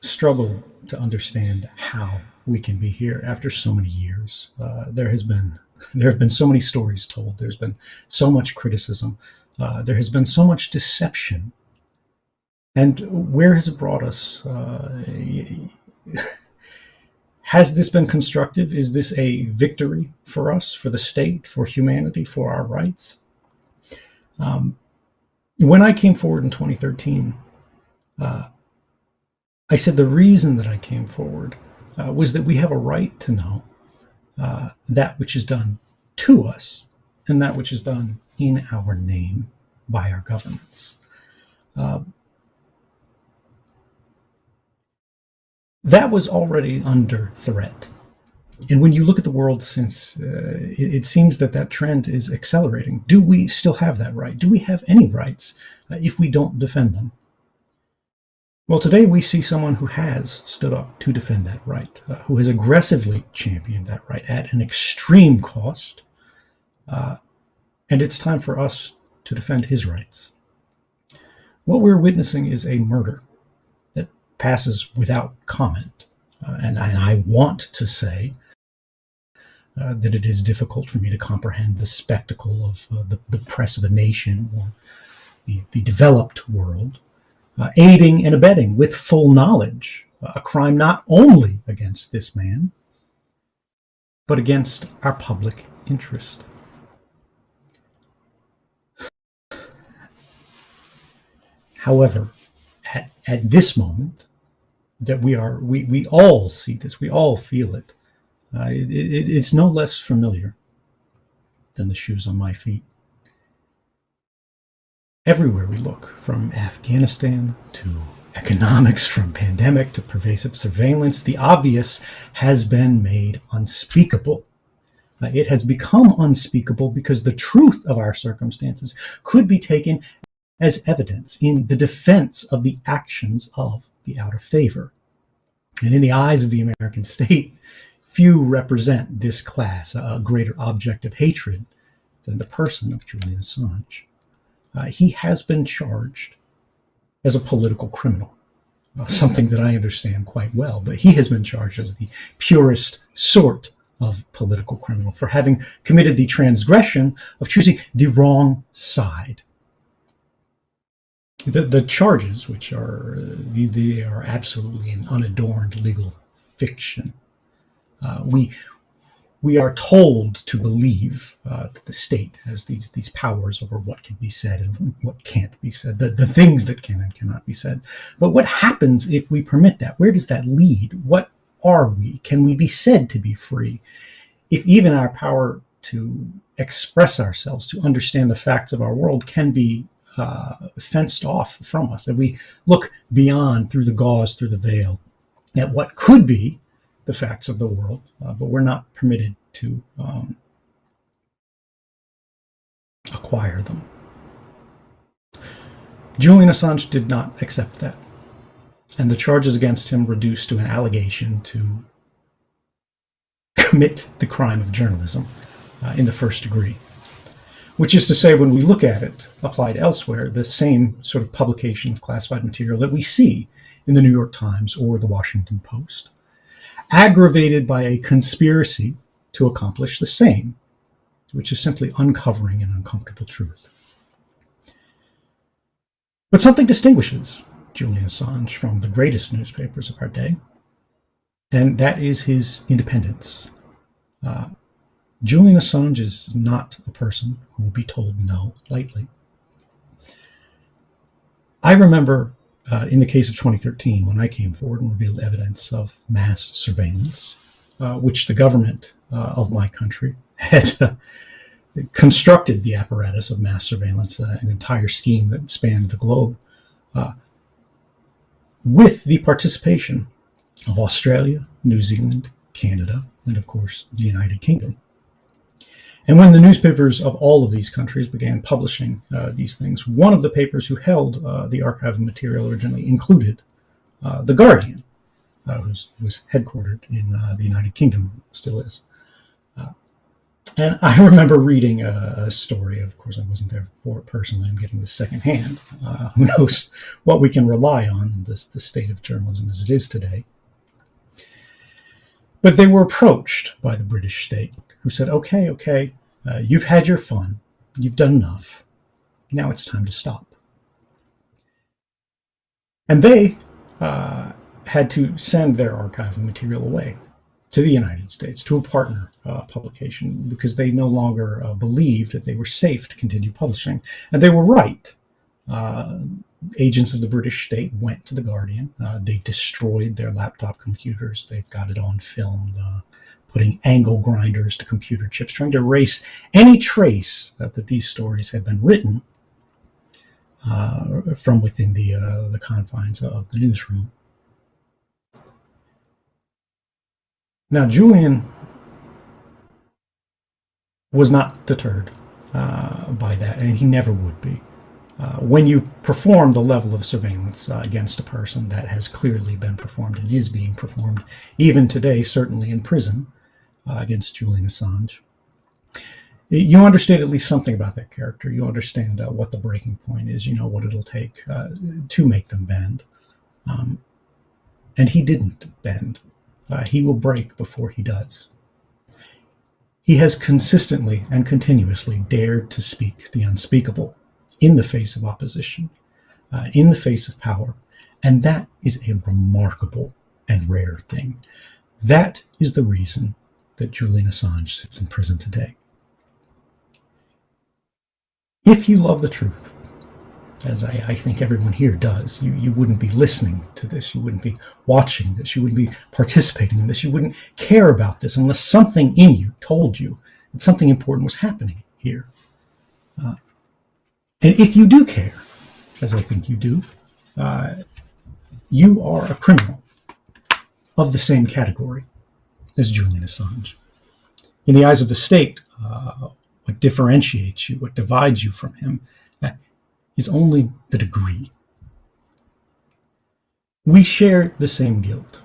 struggle to understand how we can be here after so many years. There have been so many stories told. There's been so much criticism. There has been so much deception. And where has it brought us? Has this been constructive? Is this a victory for us, for the state, for humanity, for our rights? When I came forward in 2013, I said the reason that I came forward was that we have a right to know that which is done to us and that which is done in our name by our governments. That was already under threat. And when you look at the world since, it seems that that trend is accelerating. Do we still have that right? Do we have any rights if we don't defend them? Well, today we see someone who has stood up to defend that right, who has aggressively championed that right at an extreme cost. And it's time for us to defend his rights. What we're witnessing is a murder that passes without comment. And I want to say that it is difficult for me to comprehend the spectacle of the press of a nation or the developed world aiding and abetting with full knowledge a crime not only against this man, but against our public interest. However, at this moment, that we all see this, we all feel it. It's no less familiar than the shoes on my feet. Everywhere we look, from Afghanistan to economics, from pandemic to pervasive surveillance, the obvious has been made unspeakable. It has become unspeakable because the truth of our circumstances could be taken as evidence in the defense of the actions of the out of favor. And in the eyes of the American state, few represent this class, a greater object of hatred than the person of Julian Assange. He has been charged as a political criminal, something that I understand quite well, but he has been charged as the purest sort of political criminal for having committed the transgression of choosing the wrong side. The charges, which are they are absolutely an unadorned legal fiction. We are told to believe that the state has these powers over what can be said and what can't be said, the things that can and cannot be said. But what happens if we permit that? Where does that lead? What are we? Can we be said to be free if even our power to express ourselves, to understand the facts of our world can be fenced off from us, and we look beyond, through the gauze, through the veil, at what could be the facts of the world, but we're not permitted to acquire them. Julian Assange did not accept that, and the charges against him reduced to an allegation to commit the crime of journalism in the first degree. Which is to say, when we look at it applied elsewhere, the same sort of publication of classified material that we see in the New York Times or the Washington Post, aggravated by a conspiracy to accomplish the same, which is simply uncovering an uncomfortable truth. But something distinguishes Julian Assange from the greatest newspapers of our day, and that is his independence. Julian Assange is not a person who will be told no lightly. I remember in the case of 2013, when I came forward and revealed evidence of mass surveillance, which the government of my country had constructed the apparatus of mass surveillance, an entire scheme that spanned the globe, with the participation of Australia, New Zealand, Canada, and of course the United Kingdom. And when the newspapers of all of these countries began publishing these things, one of the papers who held the archival material originally included The Guardian, who was headquartered in the United Kingdom, still is. And I remember reading a story. Of course, I wasn't there for it personally. I'm getting this secondhand. Who knows what we can rely on, the state of journalism as it is today. But they were approached by the British state, who said, okay, you've had your fun. You've done enough. Now it's time to stop. And they had to send their archival material away to the United States, to a partner publication, because they no longer believed that they were safe to continue publishing. And they were right. Agents of the British state went to The Guardian. They destroyed their laptop computers. They've got it on film, putting angle grinders to computer chips, trying to erase any trace that these stories had been written from within the confines of the newsroom. Now, Julian was not deterred by that, and he never would be. When you perform the level of surveillance against a person that has clearly been performed and is being performed, even today, certainly in prison, against Julian Assange, you understand at least something about that character. You understand what the breaking point is. You know what it'll take to make them bend. And he didn't bend. He will break before he does. He has consistently and continuously dared to speak the unspeakable in the face of opposition, in the face of power, and that is a remarkable and rare thing. That is the reason that Julian Assange sits in prison today. If you love the truth, as I think everyone here does, you wouldn't be listening to this, you wouldn't be watching this, you wouldn't be participating in this, you wouldn't care about this unless something in you told you that something important was happening here. And if you do care, as I think you do, you are a criminal of the same category as Julian Assange. In the eyes of the state, what differentiates you, what divides you from him, is only the degree. We share the same guilt.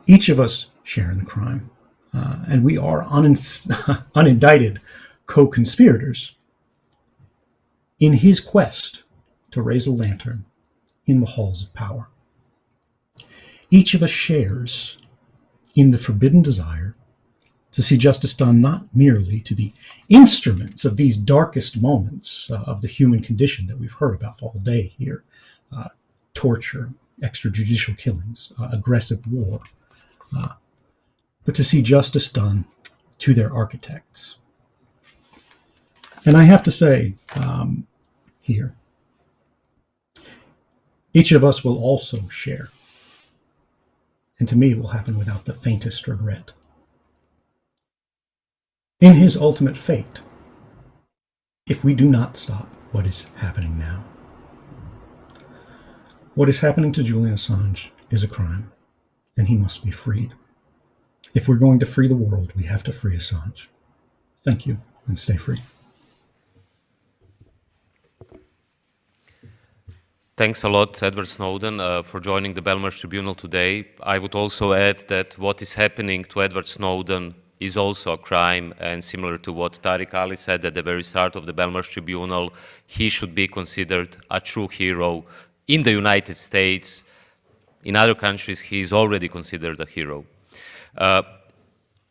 Each of us share in the crime, and we are unindicted co-conspirators in his quest to raise a lantern in the halls of power. Each of us shares in the forbidden desire to see justice done not merely to the instruments of these darkest moments of the human condition that we've heard about all day here, torture, extrajudicial killings, aggressive war, but to see justice done to their architects. And I have to say here, each of us will also share, and to me it will happen without the faintest regret, in his ultimate fate, if we do not stop what is happening now. What is happening to Julian Assange is a crime, and he must be freed. If we're going to free the world, we have to free Assange. Thank you, and stay free. Thanks a lot, Edward Snowden, for joining the Belmarsh Tribunal today. I would also add that what is happening to Edward Snowden is also a crime, and similar to what Tariq Ali said at the very start of the Belmarsh Tribunal, he should be considered a true hero in the United States. In other countries, he is already considered a hero.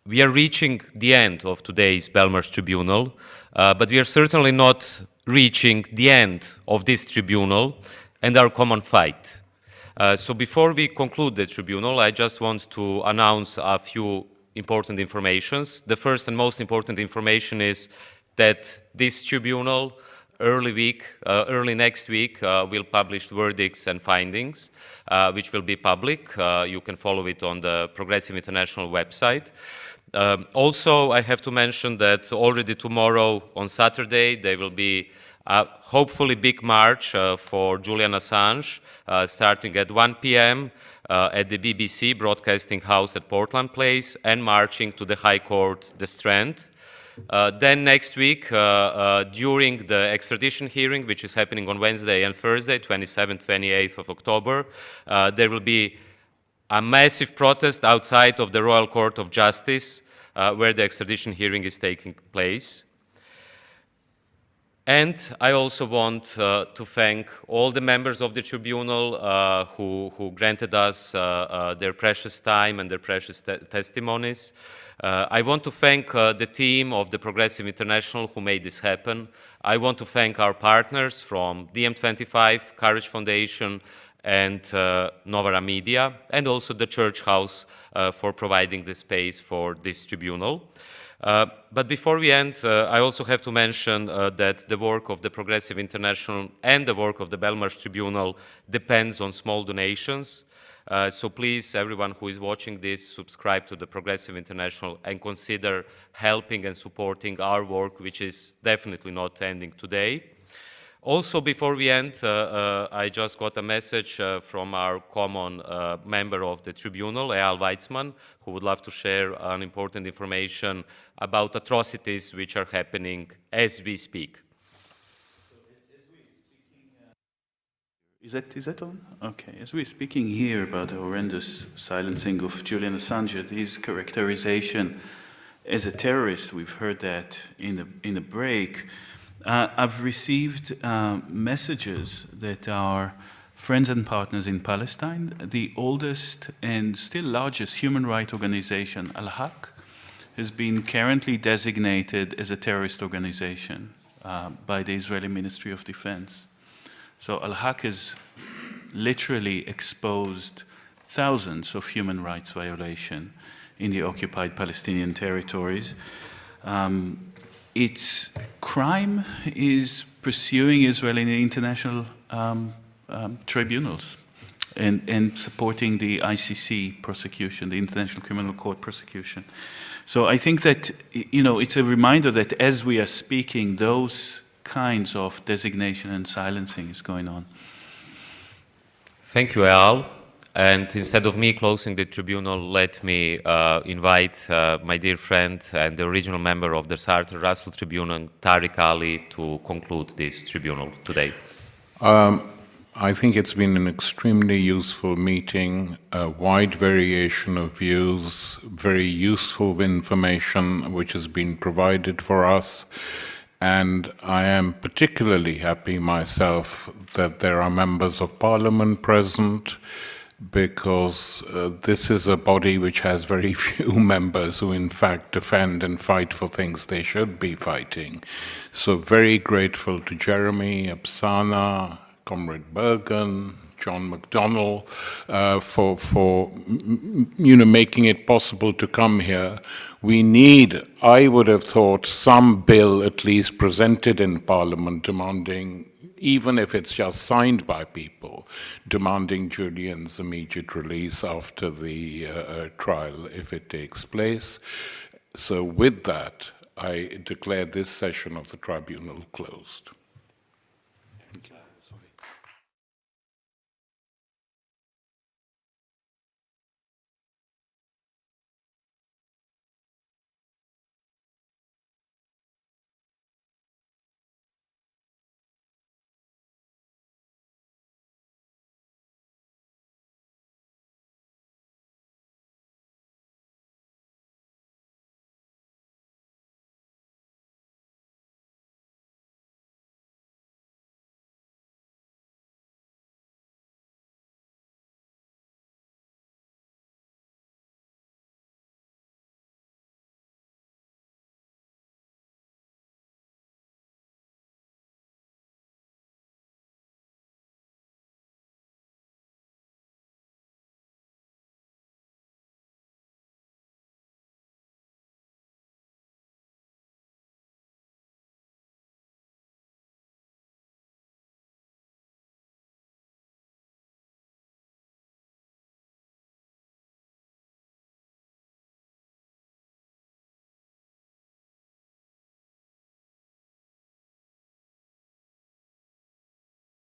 We are reaching the end of today's Belmarsh Tribunal, but we are certainly not reaching the end of this tribunal and our common fight. So before we conclude the tribunal, I just want to announce a few important informations. The first and most important information is that this tribunal early next week will publish verdicts and findings, which will be public. You can follow it on the Progressive International website. Also, I have to mention that already tomorrow on Saturday there will be a hopefully big march for Julian Assange, starting at 1 p.m. At the BBC Broadcasting House at Portland Place and marching to the High Court, the Strand. Then next week, during the extradition hearing, which is happening on Wednesday and Thursday, 27th, 28th of October, there will be a massive protest outside of the Royal Court of Justice, where the extradition hearing is taking place. And I also want to thank all the members of the tribunal who granted us their precious time and their precious testimonies. I want to thank the team of the Progressive International who made this happen. I want to thank our partners from DM25, Courage Foundation, and Novara Media, and also the Church House for providing the space for this tribunal. But before we end, I also have to mention that the work of the Progressive International and the work of the Belmarsh Tribunal depends on small donations. So please, everyone who is watching this, subscribe to the Progressive International and consider helping and supporting our work, which is definitely not ending today. Also, before we end, I just got a message from our common member of the tribunal, Eyal Weizmann, who would love to share an important information about atrocities which are happening as we speak. Is that on? Okay. As we're speaking here about the horrendous silencing of Julian Assange, his characterization as a terrorist, we've heard that in the break. I've received messages that our friends and partners in Palestine, the oldest and still largest human rights organization, Al-Haq, has been currently designated as a terrorist organization by the Israeli Ministry of Defense. So Al-Haq has literally exposed thousands of human rights violations in the occupied Palestinian territories. Its crime is pursuing Israel in the international tribunals and supporting the ICC prosecution, the International Criminal Court prosecution. So I think that, you know, it's a reminder that as we are speaking, those kinds of designation and silencing is going on. Thank you, Eyal. And instead of me closing the tribunal, let me invite my dear friend and the original member of the Sartre Russell Tribunal, Tariq Ali, to conclude this tribunal today. I think it's been an extremely useful meeting, a wide variation of views, very useful information which has been provided for us. And I am particularly happy myself that there are members of Parliament present, because this is a body which has very few members who in fact defend and fight for things they should be fighting. So very grateful to Jeremy, Apsana, Comrade Bergen, John McDonnell, for making it possible to come here. We need, I would have thought, some bill at least presented in Parliament demanding, even if it's just signed by people, demanding Julian's immediate release after the trial, if it takes place. So with that, I declare this session of the tribunal closed.